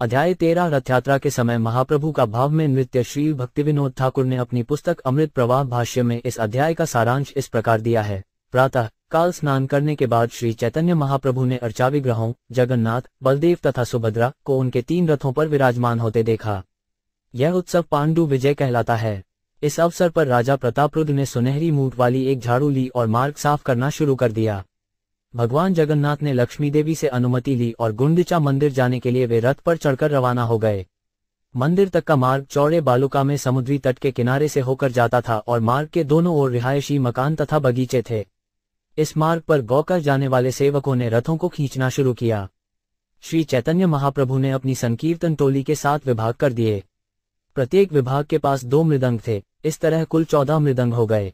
अध्याय 13 रथ यात्रा के समय महाप्रभु का भाव में नृत्य। श्री भक्तिविनोद ठाकुर ने अपनी पुस्तक अमृत प्रवाह भाष्य में इस अध्याय का सारांश इस प्रकार दिया है। प्रातः काल स्नान करने के बाद श्री चैतन्य महाप्रभु ने अर्चाविग्रहों जगन्नाथ, बलदेव तथा सुभद्रा को उनके 3 रथों पर विराजमान होते देखा। यह उत्सव पांडु विजय कहलाता है। इस अवसर पर राजा प्रतापरुद्र ने सुनहरी मूठ वाली एक झाड़ू ली और मार्ग साफ करना शुरू कर दिया। भगवान जगन्नाथ ने लक्ष्मी देवी से अनुमति ली और गुंडिचा मंदिर जाने के लिए वे रथ पर चढ़कर रवाना हो गए। मंदिर तक का मार्ग चौड़े बालुका में समुद्री तट के किनारे से होकर जाता था और मार्ग के दोनों ओर रिहायशी मकान तथा बगीचे थे। इस मार्ग पर गौकर जाने वाले सेवकों ने रथों को खींचना शुरू किया। श्री चैतन्य महाप्रभु ने अपनी संकीर्तन टोली के 7 विभाग कर दिए। प्रत्येक विभाग के पास 2 मृदंग थे। इस तरह कुल 14 मृदंग हो गए।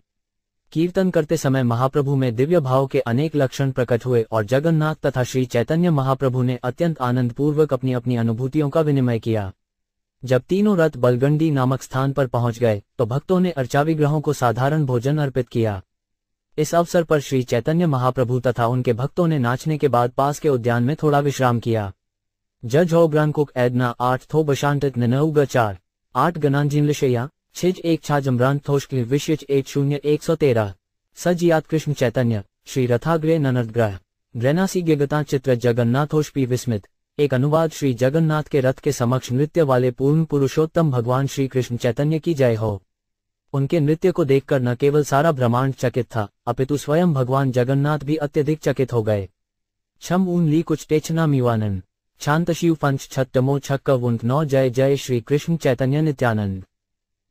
कीर्तन करते समय महाप्रभु में दिव्य भाव के अनेक लक्षण प्रकट हुए और जगन्नाथ तथा श्री चैतन्य महाप्रभु ने अत्यंत आनंद पूर्वक अपनी अपनी अनुभूतियों का विनिमय किया। जब तीनों रथ बलगंडी नामक स्थान पर पहुंच गए तो भक्तों ने अर्चाविग्रहों को साधारण भोजन अर्पित किया। इस अवसर पर श्री चैतन्य महाप्रभु तथा उनके भक्तों ने नाचने के बाद पास के उद्यान में थोड़ा विश्राम किया। जज हो ग्रांकुक एदना 8 थो बशांतित ननौग 4 8 गनांजिनलिशया 6 1 छाजम्रांत थोष्क विश्वच 10113 सजियात कृष्ण चैतन्य श्री रथाग्रे ननदग्रह ग्रहनासी गेगता चित्र जगन्नाथोष्पी विस्मित। एक अनुवाद। श्री जगन्नाथ के रथ के समक्ष नृत्य वाले पूर्ण पुरुषोत्तम भगवान श्री कृष्ण चैतन्य की जय हो। उनके नृत्य को देखकर न केवल सारा ब्रह्मांड चकित था अपितु स्वयं भगवान जगन्नाथ भी अत्यधिक चकित हो गए। छम ऊन ली कुछ टेचना मीवानंद शांत शिव पंच छत्तमो छक्क वुंट 9 जय जय श्री कृष्ण चैतन्य नित्यानंद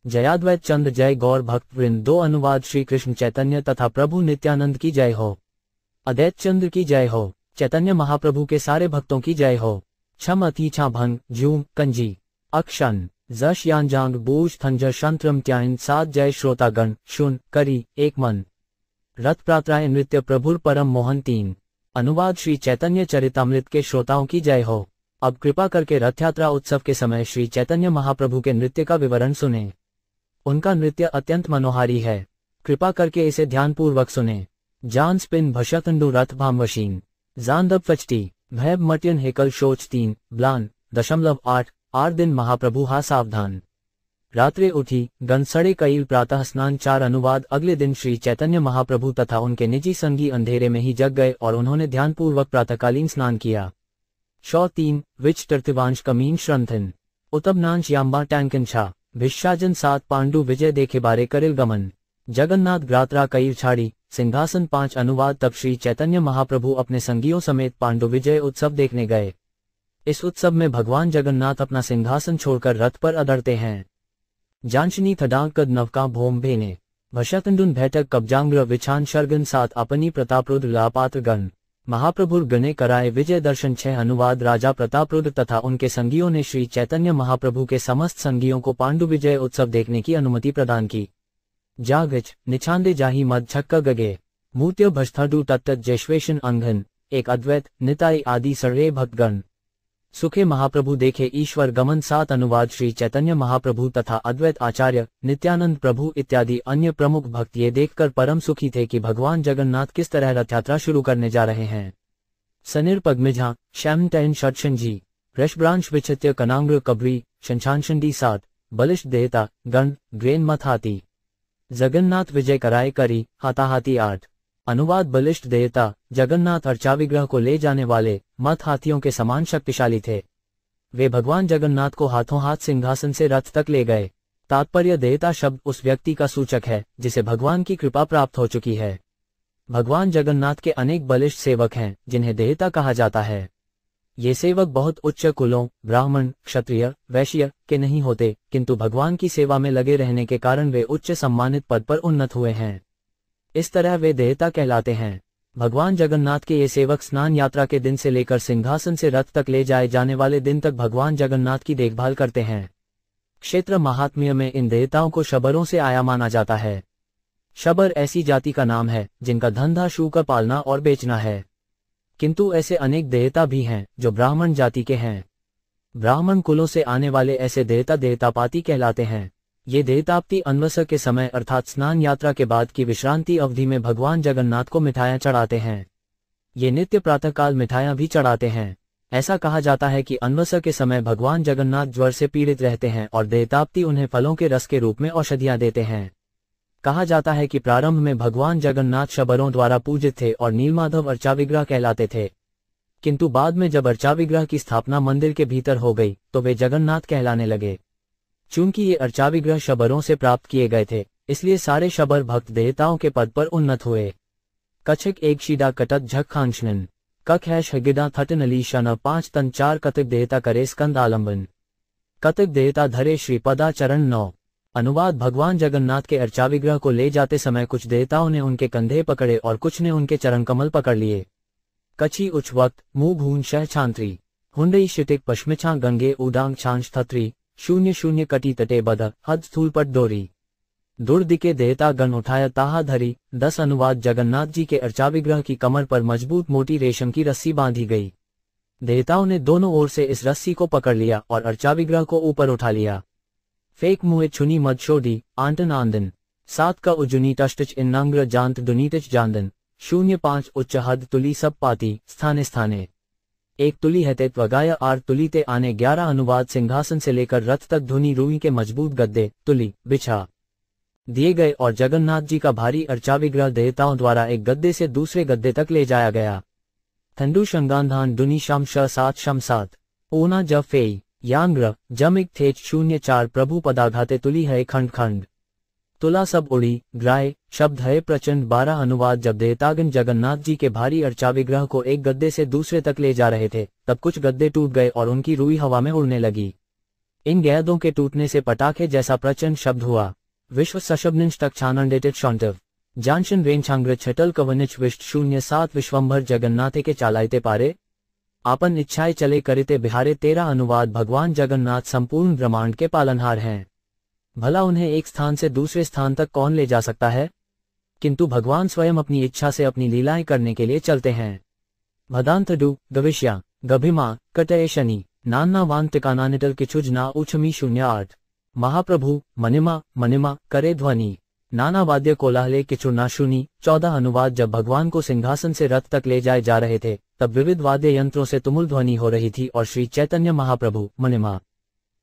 जयाद्वैत चंद्र जय गौर भक्त वृंद। 2 अनुवाद। श्री कृष्ण चैतन्य तथा प्रभु नित्यानंद की जय हो। अदैत चंद्र की जय हो। चैतन्य महाप्रभु के सारे भक्तों की जय हो। छम अति छा भंग जूम कंजी अक्षन जश यांजांग बूझ थंजर शंत्रम त्यायन 7 जय श्रोतागण शुन करी एक मन। रथ प्रात्राय नृत्य प्रभुर परम मोहन 3 अनुवाद। श्री चैतन्य चरितामृत के श्रोताओं की जय हो। अब कृपा करके रथ यात्रा उत्सव के समय श्री चैतन्य महाप्रभु के नृत्य का विवरण सुने। उनका नृत्य अत्यंत मनोहारी है। कृपा करके इसे ध्यानपूर्वक सुने। जान स्पिन भशतंडु रथ भामवशीन जान फचटी भैब मटियन हेकल शोच 3 ब्लान 0.8 8 दिन महाप्रभु हा सावधान रात्रे उठी गन सड़े कईल प्रातः स्नान 4 अनुवाद। अगले दिन श्री चैतन्य महाप्रभु तथा उनके निजी संगी अंधेरे में ही जग गए और उन्होंने ध्यानपूर्वक प्रातःकालीन स्नान किया। शौ 3 विच तर्तिवांश कमीन श्रंथन उतबनांश याम्बा टैंकन छा भिषाजन 7 पांडु विजय देखे बारे करिल गमन जगन्नाथ ग्रात्रा कईल छाड़ी सिंहासन 5 अनुवाद। तब श्री चैतन्य महाप्रभु अपने संगियों समेत पांडु विजय उत्सव देखने गए। इस उत्सव में भगवान जगन्नाथ अपना सिंहासन छोड़कर रथ पर अधरते हैं। जानशनी थडांग कद नवका भोम भेने भशतंडुन बैठक कब्जांग्र विछान शर्गन 7 अपनी प्रतापरुद्र लापात्र गण महाप्रभुर गणे कराए विजय दर्शन 6 अनुवाद। राजा प्रतापरुद्र तथा उनके संगियों ने श्री चैतन्य महाप्रभु के समस्त संगियों को पांडु विजय उत्सव देखने की अनुमति प्रदान की। जागच निछांदे जाही मद छक्का गगे मूर्त्य भस्थडु तत्त जैश्वेशन अंगन एक अद्वैत निताई आदि सर्वे भक्तगण सुखे महाप्रभु देखे ईश्वर गमन 7 अनुवाद। श्री चैतन्य महाप्रभु तथा अद्वैत आचार्य नित्यानंद प्रभु इत्यादि अन्य प्रमुख भक्त ये देखकर परम सुखी थे कि भगवान जगन्नाथ किस तरह रथ यात्रा शुरू करने जा रहे हैं। सनिर पगमिझा श्याम टैन षटशन जी रशब्रांश विचित्य कनांग्र कबरी शंछानशंडी 7 बलिष्ठ देहता गण ग्रेन मत हाथी जगन्नाथ विजय कराए करी हाथाहाथी 8 अनुवाद। बलिष्ठ देवता जगन्नाथ अर्चाविग्रह को ले जाने वाले मत हाथियों के समान शक्तिशाली थे। वे भगवान जगन्नाथ को हाथों हाथ सिंहासन से रथ तक ले गए। तात्पर्य देवता शब्द उस व्यक्ति का सूचक है जिसे भगवान की कृपा प्राप्त हो चुकी है। भगवान जगन्नाथ के अनेक बलिष्ठ सेवक हैं जिन्हें देवता कहा जाता है। ये सेवक बहुत उच्च कुलों ब्राह्मण क्षत्रिय वैश्य के नहीं होते किंतु भगवान की सेवा में लगे रहने के कारण वे उच्च सम्मानित पद पर उन्नत हुए हैं। इस तरह वे देवता कहलाते हैं। भगवान जगन्नाथ के ये सेवक स्नान यात्रा के दिन से लेकर सिंहासन से रथ तक ले जाए जाने वाले दिन तक भगवान जगन्नाथ की देखभाल करते हैं। क्षेत्र महात्म्य में इन देवताओं को शबरों से आया माना जाता है। शबर ऐसी जाति का नाम है जिनका धंधा शूकर पालना और बेचना है। किंतु ऐसे अनेक देवता भी हैं जो ब्राह्मण जाति के हैं। ब्राह्मण कुलों से आने वाले ऐसे देवता देवतापाती कहलाते हैं। ये देवताप्ति अनवसर के समय अर्थात स्नान यात्रा के बाद की विश्रांति अवधि में भगवान जगन्नाथ को मिठाइयां चढ़ाते हैं। ये नित्य प्रातःकाल मिठाइयां भी चढ़ाते हैं। ऐसा कहा जाता है कि अनवसर के समय भगवान जगन्नाथ ज्वर से पीड़ित रहते हैं और देवताप्ती उन्हें फलों के रस के रूप में औषधियां देते हैं। कहा जाता है कि प्रारंभ में भगवान जगन्नाथ शबरों द्वारा पूजित थे और नीलमाधव अर्चाविग्रह कहलाते थे, किंतु बाद में जब अर्चाविग्रह की स्थापना मंदिर के भीतर हो गई तो वे जगन्नाथ कहलाने लगे। चूंकि ये अर्चाविग्रह शबरों से प्राप्त किए गए थे, इसलिए सारे शबर भक्त देवताओं के पद पर उन्नत हुए। कच्छक एक शीडा कटक झक्खांशनन कक है शगिदा थटन अली शन 5 तन 4 कतक देवता करे स्कंद आलंबन कतक देवता धरे श्रीपदा चरण 9। अनुवाद भगवान जगन्नाथ के अर्चाविग्रह को ले जाते समय कुछ देवताओं ने उनके कंधे पकड़े और कुछ ने उनके चरण कमल पकड़ लिए। कच्छी उच्च वक्त मुंह भून शह छांत्री हुंडई शिटिक पश्मिछा गंगे उडांग छांच थत्री 0 कटी तटे बद हद स्थूलपट डोरी दूर दिके देवता गण उठाया ताहा धरी। 10 अनुवाद जगन्नाथ जी के अर्चाविग्रह की कमर पर मजबूत मोटी रेशम की रस्सी बांधी गई। देवताओं ने दोनों ओर से इस रस्सी को पकड़ लिया और अर्चाविग्रह को ऊपर उठा लिया। फेक मुए छुनी मदशोडी आंटन आंदन 7 का उजुनी टष्टच इन्नांग्र जानत दुनीटच जानदन 05 उच्च हद तुली सब पाती स्थाने स्थाने 1 तुली है ते त्वगाय 8 तुली ते आने 11 अनुवाद सिंहासन से लेकर रथ तक धुनी रूई के मजबूत गद्दे तुली बिछा दिए गए और जगन्नाथ जी का भारी अर्चाविग्रह देवताओं द्वारा एक गद्दे से दूसरे गद्दे तक ले जाया गया। थंडू शंगांधान दुनी शम शम 7 ओना ज फेई यांग्र जमिक थेच 04 प्रभु पदाघाते तुली है खंड खंड तुला सब उड़ी ग्राय शब्द है प्रचंड। 12 अनुवाद जब देवतागण जगन्नाथ जी के भारी अर्चाविग्रह को एक गद्दे से दूसरे तक ले जा रहे थे, तब कुछ गद्दे टूट गए और उनकी रुई हवा में उड़ने लगी। इन गेंदों के टूटने से पटाखे जैसा प्रचंड शब्द हुआ। विश्व सशब्निंच तक छानंडेटेड शॉन्टव जानशन रेंछांग्र छटल कवनिच विष्ट 07 विश्वंभर जगन्नाथे के चालायते पारे आपन इच्छाएं चले करिते बिहारे। 13 अनुवाद भगवान जगन्नाथ संपूर्ण ब्रह्मांड के पालनहार हैं, भला उन्हें एक स्थान से दूसरे स्थान तक कौन ले जा सकता है, किंतु भगवान स्वयं अपनी इच्छा से अपनी लीलाएं करने के लिए चलते हैं। भदांतडु गविष्या गभिमा कटय शनि नान्ना वान टिकानानिटल किचुज ना उछमी 08 महाप्रभु मनिमा मनिमा करे ध्वनि नाना वाद्य कोलाहले किचुना शुनी। 14 अनुवाद जब भगवान को सिंहासन से रथ तक ले जाए जा रहे थे, तब विविध वाद्य यंत्रों से तुमुल ध्वनि हो रही थी और श्री चैतन्य महाप्रभु मनिमा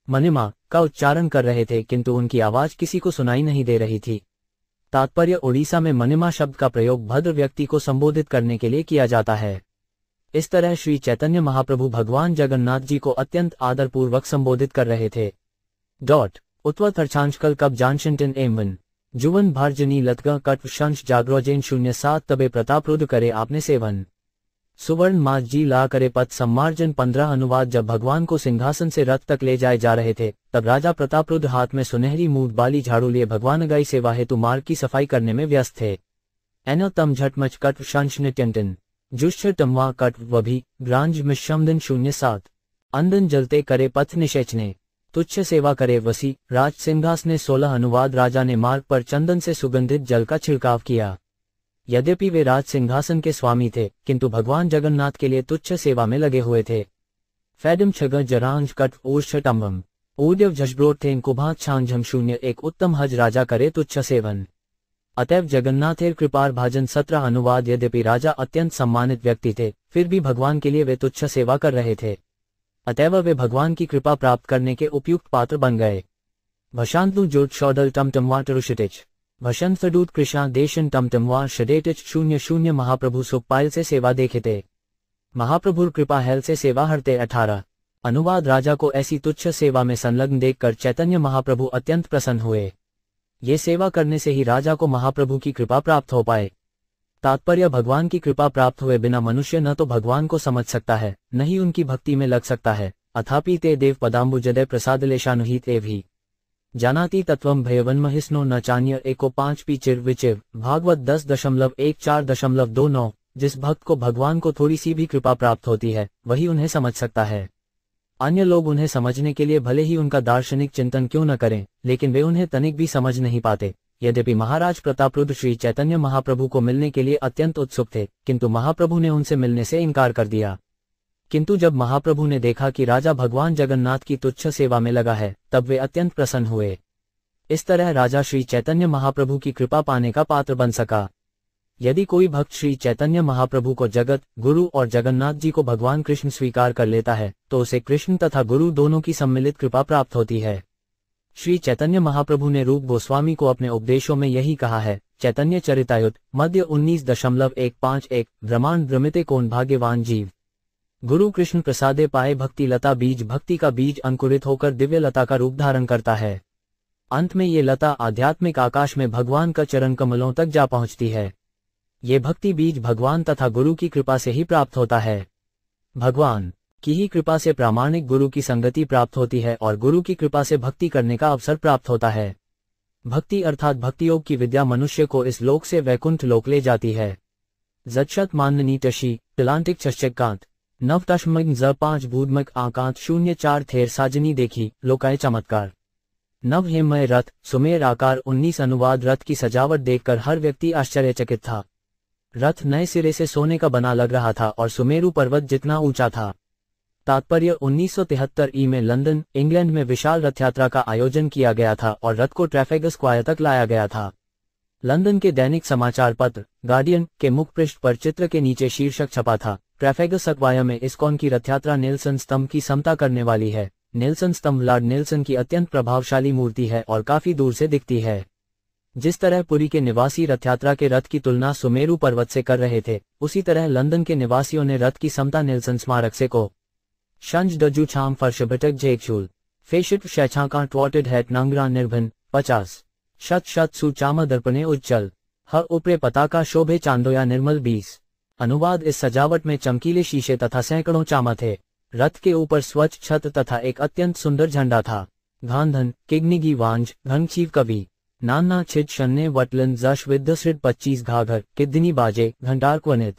मनिमा का उच्चारण कर रहे थे, किंतु उनकी आवाज किसी को सुनाई नहीं दे रही थी। तात्पर्य उड़ीसा में मनिमा शब्द का प्रयोग भद्र व्यक्ति को संबोधित करने के लिए किया जाता है। इस तरह श्री चैतन्य महाप्रभु भगवान जगन्नाथ जी को अत्यंत आदरपूर्वक संबोधित कर रहे थे। उत्तर अर्चांशकल कब जानशिंटन एमवन जुवन भारजनी लतगा कट शंश जागरोजेन 07 तबे प्रतापरुद्ध करे आपने सेवन सुवर्ण मास जी ला करे पथ सम्मार्जन। 15 अनुवाद जब भगवान को सिंहासन से रथ तक ले जाए जा रहे थे, तब राजा प्रतापरुद्ध हाथ में सुनहरी मूठ बाली झाड़ू लिए भगवान गाई सेवा हेतु मार्ग की सफाई करने में व्यस्त थे। एनो तम झटमच कट शंश नित्यंटन जुष्ठ तमवा कट वभी ग्रांज मिशमदन 07 अंदन जलते करे पथ निषेचने तुच्छ सेवा करे वसी राज सिंहासने। 16 अनुवाद राजा ने मार्ग पर चंदन से सुगंधित जल का छिड़काव किया। यद्यपि वे राज सिंहासन के स्वामी थे, किंतु भगवान जगन्नाथ के लिए तुच्छ सेवा में लगे हुए थे। फैडम छग जरांज कट ऊर्षटम्बम ऊर्देव जशब्रोट थे कुभात छांझम 01 उत्तम हज राजा करे तुच्छ सेवन। अतएव जगन्नाथेर कृपार भाजन। 17 अनुवाद यद्यपि राजा अत्यंत सम्मानित व्यक्ति थे, फिर भी भगवान के लिए वे तुच्छ सेवा कर रहे थे, अतएव वे भगवान की कृपा प्राप्त करने के उपयुक्त पात्र बन गए। भशांतु जोट शौडल टमटमवा टरुषिटिच भशंतदूत कृष्णा देशन टमटमवा षडेटिच 00 महाप्रभु सुखपायल से सेवा देखेते महाप्रभुर कृपा हेल से सेवा हरते। 18 अनुवाद राजा को ऐसी तुच्छ सेवा में संलग्न देखकर चैतन्य महाप्रभु अत्यंत प्रसन्न हुए। ये सेवा करने से ही राजा को महाप्रभु की कृपा प्राप्त हो पाए। तात्पर्य भगवान की कृपा प्राप्त हुए बिना मनुष्य न तो भगवान को समझ सकता है, न ही उनकी भक्ति में लग सकता है। अथापि ते देव पदाम्बुजदय प्रसादलेशानुहित एवं जानाति तत्वम भयवन्महिस्नो न चान्य 105 पी चिर विचिव भागवत 10.14.29। जिस भक्त को भगवान को थोड़ी सी भी कृपा प्राप्त होती है, वही उन्हें समझ सकता है। अन्य लोग उन्हें समझने के लिए भले ही उनका दार्शनिक चिंतन क्यों न करें, लेकिन वे उन्हें तनिक भी समझ नहीं पाते। यद्यपि महाराज प्रतापरुद्ध श्री चैतन्य महाप्रभु को मिलने के लिए अत्यंत उत्सुक थे, किंतु महाप्रभु ने उनसे मिलने से इनकार कर दिया। किंतु जब महाप्रभु ने देखा कि राजा भगवान जगन्नाथ की तुच्छ सेवा में लगा है, तब वे अत्यंत प्रसन्न हुए। इस तरह राजा श्री चैतन्य महाप्रभु की कृपा पाने का पात्र बन सका। यदि कोई भक्त श्री चैतन्य महाप्रभु को जगत गुरु और जगन्नाथ जी को भगवान कृष्ण स्वीकार कर लेता है तो उसे कृष्ण तथा गुरु दोनों की सम्मिलित कृपा प्राप्त होती है। श्री चैतन्य महाप्रभु ने रूप गोस्वामी को अपने उपदेशों में यही कहा है। चैतन्य चरितायुत मध्य 19.151 ब्रह्मांड भ्रमिते कौन भाग्यवान जीव। गुरु कृष्ण प्रसादे पाए भक्ति लता बीज, भक्ति का बीज अंकुरित होकर दिव्य लता का रूप धारण करता है। अंत में ये लता आध्यात्मिक आकाश में भगवान का चरण कमलों तक जा पहुंचती है। ये भक्ति बीज भगवान तथा गुरु की कृपा से ही प्राप्त होता है। भगवान की ही कृपा से प्रामाणिक गुरु की संगति प्राप्त होती है और गुरु की कृपा से भक्ति करने का अवसर प्राप्त होता है। भक्ति अर्थात भक्ति योग की विद्या मनुष्य को इस लोक से वैकुंठ लोक ले जाती है। जक्षत माननी टशी तिलांटिक चश्चकांत नव तश्मग ज 5 भूदमक आकांत 04 थेर साजनी देखी लोकाय चमत्कार। नव हेमय रथ सुमेर आकार 19 अनुवाद। रथ की सजावट देखकर हर व्यक्ति आश्चर्यचकित था। रथ नए सिरे से सोने का बना लग रहा था और सुमेरु पर्वत जितना ऊंचा था। तात्पर्य 1973 ई में लंदन इंग्लैंड में विशाल रथ यात्रा का आयोजन किया गया था और रथ को ट्रैफेगर स्क्वायर तक लाया गया था। लंदन के दैनिक समाचार पत्र गार्डियन के मुख पृष्ठ पर चित्र के नीचे शीर्षक छपा था, ट्रैफेगर स्क्वायर में इस्कॉन की रथ यात्रा नेल्सन स्तंभ की समता करने वाली है। नेल्सन स्तंभ लॉर्ड नेल्सन की अत्यंत प्रभावशाली मूर्ति है और काफी दूर से दिखती है। जिस तरह पुरी के निवासी रथ यात्रा के रथ की तुलना सुमेरु पर्वत से कर रहे थे, उसी तरह लंदन के निवासियों ने रथ की समता नेल्सन स्मारक से को शंज डजू छाम फर्श भटक जेकशूल फेशिट शैछाका ट्वॉटेड हैट नंगरा निर्भन 50 शत शत सु चामा दर्पणे उज्जल हर ऊपरे पताका शोभे चांदोया निर्मल 20। अनुवाद इस सजावट में चमकीले शीशे तथा सैकड़ों चामा थे। रथ के ऊपर स्वच्छ छत तथा एक अत्यंत सुंदर झंडा था। घांधन किग्निगी वांज घंगचीव कवि नाना छिद शन्ने वटलन जश विद्यसृड 25 घाघर किद्दिनी बाजे घंटारक्वनित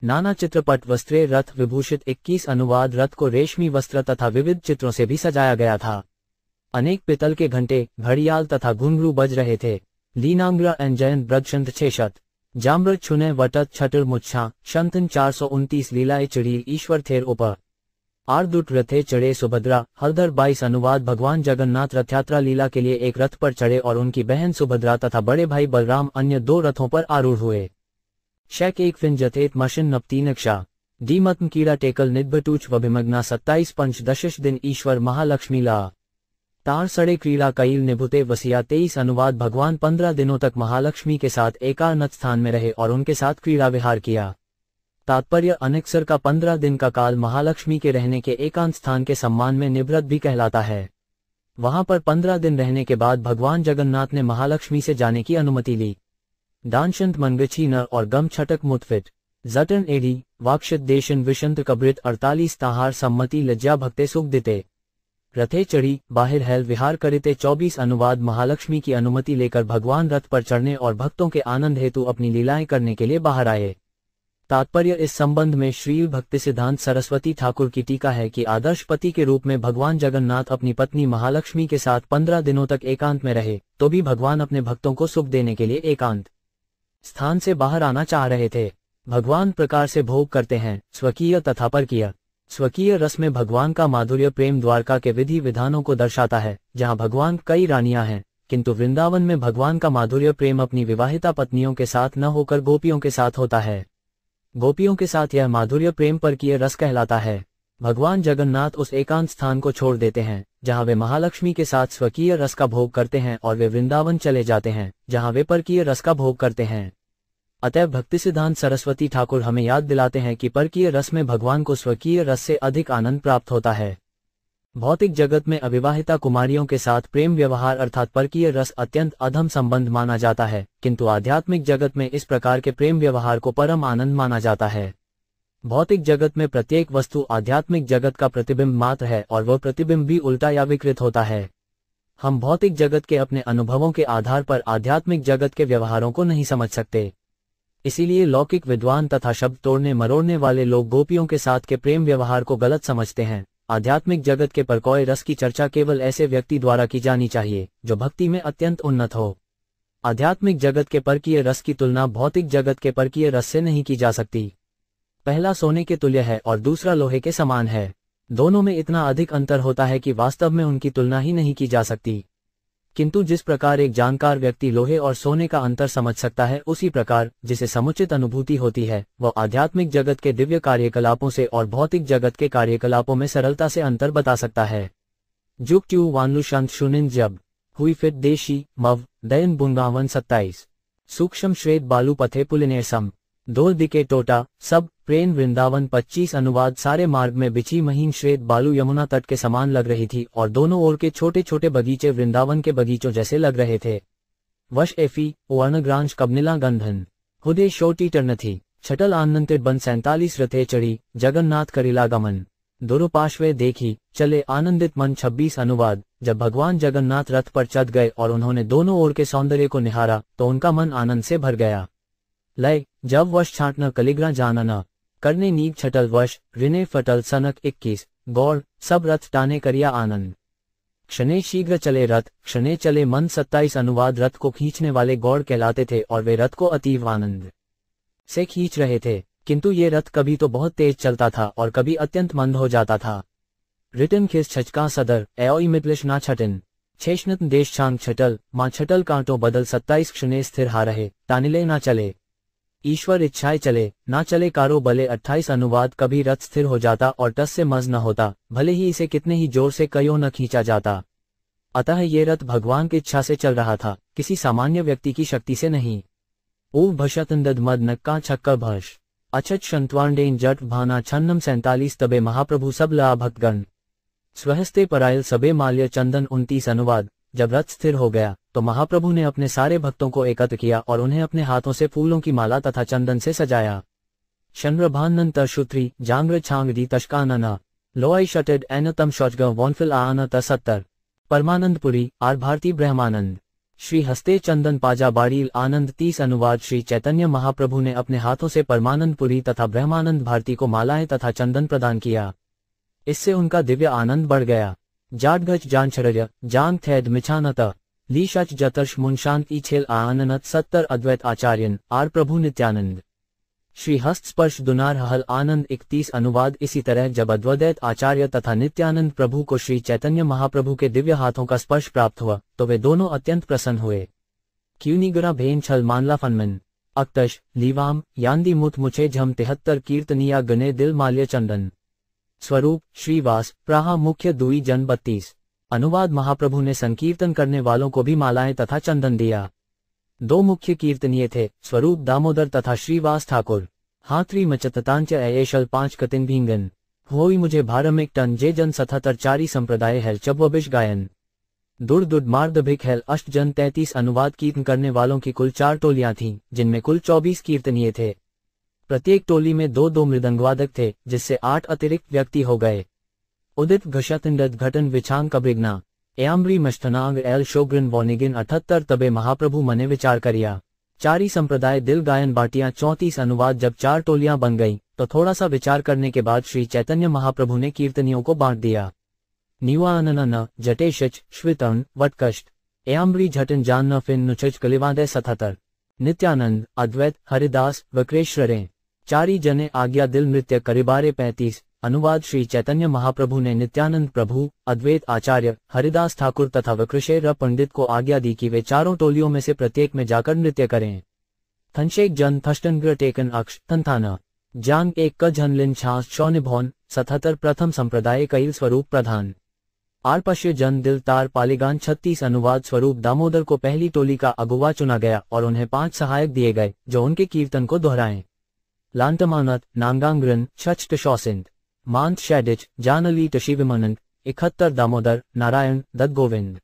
नाना चित्रपट वस्त्रे रथ विभूषित 21 अनुवाद। रथ को रेशमी वस्त्र तथा विविध चित्रों से भी सजाया गया था। अनेक पितल के घंटे घड़ियाल तथा घुंघरू बज रहे थे। लीनांग्रा एंड जयंत ब्रगशंत 6 जाम्र छुने वटत छटर मुच्छा शंतन 429 लीलाए चिड़ी ईश्वर थेर ऊपर आर्दुट रथे चढ़े सुभद्रा हरदर 22 अनुवाद। भगवान जगन्नाथ रथ यात्रा लीला के लिए एक रथ पर चढ़े और उनकी बहन सुभद्रा तथा बड़े भाई बलराम अन्य 2 रथों पर आरूढ़ हुए। शैक एक फिन जथेत मशन नपतीनक्षा डीमत्म कीड़ा टेकल निद्भटूच वभिमग्ना 27 पंचदश दिन ईश्वर महालक्ष्मी ला तार सड़े क्रीड़ा कईल निभुते वसिया 23 अनुवाद। भगवान 15 दिनों तक महालक्ष्मी के साथ एकांत स्थान में रहे और उनके साथ क्रीड़ा विहार किया। तात्पर्य अनेक्सर का 15 दिन का काल महालक्ष्मी के रहने के एकांत स्थान के सम्मान में निवृत भी कहलाता है। वहां पर 15 दिन रहने के बाद भगवान जगन्नाथ ने महालक्ष्मी से जाने की अनुमति ली। दानशंत मनगछी नर और गम छटक मुतफिट जटन एडी वाक्षित देशन विशंत कबृत 48 ताहार सम्मति लज्जा भक्ते सुख दिते रथे चढ़ी बाहिर हेल विहार करिते 24 अनुवाद। महालक्ष्मी की अनुमति लेकर भगवान रथ पर चढ़ने और भक्तों के आनंद हेतु अपनी लीलाएं करने के लिए बाहर आए। तात्पर्य इस संबंध में श्री भक्ति सिद्धांत सरस्वती ठाकुर की टीका है कि आदर्श पति के रूप में भगवान जगन्नाथ अपनी पत्नी महालक्ष्मी के साथ 15 दिनों तक एकांत में रहे, तो भी भगवान अपने भक्तों को सुख देने के लिए एकांत स्थान से बाहर आना चाह रहे थे। भगवान प्रकार से भोग करते हैं, स्वकीय तथा परकीय। स्वकीय रस में भगवान का माधुर्य प्रेम द्वारका के विधि विधानों को दर्शाता है, जहाँ भगवान कई रानियां हैं, किंतु वृंदावन में भगवान का माधुर्य प्रेम अपनी विवाहिता पत्नियों के साथ न होकर गोपियों के साथ होता है। गोपियों के साथ यह माधुर्य प्रेम परकीय रस कहलाता है। भगवान जगन्नाथ उस एकांत स्थान को छोड़ देते हैं जहां वे महालक्ष्मी के साथ स्वकीय रस का भोग करते हैं और वे वृंदावन चले जाते हैं जहां वे परकीय रस का भोग करते हैं। अतः भक्ति सिद्धांत सरस्वती ठाकुर हमें याद दिलाते हैं कि परकीय रस में भगवान को स्वकीय रस से अधिक आनंद प्राप्त होता है। भौतिक जगत में अविवाहिता कुमारियों के साथ प्रेम व्यवहार अर्थात परकीय रस अत्यंत अधम संबंध माना जाता है, किंतु आध्यात्मिक जगत में इस प्रकार के प्रेम व्यवहार को परम आनंद माना जाता है। भौतिक जगत में प्रत्येक वस्तु आध्यात्मिक जगत का प्रतिबिंब मात्र है और वह प्रतिबिंब भी उल्टा या विकृत होता है। हम भौतिक जगत के अपने अनुभवों के आधार पर आध्यात्मिक जगत के व्यवहारों को नहीं समझ सकते। इसीलिए लौकिक विद्वान तथा शब्द तोड़ने मरोड़ने वाले लोग गोपियों के साथ के प्रेम व्यवहार को गलत समझते हैं। आध्यात्मिक जगत के परकोय रस की चर्चा केवल ऐसे व्यक्ति द्वारा की जानी चाहिए जो भक्ति में अत्यंत उन्नत हो। आध्यात्मिक जगत के परकीय रस की तुलना भौतिक जगत के परकीय रस से नहीं की जा सकती। पहला सोने के तुल्य है और दूसरा लोहे के समान है। दोनों में इतना अधिक अंतर होता है कि वास्तव में उनकी तुलना ही नहीं की जा सकती। किंतु जिस प्रकार एक जानकार व्यक्ति लोहे और सोने का अंतर समझ सकता है, उसी प्रकार जिसे समुचित अनुभूति होती है, वह आध्यात्मिक जगत के दिव्य कार्यकलापों से और भौतिक जगत के कार्यकलापों में सरलता से अंतर बता सकता है। जुक ट्यू वानलु शंत शुनिन जब हुई फिट देशी मव दयन बुंगावन 27 सूक्ष्म श्वेत बालू पथे पुलिनेरसम दो दिके टोटा सब प्रेम वृंदावन 25 अनुवाद सारे मार्ग में बिछी महीन श्वेत बालू यमुना तट के समान लग रही थी और दोनों ओर के छोटे छोटे बगीचे वृंदावन के बगीचों जैसे लग रहे थे। वश एफी वर्णग्रांश कबनिला गंधन हुदे शोटी टर्न थी छटल आनंदित बन 47 रथे चढ़ी जगन्नाथ करिला गमन दोरोपाश्वे देखी चले आनंदित मन 26 अनुवाद जब भगवान जगन्नाथ रथ पर चढ़ गए और उन्होंने दोनों ओर के सौंदर्य को निहारा तो उनका मन आनंद से भर गया। लय जब वश छाटना कलिग्रा जानना करने नीग छटल वश ऋणे फटल सनक 21 गौड़ सब रथ टाने करिया आनंद क्षणे शीघ्र चले रथ क्षणे चले मन 27 अनुवाद रथ को खींचने वाले गौड़ कहलाते थे और वे रथ को अतीव आनंद से खींच रहे थे, किंतु ये रथ कभी तो बहुत तेज चलता था और कभी अत्यंत मंद हो जाता था। रिटन खिस छचका सदर एओई मितलिश ना छटिन छेशनत देश छांग छटल मां छटल कांटो बदल 27 क्षणे स्थिर हा रहे तानिले ना चले ईश्वर इच्छाए चले ना चले कारो भले 28 अनुवाद कभी रथ स्थिर हो जाता और टस से मज न होता, भले ही इसे कितने ही जोर से कयो न खींचा जाता। अतः ये रथ भगवान की इच्छा से चल रहा था, किसी सामान्य व्यक्ति की शक्ति से नहीं। ऊव भशतंदद मद नक्का छक्कर भश अचत शंतवांडेन जट भाना छन्नम 47 तबे महाप्रभु सब ला भक्तगण स्वहस्ते परायल सबे माल्य चंदन 29 अनुवाद जब रथ स्थिर हो गया तो महाप्रभु ने अपने सारे भक्तों को एकत्र किया और उन्हें अपने हाथों से फूलों की माला तथा चंदन से सजाया। शंद्रभानन तशुत्री जांग्र छांगदी तशकानना लोई शटेड एनतम शौचग वॉनफिल आन 70 परमानंदपुरी आर भारती ब्रह्मानंद श्री हस्ते चंदन पाजा बाड़ील आनंद 30 अनुवाद श्री चैतन्य महाप्रभु ने अपने हाथों से परमानंदपुरी तथा ब्रह्मानंद भारती को मालाएं तथा चंदन प्रदान किया। इससे उनका दिव्य आनंद बढ़ गया। जाटगज जानछड़य जांग थैद मिछानत ली शच जतर्श मुनशांत इछेल आननत 70 अद्वैत आचार्यन आर प्रभु नित्यानंद श्री हस्त स्पर्श दुनार हल आनंद 31 अनुवाद इसी तरह जब अद्वैत आचार्य तथा नित्यानंद प्रभु को श्री चैतन्य महाप्रभु के दिव्य हाथों का स्पर्श प्राप्त हुआ तो वे दोनों अत्यंत प्रसन्न हुए। क्यूनिगरा भेन छल मानला फनमन अक्तश लीवाम यांदी मुत मुछे झम 73 कीर्तनिया गने दिल माल्य चंदन स्वरूप श्रीवास प्राहा मुख्य दुई जन 32 अनुवाद महाप्रभु ने संकीर्तन करने वालों को भी मालाएं तथा चंदन दिया। दो मुख्य कीर्तनीय थे, स्वरूप दामोदर तथा श्रीवास ठाकुर। हाथरी मचततांच ऐशल 5 कतिन भींगन होई मुझे भारमिक टन जे जन 77 चारी संप्रदाय हेल चबबिश गायन दुर् दुड मार्दभिक हेल अष्ट जन 33 अनुवाद कीर्तन करने वालों की कुल 4 टोलियां थीं, जिनमें कुल 24 कीर्तनीय थे। प्रत्येक टोली में 2-2 मृदंगवादक थे, जिससे 8 अतिरिक्त व्यक्ति हो गए। उदित घशतिंडत घटन विछांग कब्रिग्ना एम्ब्री मष्टनांग एल शोग्रन वॉनिगिन 78 तबे महाप्रभु मने विचार करिया। चारी संप्रदाय दिल गायन बाटियां 34 अनुवाद जब 4 टोलियां बन गईं, तो थोड़ा सा विचार करने के बाद श्री चैतन्य महाप्रभु ने कीर्तनियों को बांट दिया। निवानन जटेशच श्वितन वटकष्ट एम्ब्री झटन जान न फिन नुचच कलिवादे 77 नित्यानंद अद्वैत हरिदास वक्रेश्वरें चारी जने आज्ञा दिल नृत्य करिबारे 35 अनुवाद श्री चैतन्य महाप्रभु ने नित्यानंद प्रभु अद्वैत आचार्य हरिदास ठाकुर तथा वक्रेश्वर पंडित को आज्ञा दी कि वे चारों टोलियों में से प्रत्येक में जाकर नृत्य करें। थनशेक जन थष्टनग्र टेकन अक्ष थनथाना जांग एक क झनलिन छास शौनिभौन 77 प्रथम संप्रदाय कईल स्वरूप प्रधान आरपश्य जन दिल तार पालीगान 36 अनुवाद स्वरूप दामोदर को पहली टोली का अगुवा चुना गया और उन्हें 5 सहायक दिए गए जो उनके कीर्तन को दोहराएं। लांटमानत नांगांग्रन छच टशौसिंद मांत शैडिच जानली टशिविमनंद 71 दामोदर नारायण दत्त गोविंद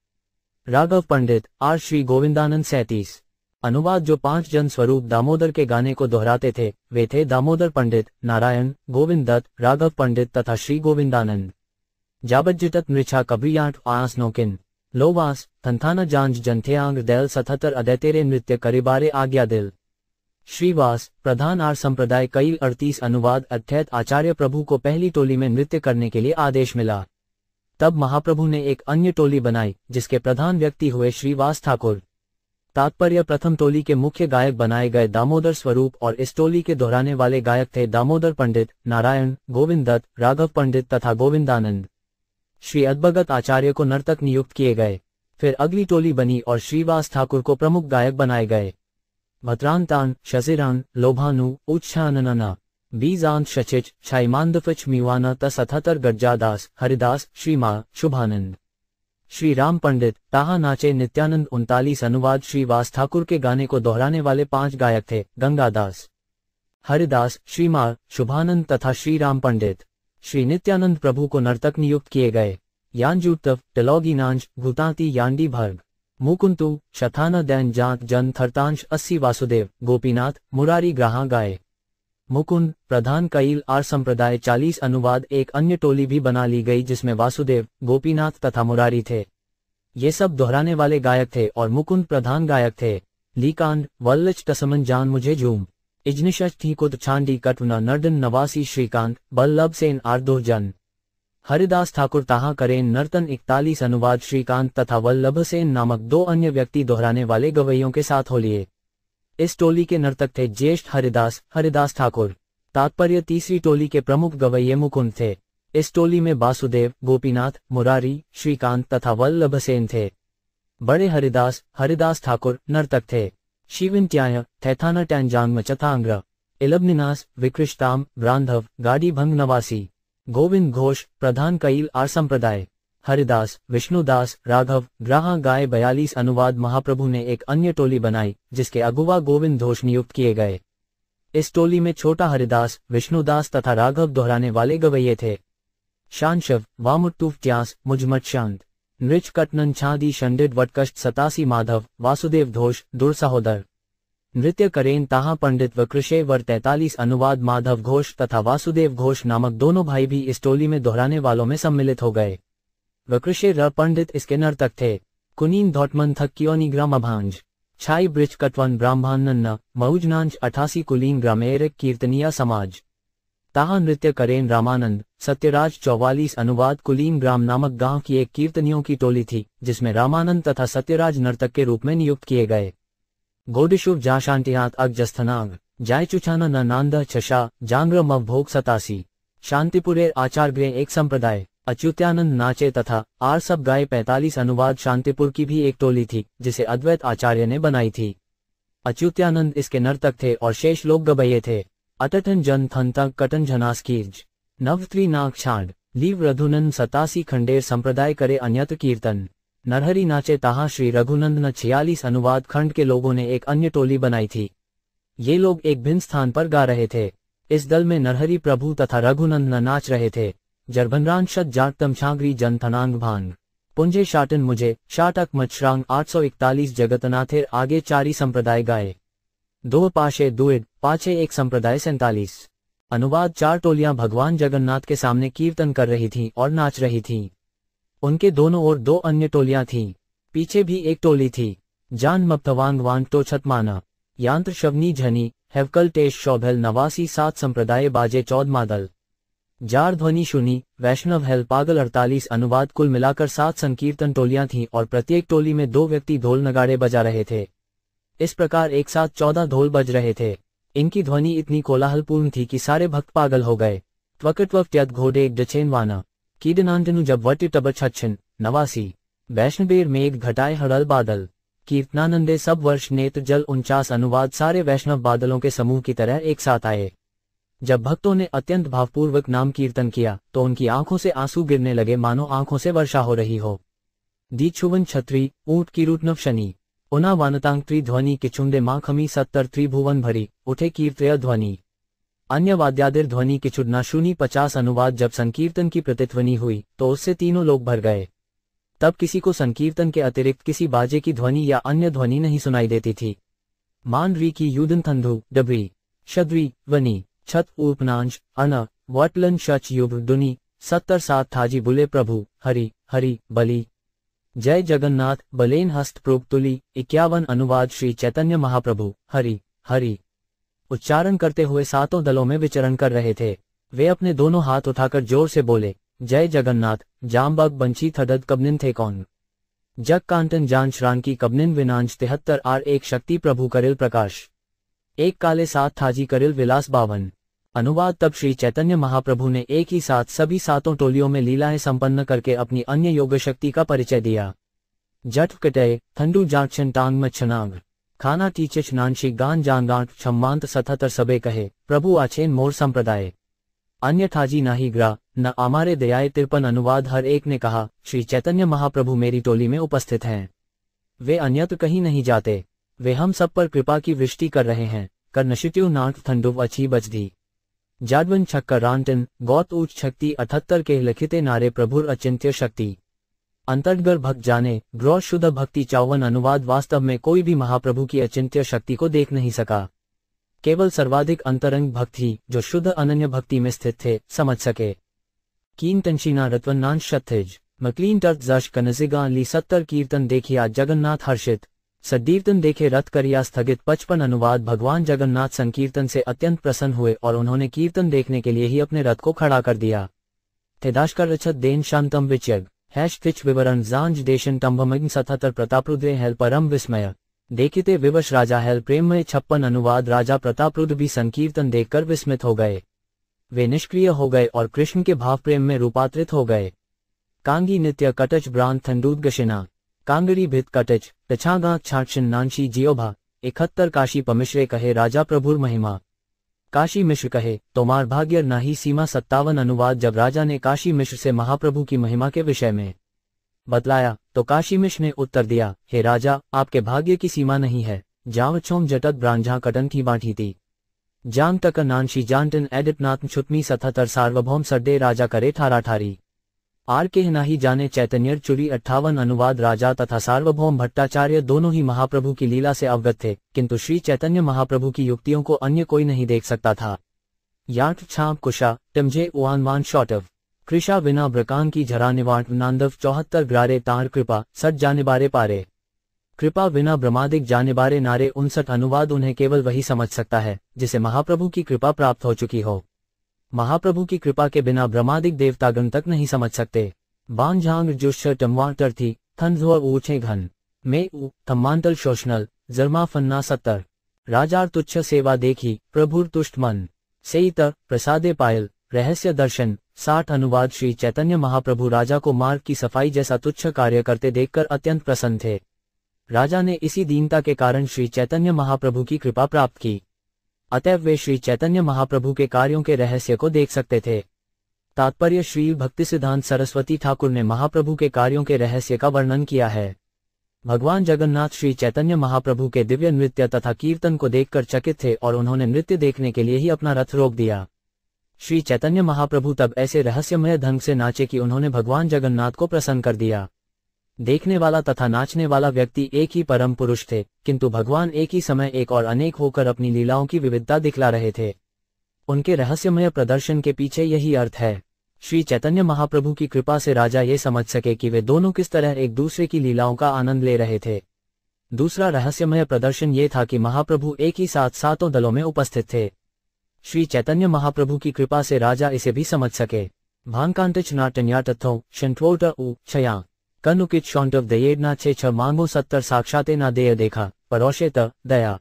राघव पंडित आर श्री गोविंदानंद 37 अनुवाद जो 5 जन स्वरूप दामोदर के गाने को दोहराते थे वे थे दामोदर पंडित नारायण गोविंद दत्त राघव पंडित तथा श्री गोविंदानंद। जाबज्जिटत मृछा कब्रियाट आस नोकिन लोवास थनथाना जांज जनथेआंग दैल 77 अदैतेरे नृत्य करिबारे आज्ञा दिल श्रीवास प्रधान आर संप्रदाय कई 38 अनुवाद अद्वैत आचार्य प्रभु को पहली टोली में नृत्य करने के लिए आदेश मिला। तब महाप्रभु ने एक अन्य टोली बनाई जिसके प्रधान व्यक्ति हुए श्रीवास ठाकुर। तात्पर्य प्रथम टोली के मुख्य गायक बनाए गए दामोदर स्वरूप और इस टोली के दोहराने वाले गायक थे दामोदर पंडित नारायण गोविंद दत्त राघव पंडित तथा गोविंदानंद। श्री अद्भगत आचार्य को नर्तक नियुक्त किए गए। फिर अगली टोली बनी और श्रीवास ठाकुर को प्रमुख गायक बनाए गए। भद्रांतान, शशिरान, लोभानु, उच्छानना, बीजांत, शचिच, छाइमांदफच, मीवाना, तसथतर, गज्जादास, हरिदास, श्रीमा, शुभानंद, श्री राम पंडित, ताहा नाचे, नित्यानंद। 39 अनुवाद। श्रीवास ठाकुर के गाने को दोहराने वाले 5 गायक थे, गंगादास, हरिदास, श्रीमा, शुभानंद तथा श्री राम पंडित। श्री नित्यानंद प्रभु को नर्तक नियुक्त किए गए। यानजूतव, टिलौगीनांश, भूतांति, यांडी भर्ग, मुकुंतु, शथाना, दैन, जात, जन, थरतांश, अस्सी, वासुदेव, गोपीनाथ, मुरारी ग्राहा गाए। मुकुंद, प्रधान कईल, आर संप्रदाय। 40 अनुवाद। एक अन्य टोली भी बना ली गई जिसमें वासुदेव, गोपीनाथ तथा मुरारी थे। ये सब दोहराने वाले गायक थे और मुकुंद प्रधान गायक थे। लीकांड, वल्लच, टसमन, जान मुझे झूम, इजनिशठी, कुद, छांडी, कटवना, नर्दन, नवासी, श्रीकांत, बल्लभ सेन, आर्दो जन। हरिदास ठाकुर, ताहा करेन, नर्तन। 41 अनुवाद। श्रीकांत तथा वल्लभ सेन नामक 2 अन्य व्यक्ति दोहराने वाले गवैयों के साथ हो लिए। इस टोली के नर्तक थे ज्येष्ठ हरिदास, हरिदास ठाकुर। तात्पर्य, तीसरी टोली के प्रमुख गवैये मुकुंद थे। इस टोली में वासुदेव, गोपीनाथ, मुरारी, श्रीकांत तथा वल्लभ सेन थे। बड़े हरिदास, हरिदास ठाकुर नर्तक थे। शिविंत्याय, थैथाना, टैंजांग, चथांग्र, इलबनिनास, विकृष्टाम, ब्रांधव, गाड़ी भंग, नवासी। गोविंद घोष, प्रधान कईल, आर संप्रदाय। हरिदास, विष्णुदास, राघव, ग्राहा गाय। 42 अनुवाद। महाप्रभु ने एक अन्य टोली बनाई जिसके अगुवा गोविंद घोष नियुक्त किए गए। इस टोली में छोटा हरिदास, विष्णुदास तथा राघव दोहराने वाले गवैये थे। शांशव, वामुट्टूफ, त्यास, मुजमट, शांत, नृच, कटनन, छादी, शंडित, वटकष्ट, 87 माधव, वासुदेव घोष, दुर्सहोदर। नृत्य करेन, ताहा पंडित व कृषेवर। 43 अनुवाद। माधव घोष तथा वासुदेव घोष नामक दोनों भाई भी इस टोली में दोहराने वालों में सम्मिलित हो गए। वकृषे र पंडित इसके नर्तक थे। कुनीन, धौटमन, थक्कियोनी, ग्राम, अभांज, छाई, ब्रिज, कटवन, ब्राह्मण, मऊजनांश, 88 कुलीन, ग्रामेरक, कीर्तनिया समाज। ताहा नृत्य करेन, रामानंद, सत्यराज। 44 अनुवाद। कुलीन ग्राम नामक गांव की एक कीर्तनियों की टोली थी जिसमें रामानंद तथा सत्यराज नर्तक के रूप में नियुक्त किए गए। गोडिशुभ, जा, शांतिनाथ, अगजस्थनाग, जाय, चुचाना, न, नांदा, छशा, जांग्र, मव, भोग, 87। शांतिपुरे, आचार्य, एक संप्रदाय। अच्युत्यानंद नाचे तथा आर सब गाए। 45 अनुवाद। शांतिपुर की भी एक टोली थी जिसे अद्वैत आचार्य ने बनाई थी। अच्युत्यानंद इसके नर्तक थे और शेष लोग गवैये थे। अटठन, जन, थंतक, कटन, झनास, कीर्ज, नवत्री, नाग, छांड, लीव, रघुनंद। 87 खंडेर संप्रदाय करे अन्यत्र कीर्तन। नरहरि नाचे, ताहा श्री रघुनंदन। 46 अनुवाद। खंड के लोगों ने एक अन्य टोली बनाई थी। ये लोग एक भिन्न स्थान पर गा रहे थे। इस दल में नरहरि प्रभु तथा रघुनंदन नाच रहे थे। जरभनरान, शत, जाटतम, छांगरी, जन, थनांग, भांग, पुंजे, शाटन, मुझे, शाटक, मच्छरांग। 841 जगतनाथेर। आगे 4 संप्रदाय गाए। 2 पाशे, दुइड, पाछे, एक संप्रदाय। 47 अनुवाद। 4 टोलियां भगवान जगन्नाथ के सामने कीर्तन कर रही थीं और नाच रही थीं। उनके दोनों ओर 2 अन्य टोलियां थीं। पीछे भी एक टोली थी। जान, मप्तवांग, वान, टो, छतमाना, यांत्र, शवनी, झनी, हेवकल, टेश, शौभल, नवासी। 7 संप्रदाय बाजे, 14 मादल, जार, ध्वनि, शुनी, वैष्णव, हेल, पागल। 48 अनुवाद। कुल मिलाकर 7 संकीर्तन टोलियां थीं और प्रत्येक टोली में 2 व्यक्ति ढोल नगाड़े बजा रहे थे। इस प्रकार एक साथ 14 ढोल बज रहे थे। इनकी ध्वनि इतनी कोलाहलपूर्ण थी कि सारे भक्त पागल हो गए। त्वकत्व, त्यद, घोड़े, डचेनवाना, कीडनांतनु, जब, वट, टब, छच्छन, 89 वैष्णवेर, मेघ, घटाए, हड़ल, बादल, कीर्तनानंदे, सब वर्ष, नेत्र जल। 49 अनुवाद। सारे वैष्णव बादलों के समूह की तरह एक साथ आए। जब भक्तों ने अत्यंत भावपूर्वक नाम कीर्तन किया तो उनकी आंखों से आंसू गिरने लगे, मानो आंखों से वर्षा हो रही हो। दीक्षुवन, छत्री, ऊंट, कीरूटनव, शनि, उना, वानतांग, त्रिध्वनि, किचुंडे, माँ, खमी, 70 त्रिभुवन भरी, उठे, कीर्तय ध्वनि, अन्य वाद्यादिर ध्वनि, किचुडना, शूनी। 50 अनुवाद। जब संकीर्तन की प्रतिध्वनि हुई तो उससे तीनों लोग भर गए। तब किसी को संकीर्तन के अतिरिक्त किसी बाजे की ध्वनि या अन्य ध्वनि नहीं सुनाई देती थी। मान, री की, युदन, थंधु, डबरी, शद्री, वनी, छत, उपनांश, अन, वटलन, शच, युभ, दुनी। 70 7 थाजी, बुले, प्रभु, हरि, हरि, बलि, जय जगन्नाथ, बलेन, हस्त, प्रोक्तुली। 51 अनुवाद। श्री चैतन्य महाप्रभु हरि, हरि उच्चारण करते हुए 7 दलों में विचरण कर रहे थे। वे अपने दोनों हाथ उठाकर जोर से बोले, जय जगन्नाथ। जामबग, बंशी, थडद, कबनिन थे कौन, जग कांटन, जान, श्रांकी, कबनिन, विनांश। 73 आर। एक शक्ति, प्रभु, करिल, प्रकाश, एक काले, 7 थाजी, करिल, विलास, 52 अनुवाद। तब श्री चैतन्य महाप्रभु ने एक ही साथ सभी 7 टोलियों में लीलाएं संपन्न करके अपनी अन्य योग शक्ति का परिचय दिया। जट कटय थंडू जाक्षन टांग मच्छनांग खाना टीचच नानशी गान जांगांट क्षमांत 77 सबे कहे प्रभु आछेन मोर संप्रदाय अन्यथाजी नाही ग्रा न आमारे दयाए 53 अनुवाद। हर एक ने कहा, श्री चैतन्य महाप्रभु मेरी टोली में उपस्थित हैं। वे अन्यत्र कहीं नहीं जाते। वे हम सब पर कृपा की वृष्टि कर रहे हैं। कर नशिट्यु नाट थंडुव अच्छी बजदी जाडवन छक्कर रांटन गौत ऊच शक्ति 78 के लिखिते नारे प्रभुर अचिंत्य शक्ति अंतर्गर भक्त जाने ग्रौ शुद्ध भक्ति 54 अनुवाद। वास्तव में कोई भी महाप्रभु की अचिंत्य शक्ति को देख नहीं सका। केवल सर्वाधिक अंतरंग भक्त ही जो शुद्ध अनन्य भक्ति में स्थित थे समझ सके। कीन तंशीना रत्वनान शतज मकलीन टर्थ जश कनजिगा ली 70 कीर्तन देखिया जगन्नाथ हर्षित सदीर्तन देखे रथ करिया स्थगित 55 अनुवाद। भगवान जगन्नाथ संकीर्तन से अत्यंत प्रसन्न हुए और उन्होंने कीर्तन देखने के लिए ही अपने रथ को खड़ा कर दिया। थेदाशकर रचत देन शांतम विचयग हैश तिच विवरण जांज देशन तंभमग्न 77 प्रतापरुद्र हेल परम विस्मय देखिते विवश राजा हेल प्रेम में 56 अनुवाद। राजा प्रतापरुद्र भी संकीर्तन देखकर विस्मित हो गए। वे निष्क्रिय हो गए और कृष्ण के भाव प्रेम में रूपांतरित हो गए। कांगी नित्य कटच ब्रांत थंडूद गशिना कांगड़ी भित कटच तछागा छाटशन नानशी जियोभा 71 काशी पमिश्रे कहे राजा प्रभुर महिमा काशी मिश्र कहे तोमार भाग्य नाही सीमा 57 अनुवाद। जब राजा ने काशी मिश्र से महाप्रभु की महिमा के विषय में बतलाया तो काशी मिश्र ने उत्तर दिया, हे राजा आपके भाग्य की सीमा नहीं है। जावछोम जटत ब्रांझा कटन थी बांटी थी जांग तक नानशी जानटन एडिट नाथ छुतमी 77 सार्वभौम सरदे राजा करे ठारा ठारी आर के नाही जाने चैतन्यर चुरी 58 अनुवाद। राजा तथा सार्वभौम भट्टाचार्य दोनों ही महाप्रभु की लीला से अवगत थे, किंतु श्री चैतन्य महाप्रभु की युक्तियों को अन्य कोई नहीं देख सकता था। याट छाप कुशा टिमजे उआनवान शॉटव कृषा विना ब्रकान की झरा निवाट नांदव 74 ग्रारे तार कृपा सट जाने बारे पारे कृपा विना ब्रह्मादिक जाने बारे नारे 59 अनुवाद। उन्हें केवल वही समझ सकता है जिसे महाप्रभु की कृपा प्राप्त हो चुकी हो। महाप्रभु की कृपा के बिना ब्रह्मादिक देवतागण तक नहीं समझ सकते। बांझांग जुश टमवाटर थी थंधुआ ऊंचे घन में थम्मांतल शोषणल जर्मा फन्ना 70 राजार तुच्छ सेवा देखी प्रभुर तुष्ट मन सेइत प्रसादे पायल रहस्य दर्शन 60 अनुवाद। श्री चैतन्य महाप्रभु राजा को मार्ग की सफाई जैसा तुच्छ कार्य करते देखकर अत्यंत प्रसन्न थे। राजा ने इसी दीनता के कारण श्री चैतन्य महाप्रभु की कृपा प्राप्त की। अतएव वे श्री चैतन्य महाप्रभु के कार्यों के रहस्य को देख सकते थे। तात्पर्य श्री भक्तिसिद्धांत सरस्वती ठाकुर ने महाप्रभु के कार्यों के रहस्य का वर्णन किया है। भगवान जगन्नाथ श्री चैतन्य महाप्रभु के दिव्य नृत्य तथा कीर्तन को देखकर चकित थे और उन्होंने नृत्य देखने के लिए ही अपना रथ रोक दिया। श्री चैतन्य महाप्रभु तब ऐसे रहस्यमय ढंग से नाचे कि उन्होंने भगवान जगन्नाथ को प्रसन्न कर दिया। देखने वाला तथा नाचने वाला व्यक्ति एक ही परम पुरुष थे, किंतु भगवान एक ही समय एक और अनेक होकर अपनी लीलाओं की विविधता दिखला रहे थे। उनके रहस्यमय प्रदर्शन के पीछे यही अर्थ है। श्री चैतन्य महाप्रभु की कृपा से राजा ये समझ सके कि वे दोनों किस तरह एक दूसरे की लीलाओं का आनंद ले रहे थे। दूसरा रहस्यमय प्रदर्शन ये था कि महाप्रभु एक ही साथ सातों दलों में उपस्थित थे। श्री चैतन्य महाप्रभु की कृपा से राजा इसे भी समझ सके। भांकांटिच नाटन्या तथो शंठवोट उ छया कनुकित शौंटव दयेडना छे मांगो 70 साक्षाते ना देय देखा परोशेत दया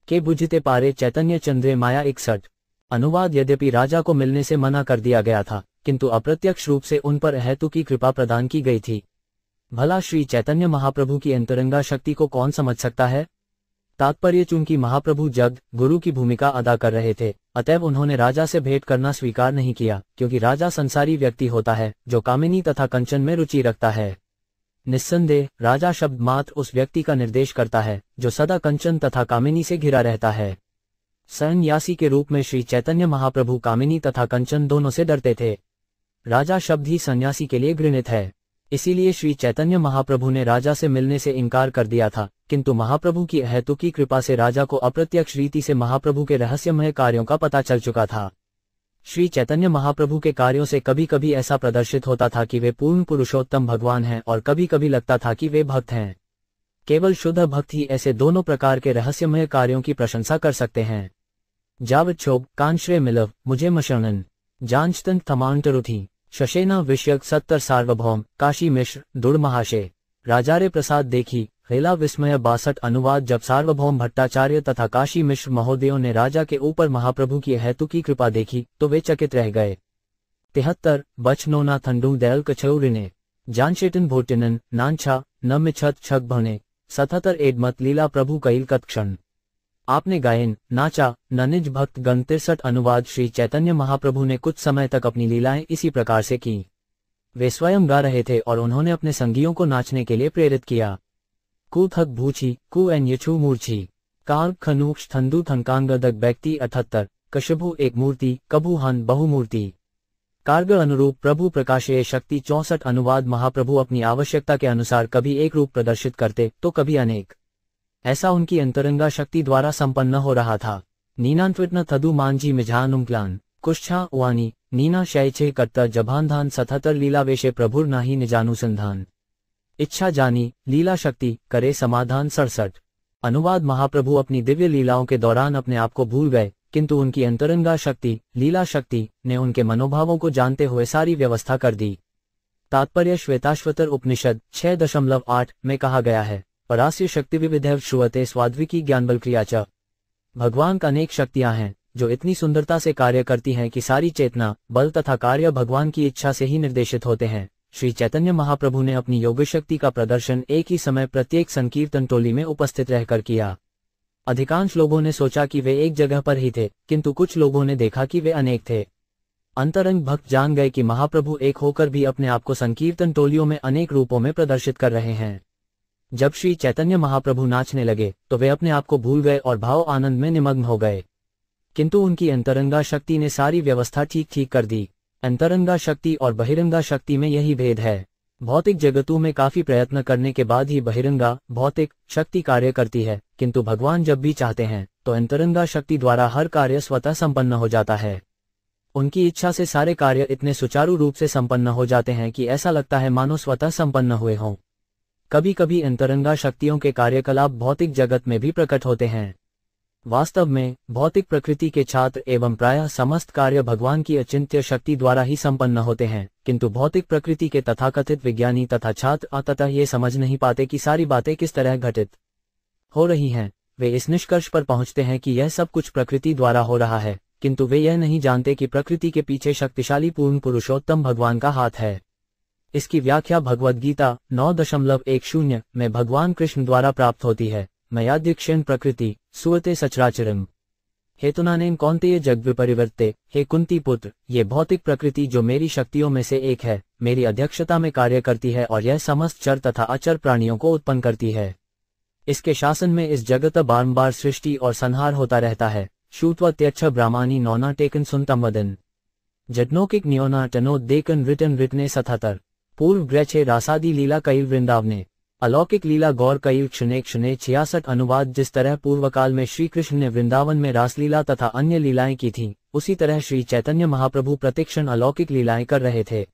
के बुझते पारे चैतन्य चंद्रे माया 61 अनुवाद। यद्यपि राजा को मिलने से मना कर दिया गया था, किंतु अप्रत्यक्ष रूप से उन पर अहेतु की कृपा प्रदान की गई थी। भला श्री चैतन्य महाप्रभु की अंतरंगा शक्ति को कौन समझ सकता है। तात्पर्य चूंकि महाप्रभु जग गुरु की भूमिका अदा कर रहे थे, अतएव उन्होंने राजा से भेंट करना स्वीकार नहीं किया, क्योंकि राजा संसारी व्यक्ति होता है जो कामिनी तथा कंचन में रुचि रखता है। निस्संदेह राजा शब्द मात्र उस व्यक्ति का निर्देश करता है जो सदा कंचन तथा कामिनी से घिरा रहता है। सन्यासी के रूप में श्री चैतन्य महाप्रभु कामिनी तथा कंचन दोनों से डरते थे। राजा शब्द ही सन्यासी के लिए घृणित है, इसीलिए श्री चैतन्य महाप्रभु ने राजा से मिलने से इनकार कर दिया था, किंतु महाप्रभु की अहेतुकी कृपा से राजा को अप्रत्यक्ष रीति से महाप्रभु के रहस्यमय कार्यों का पता चल चुका था। श्री चैतन्य महाप्रभु के कार्यों से कभी कभी ऐसा प्रदर्शित होता था कि वे पूर्ण पुरुषोत्तम भगवान हैं और कभी कभी लगता था कि वे भक्त हैं। केवल शुद्ध भक्त ही ऐसे दोनों प्रकार के रहस्यमय कार्यों की प्रशंसा कर सकते हैं। जावच्छोब कांश्रे मिलव मुझे मशरणन जांचतन थमांटरुथी शशेना विषयक 70 सार्वभौम काशी मिश्र दुड़ महाशय राजारे प्रसाद देखी हेला विस्मय 62 अनुवाद। जब सार्वभौम भट्टाचार्य तथा काशी मिश्र महोदयों ने राजा के ऊपर महाप्रभु की हेतु की कृपा देखी तो वे चकित रह गए। 73 बचनोना थंडू दैल कछौरिने जानशेटन भोटिनन नानछा न मिछत छक भने 77 एडमत लीला प्रभु कईल कत्क्षण। आपने गायन नाचा न निज भक्त गण 63 अनुवाद। श्री चैतन्य महाप्रभु ने कुछ समय तक अपनी लीलाएं इसी प्रकार से की। वे स्वयं गा रहे थे और उन्होंने अपने संगियों को नाचने के लिए प्रेरित किया। कु थक भूछी कु एन यछु मूर्छी कार खनूक्ष थंदु थंकांगदक व्यक्ति 78 कशभु एक मूर्ति कभुहन बहुमूर्ति। कार्ग अनुरूप प्रभु प्रकाशय शक्ति 64 अनुवाद। महाप्रभु अपनी आवश्यकता के अनुसार कभी एक रूप प्रदर्शित करते तो कभी अनेक। ऐसा उनकी अंतरंगा शक्ति द्वारा संपन्न हो रहा था। नीनान्त्विटन थदु मांझी मिझान उम्प्लान कुश्छा उवानी नीना शैचे कर्ता जभानधान 77 लीलावेशे प्रभुर नाही निजानुसंधान। इच्छा जानी लीला शक्ति करे समाधान 67 अनुवाद। महाप्रभु अपनी दिव्य लीलाओं के दौरान अपने आप को भूल गए, किंतु उनकी अंतरंगा शक्ति लीला शक्ति ने उनके मनोभावों को जानते हुए सारी व्यवस्था कर दी। तात्पर्य श्वेताश्वतर उपनिषद 6.8 में कहा गया है, परास्य शक्ति विविधैव श्रुवते स्वाद्विकी ज्ञानबल क्रिया च। भगवान का अनेक शक्तियां हैं जो इतनी सुंदरता से कार्य करती हैं कि सारी चेतना बल तथा कार्य भगवान की इच्छा से ही निर्देशित होते हैं। श्री चैतन्य महाप्रभु ने अपनी योग शक्ति का प्रदर्शन एक ही समय प्रत्येक संकीर्तन टोली में उपस्थित रहकर किया। अधिकांश लोगों ने सोचा कि वे एक जगह पर ही थे, किंतु कुछ लोगों ने देखा कि वे अनेक थे। अंतरंग भक्त जान गए कि महाप्रभु एक होकर भी अपने आप को संकीर्तन टोलियों में अनेक रूपों में प्रदर्शित कर रहे हैं। जब श्री चैतन्य महाप्रभु नाचने लगे तो वे अपने आप को भूल गए और भाव आनंद में निमग्न हो गए, किंतु उनकी अंतरंगा शक्ति ने सारी व्यवस्था ठीक कर दी। अंतरंगा शक्ति और बहिरंगा शक्ति में यही भेद है। भौतिक जगतों में काफी प्रयत्न करने के बाद ही बहिरंगा भौतिक शक्ति कार्य करती है, किंतु भगवान जब भी चाहते हैं तो अंतरंगा शक्ति द्वारा हर कार्य स्वतः संपन्न हो जाता है। उनकी इच्छा से सारे कार्य इतने सुचारू रूप से संपन्न हो जाते हैं कि ऐसा लगता है मानो स्वतः संपन्न हुए हों। कभी कभी अंतरंगा शक्तियों के कार्यकलाप भौतिक जगत में भी प्रकट होते हैं। वास्तव में भौतिक प्रकृति के छात्र एवं प्रायः समस्त कार्य भगवान की अचिंत्य शक्ति द्वारा ही संपन्न होते हैं, किंतु भौतिक प्रकृति के तथाकथित विज्ञानी तथा छात्र अंततः ये समझ नहीं पाते कि सारी बातें किस तरह घटित हो रही हैं। वे इस निष्कर्ष पर पहुंचते हैं कि यह सब कुछ प्रकृति द्वारा हो रहा है, किंतु वे यह नहीं जानते कि प्रकृति के पीछे शक्तिशाली पूर्ण पुरुषोत्तम भगवान का हाथ है। इसकी व्याख्या भगवद गीता 9.10 में भगवान कृष्ण द्वारा प्राप्त होती है। मयाद्यक्षेण प्रकृति सुवते सचराचरम हेतुनानेन कौन्तेय जग विपरिवर्ते। हे कुंती पुत्र, ये भौतिक प्रकृति जो मेरी शक्तियों में से एक है, मेरी अध्यक्षता में कार्य करती है और यह समस्त चर तथा अचर प्राणियों को उत्पन्न करती है। इसके शासन में इस जगत बारंबार सृष्टि और संहार होता रहता है। श्रुत्वा त्यक्ष ब्राह्मणी नौना टेकन सुनतम वदन जडनोकिक न्योना टनो देकन रिटन रिटने 77 पूर्व ग्रैछे रासादी लीला कईल वृंदावने अलौकिक लीला गौर कईल क्षणे क्षणे 66 अनुवाद। जिस तरह पूर्व काल में श्री कृष्ण ने वृंदावन में रासलीला तथा अन्य लीलाएं की थीं, उसी तरह श्री चैतन्य महाप्रभु प्रतिक्षण अलौकिक लीलाएं कर रहे थे।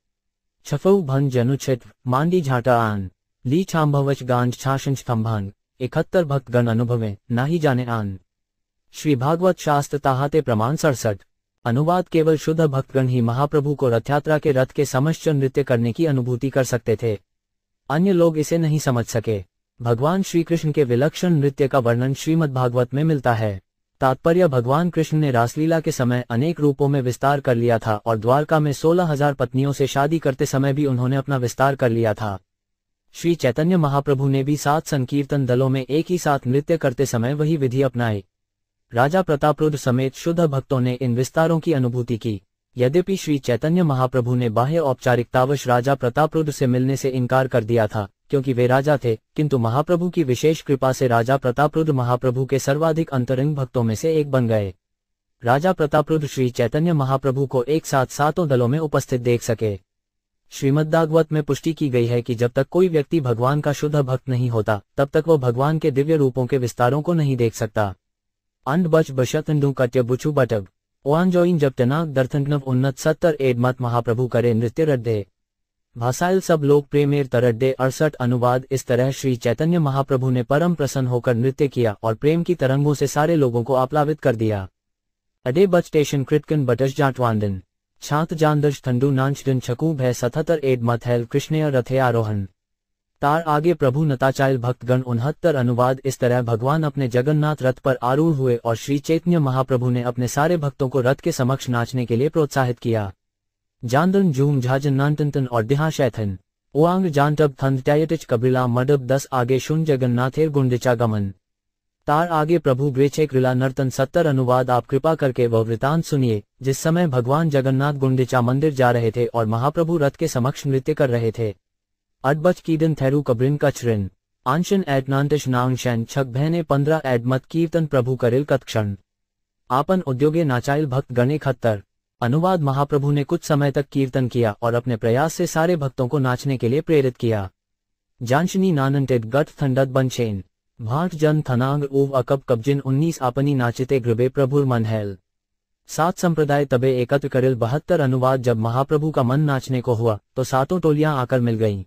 छफऊ भन जनुछित मांडी झाटा आन ली छाम्भवच गांज छाशंच स्तंभान 71 भक्तगण अनुभवे नाही जाने आन। श्री भागवत शास्त्र ताहाते प्रमाण 67 अनुवाद। केवल शुद्ध भक्तगण ही महाप्रभु को रथयात्रा के रथ के समश्च नृत्य करने की अनुभूति कर सकते थे, अन्य लोग इसे नहीं समझ सके। भगवान श्री कृष्ण के विलक्षण नृत्य का वर्णन श्रीमद् भागवत में मिलता है। तात्पर्य भगवान कृष्ण ने रासलीला के समय अनेक रूपों में विस्तार कर लिया था और द्वारका में 16,000 पत्नियों से शादी करते समय भी उन्होंने अपना विस्तार कर लिया था। श्री चैतन्य महाप्रभु ने भी 7 संकीर्तन दलों में एक ही साथ नृत्य करते समय वही विधि अपनाई। राजा प्रतापरुद्र समेत शुद्ध भक्तों ने इन विस्तारों की अनुभूति की। यद्यपि श्री चैतन्य महाप्रभु ने बाह्य औपचारिकतावश राजा प्रतापरुद्र से मिलने से इनकार कर दिया था, क्योंकि वे राजा थे, किंतु महाप्रभु की विशेष कृपा से राजा प्रतापरुद्र महाप्रभु के सर्वाधिक अंतरंग भक्तों में से एक बन गए। राजा प्रतापरुद्र श्री चैतन्य महाप्रभु को एक साथ 7 दलों में उपस्थित देख सके। श्रीमद्भागवत में पुष्टि की गई है कि जब तक कोई व्यक्ति भगवान का शुद्ध भक्त नहीं होता, तब तक वह भगवान के दिव्य रूपों के विस्तारों को नहीं देख सकता। अंड बच बशतंडू कट्य बुचू बटब ओआन जोइन जब तनाक दर्थनव उन्नत 70 एडमत महाप्रभु करे नृत्य रड्डे भासाइल सब लोग प्रेमेर तरड्डे 68 अनुवाद। इस तरह श्री चैतन्य महाप्रभु ने परम प्रसन्न होकर नृत्य किया और प्रेम की तरंगों से सारे लोगों को आप्लावित कर दिया। अडे बच स्टेशन कृतकन बटश जाटवांडन छात जानदर्श ठंडू नांचडन छकू भय 77 एडमत हैल कृष्णय रथे आरोहण तार आगे प्रभु नताचाइल भक्तगण 69 अनुवाद। इस तरह भगवान अपने जगन्नाथ रथ पर आरूढ़ हुए और श्री चैतन्य महाप्रभु ने अपने सारे भक्तों को रथ के समक्ष नाचने के लिए प्रोत्साहित किया। जानदन जूम झाजन नानतन और दिहा शैथन ओआंग जानटब थंदटायटिच कबिला मडब 10 आगे शुन जगन्नाथेर गुंडिचा गमन तार आगे प्रभु ग्रेचे कृला नर्तन 70 अनुवाद। आप कृपा करके वह वृतांत सुनिए जिस समय भगवान जगन्नाथ गुंडिचा मंदिर जा रहे थे और महाप्रभु रथ के समक्ष नृत्य कर रहे थे। अडबच कीडन थेरु कब्रिन कचरिन आंशन एडनांटिश नांगशन छक भैने 15 एडमत कीर्तन प्रभु करिल कत्क्षण आपन उद्योगे नाचाइल भक्त गणे खत्तर। अनुवाद महाप्रभु ने कुछ समय तक कीर्तन किया और अपने प्रयास से सारे भक्तों को नाचने के लिए प्रेरित किया। जानशनी नानंटेड गट थंडत बनचेन भाट जन थनांग ऊव अकब कब्जिन 19 आपनी नाचिते गृबे प्रभुर मन हेल 7 संप्रदाय तबे एकत्र करिल 72 अनुवाद। जब महाप्रभु का मन नाचने को हुआ तो सातों टोलियां आकर मिल गईं।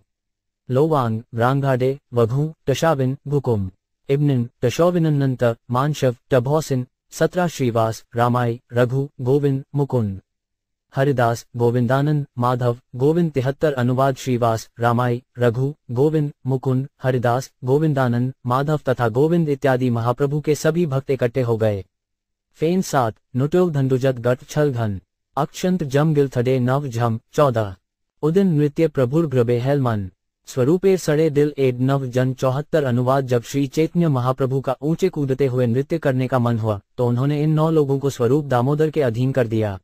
लोवांग रांगाडे वघू टशाविन भुकुम इब्निन टशोविनन्नंत मानशव टभौसिन 17 श्रीवास रामाई रघु गोविंद मुकुंद हरिदास गोविंदानंद माधव गोविंद 73 अनुवाद। श्रीवास रामाई रघु गोविंद मुकुंद हरिदास गोविंदानंद माधव तथा गोविंद इत्यादि महाप्रभु के सभी भक्त इकट्ठे हो गए। फेन 7 नुटोव धंडुजत गट छल घन अक्षंत जम गिल थडे नव झम 14 उदिन नृत्य प्रभुर ग्रबे हेलमन स्वरूपेर सड़े दिल एड नव जन 74 अनुवाद। जब श्री चैतन्य महाप्रभु का ऊंचे कूदते हुए नृत्य करने का मन हुआ तो उन्होंने इन 9 लोगों को स्वरूप दामोदर के अधीन कर दिया।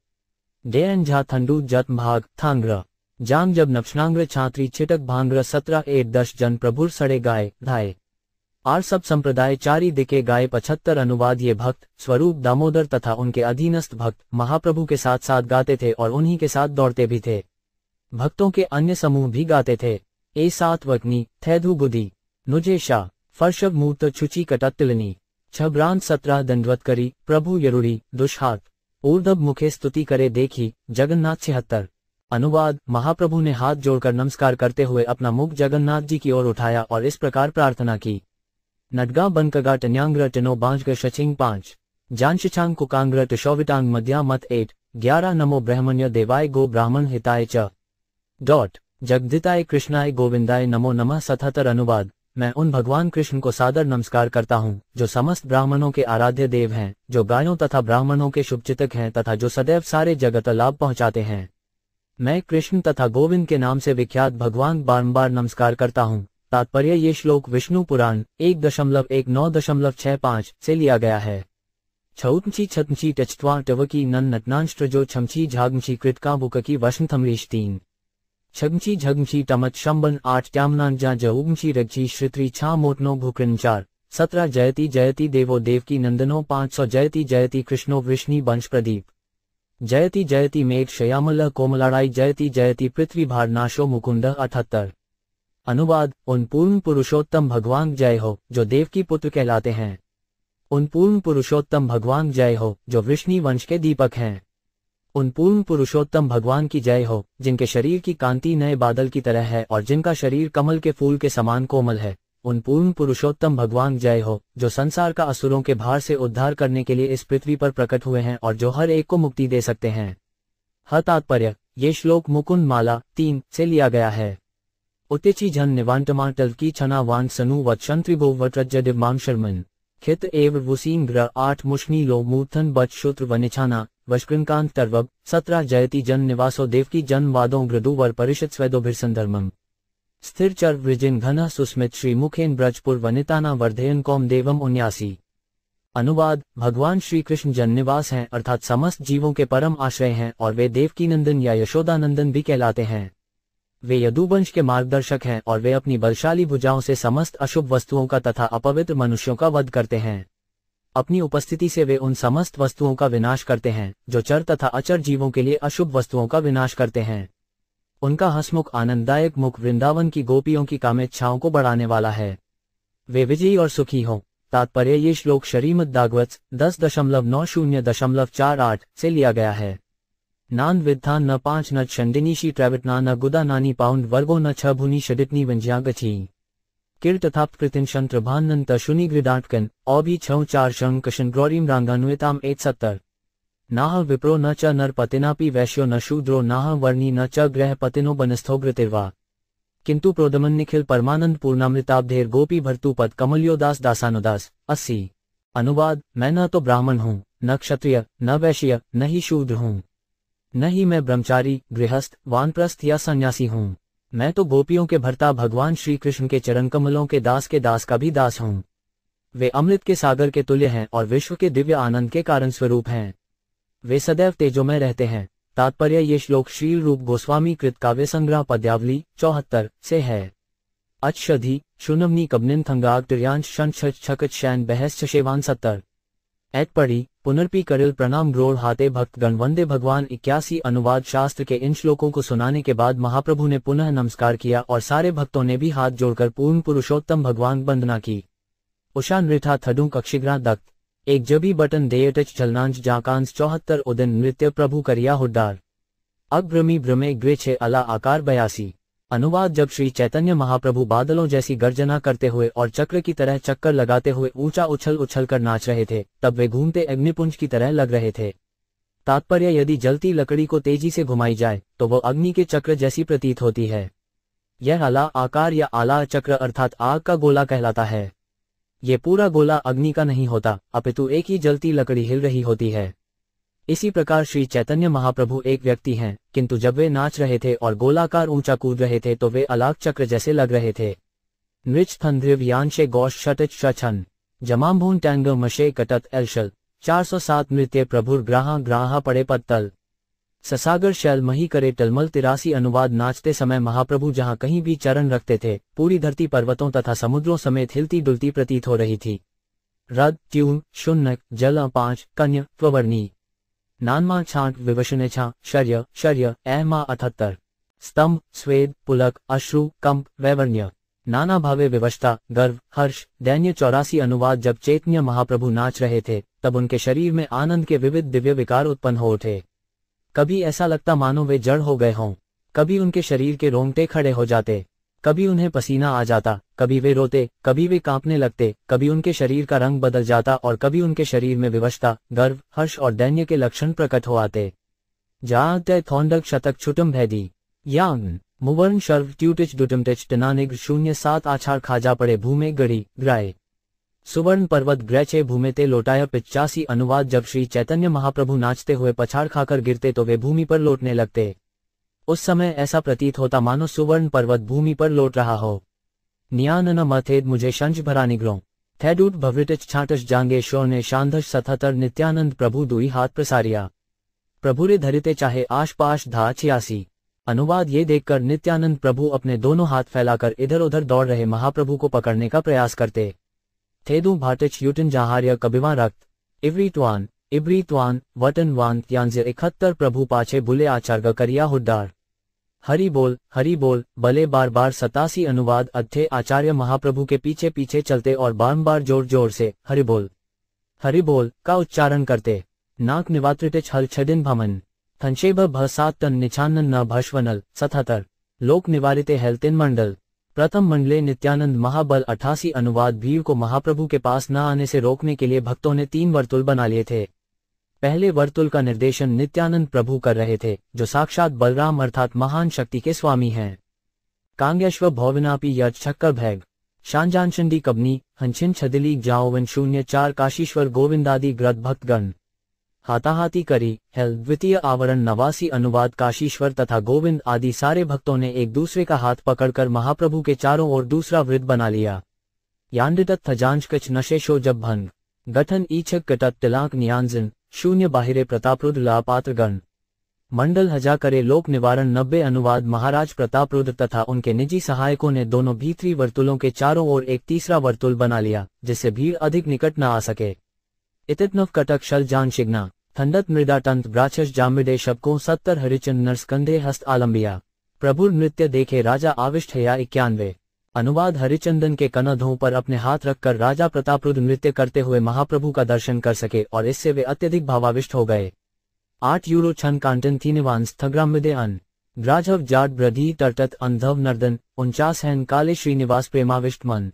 डेन झा थंडू जत भाग थांग्र जांग जब नक्षनांग्र छात्री छिटक भांग्र 17 एड 10 जन प्रभुर सड़े गाय धाये आर सब संप्रदाय चारी दिके गाय 75 अनुवाद। ये भक्त स्वरूप दामोदर तथा उनके अधीनस्थ भक्त महाप्रभु के साथ साथ गाते थे और उन्हीं के साथ दौड़ते भी थे। भक्तों के अन्य समूह भी गाते थे। ए 7 वकनी थैधु बुद्धि नुजेशा फर्शव मूर्त छुची कटतिलनी छब्रांत 17 दंडवत करी प्रभु यरुड़ी दुष्हात ऊर्धब मुखे स्तुति करे देखी जगन्नाथ 76 अनुवाद। महाप्रभु ने हाथ जोड़कर नमस्कार करते हुए अपना मुख जगन्नाथ जी की ओर उठाया और इस प्रकार प्रार्थना की। नडगा बनकगा टन्यांग्र टनो बांजग शचिंग 5 जानशिचांग कुकांग्र टशोविटांग मध्या मत 8 11 नमो ब्रह्मण्य देवाय गो ब्राह्मण हिताय च जगदिताय कृष्णाय गोविंदाय नमो नमः 77 अनुवाद। मैं उन भगवान कृष्ण को सादर नमस्कार करता हूँ जो समस्त ब्राह्मणों के आराध्य देव हैं, जो गायों तथा ब्राह्मणों के शुभचितक हैं तथा जो सदैव सारे जगत लाभ पहुँचाते हैं। मैं कृष्ण तथा गोविंद के नाम से विख्यात भगवान बारंबार नमस्कार करता हूँ। तात्पर्य ये श्लोक विष्णु पुराण 1.1965 से लिया गया है। छौतमची छतमची टचत्वा टवकी नन नटनांष्ट्रजो छमची झागमची कृतका बुककी वशंथमरीश 3 छगमची झगमची टमत शंबन 8 ट्यामनांजा जऊगमची रगची श्रित्री छा मोटनो भूकृन 4 17 जयति जयति देवो देवकी नंदनो 500 जयति जयति कृष्णो वृष्णि वंश प्रदीप जयति जयति मेघ शयामल कोमलाड़ाई जयति जयति पृथ्वी भार नाशो मुकुंद 78 अनुवाद। उन पूर्ण पुरुषोत्तम भगवान जय हो जो देवकी पुत्र कहलाते हैं। उन पूर्ण पुरुषोत्तम भगवान जय हो जो वृष्णि वंश के दीपक हैं। उन पूर्ण पुरुषोत्तम भगवान की जय हो जिनके शरीर की कांति नए बादल की तरह है और जिनका शरीर कमल के फूल के समान कोमल है। उन पूर्ण पुरुषोत्तम भगवान जय हो जो संसार का असुरों के भार से उद्धार करने के लिए इस पृथ्वी पर प्रकट हुए हैं और जो हर एक को मुक्ति दे सकते हैं। तात्पर्य ये श्लोक मुकुंद माला 3 से लिया गया है। उत्यची जन निवांटमाटल की छना वान सनु वत्संत्रिभो वट्रज्जडिमाम शर्मन खित एव वुसीन ग्र 8 मुष्णी लो मूर्थन बच शूत्र वनिछाना वश्कृंकांत तरवब 17 जयति जन निवासो देवकी जन वादों ग्रदुवर परिषद स्वेदोभिर्संधर्मम स्थिर चर वृजिन घन सुस्मित श्री मुखेन ब्रजपुर वनिताना वर्धयन कौम देवम 79 अनुवाद। भगवान श्री कृष्ण जन निवास हैं अर्थात समस्त जीवों के परम आश्रय हैं और वे देवकी नंदन या यशोदानंदन भी कहलाते हैं। वे यदुवंश के मार्गदर्शक हैं और वे अपनी बलशाली भुजाओं से समस्त अशुभ वस्तुओं का तथा अपवित्र मनुष्यों का वध करते हैं। अपनी उपस्थिति से वे उन समस्त वस्तुओं का विनाश करते हैं जो चर तथा अचर जीवों के लिए अशुभ वस्तुओं का विनाश करते हैं। उनका हंसमुख आनंददायक मुख वृंदावन की गोपियों की कामेच्छाओं को बढ़ाने वाला है। वे विजयी और सुखी हों। तात्पर्य ये श्लोक श्रीमद् भागवत 10.90.48 से लिया गया है। नान विद्धान न 5 न छंडिनीशी ट्रेविटना न गुदा नानी पाउंड वर्गो न 6 भुनी षडितनी वंज्या गची किर तथाप कृतिन शंत्रभानंत शुनि गृडाटकन औभी 6 शंग कशन ग्रोरीम रांगान्विताम 170 नाह विप्रो न च नर पतिनापि वैश्यो न शूद्रो नाह वर्णी न च ग्रह पतिनो बनस्थोग्रतिर्वा किंतु प्रोदमन निखिल परमानंद पूर्णामृताब्धेर गोपी भर्तुपद कमल्योदास दासानुदास 80 अनुवाद। मैं न तो ब्राह्मण हूँ, न क्षत्रिय, न वैश्य, न ही शूद्र हूँ, न ही मैं ब्रह्मचारी, गृहस्थ, वानप्रस्थ या सन्यासी हूँ। मैं तो गोपियों के भर्ता भगवान श्री कृष्ण के चरण कमलों के दास का भी दास हूँ। वे अमृत के सागर के तुल्य हैं और विश्व के दिव्य आनंद के कारण स्वरूप हैं। वे सदैव तेजोमय रहते हैं। तात्पर्य ये श्लोक श्रील रूप गोस्वामी कृत काव्य संग्रह पद्यावली 74 से है। अच्छधि शुनवनी कबनिन थंगाग तिर्यांश शन छकत शैन बहस शेवान 70 ऐत पढ़ी पुनर्पी करिल प्रणाम ग्रोढ़ हाते भक्त गण वंदे भगवान 81 अनुवाद। शास्त्र के इन श्लोकों को सुनाने के बाद महाप्रभु ने पुनः नमस्कार किया और सारे भक्तों ने भी हाथ जोड़कर पूर्ण पुरुषोत्तम भगवान वंदना की। उषा नृथा थडू कक्षिग्रा दत्त एक जबी बटन देयटच झलनांच जाकांस 74 उदिन नृत्य प्रभु करिया हुड्डार अग्रमी भ्रमे ग्रेछे अला आकार 82। अनुवाद जब श्री चैतन्य महाप्रभु बादलों जैसी गर्जना करते हुए और चक्र की तरह चक्कर लगाते हुए ऊंचा उछल उछल कर नाच रहे थे, तब वे घूमते अग्निपुंज की तरह लग रहे थे। तात्पर्य यदि जलती लकड़ी को तेजी से घुमाई जाए तो वह अग्नि के चक्र जैसी प्रतीत होती है। यह आला आकार या आला चक्र अर्थात आग का गोला कहलाता है। ये पूरा गोला अग्नि का नहीं होता, अपितु एक ही जलती लकड़ी हिल रही होती है। इसी प्रकार श्री चैतन्य महाप्रभु एक व्यक्ति हैं, किंतु जब वे नाच रहे थे और गोलाकार ऊंचा कूद रहे थे तो वे अलाक चक्र जैसे लग रहे थे। नृच थंध्रिव यांशे गौश शटच शछन जमाम्भून टैंग मशे कटत एलशल 407 नृत्य प्रभुर ग्राहा ग्राहा पड़े पत्तल ससागर शैल मही करे टलमल 83। अनुवाद नाचते समय महाप्रभु जहाँ कहीं भी चरण रखते थे, पूरी धरती पर्वतों तथा समुद्रों समेत हिलती डुलती प्रतीत हो रही थी। रद ट्यून शून्य जल 5 कन्य त्ववर्णी नानमा छांट विवशने छा शर्य शर्य ऐमा 78 स्तंभ स्वेद पुलक अश्रु कंप वैवर्ण्य नाना भावे विवशता गर्व हर्ष दैन्य 84। अनुवाद जब चैतन्य महाप्रभु नाच रहे थे तब उनके शरीर में आनंद के विविध दिव्य विकार उत्पन्न हो उठे। कभी ऐसा लगता मानो वे जड़ हो गए हों, कभी उनके शरीर के रोंगटे खड़े हो जाते, कभी उन्हें पसीना आ जाता, कभी वे रोते, कभी वे कांपने लगते, कभी उनके शरीर का रंग बदल जाता और कभी उनके शरीर में विवशता गर्व हर्ष और दैन्य के लक्षण प्रकट हो आते। जहाँ तय थौंडक शतक छुटम भैदी यांग मुवर्ण शर्व ट्यूटिच डुटमटिच टनानिग्र 07 आछाड़ खाजा पड़े भूमे गढ़ी ग्राय सुवर्ण पर्वत ग्रैचे भूमेते लोटाया 85। अनुवाद जब श्री चैतन्य महाप्रभु नाचते हुए पछाड़ खाकर गिरते तो वे भूमि पर लौटने लगते। उस समय ऐसा प्रतीत होता मानो सुवर्ण पर्वत भूमि पर लौट रहा हो। नियानन मथेद मुझे शंज भरा निग्रों थैडूट भवृटिच छाटस जांगे शोर ने शांधश 77। नित्यानंद प्रभु दुई हाथ प्रसारिया प्रभुरे धरिते चाहे आश पाश धा 86। अनुवाद ये देखकर नित्यानंद प्रभु अपने दोनों हाथ फैलाकर इधर उधर दौड़ रहे महाप्रभु को पकड़ने का प्रयास करते। थेदू भाटिच यूटन जहार्य कबिवा रक्त इब्री त्वान वटन वान त्यांजे 71। प्रभु पाछे बुले आचार्ग करिया हुड्डार हरि बोल भले बार बार 87। अनुवाद अध्य आचार्य महाप्रभु के पीछे पीछे चलते और बारंबार जोर जोर से हरि बोल का उच्चारण करते। नाक निवात्रिटिच हल छदिन भमन थंशेभ भ 7 टन निछानन न भश्वनल 77। लोक निवारिते हेल्तिन मंडल प्रथम मंडले नित्यानंद महाबल 88। अनुवाद भीड़ को महाप्रभु के पास न आने से रोकने के लिए भक्तों ने 3 वर्तुल बना लिए थे। पहले वर्तुल का निर्देशन नित्यानंद प्रभु कर रहे थे, जो साक्षात बलराम अर्थात महान शक्ति के स्वामी हैं। कांग्यश्व भौविनापी यज छक्कर भैग शांजानचंडी कबनी हंछिन छदिली जाओवन 04 काशीश्वर गोविंदादि ग्रद भक्तगण हाथाहाथी करी हेल द्वितीय आवरण 89। अनुवाद काशीश्वर तथा गोविंद आदि सारे भक्तों ने एक दूसरे का हाथ पकड़कर महाप्रभु के चारों ओर दूसरा वृत्त बना लिया। यांडितत थजांश कच नशेशो जब भंग गठन ईछक कटत तिलांक नियांजन 0 बाहिरे प्रतापरुद्र लापात्रगण मंडल हजा करे लोक निवारण 90। अनुवाद महाराज प्रतापरुद्र तथा उनके निजी सहायकों ने दोनों भीतरी वर्तुलों के चारों ओर एक तीसरा वर्तुल बना लिया, जिससे भीड़ अधिक निकट न आ सके। इतितनव कटक शल जान शिग्ना थंडत मृदा तंत ब्राचस जामृदे शबकों 70। हरिचंद नरस्कंधे हस्त आलंबिया प्रभु नृत्य देखे राजा आविष्ट हया 91। अनुवाद हरिचंदन के कनधों पर अपने हाथ रखकर राजा प्रतापरुद्र नृत्य करते हुए महाप्रभु का दर्शन कर सके और इससे वे अत्यधिक भावाविष्ट हो गए। 8 यूरो छन कांटन थीनिवांस थग्रामिदे अन ग्राझव जाट ब्रधी तर्टत अंधव नर्दन 49 हैन काले श्रीनिवास प्रेमाविष्ट मन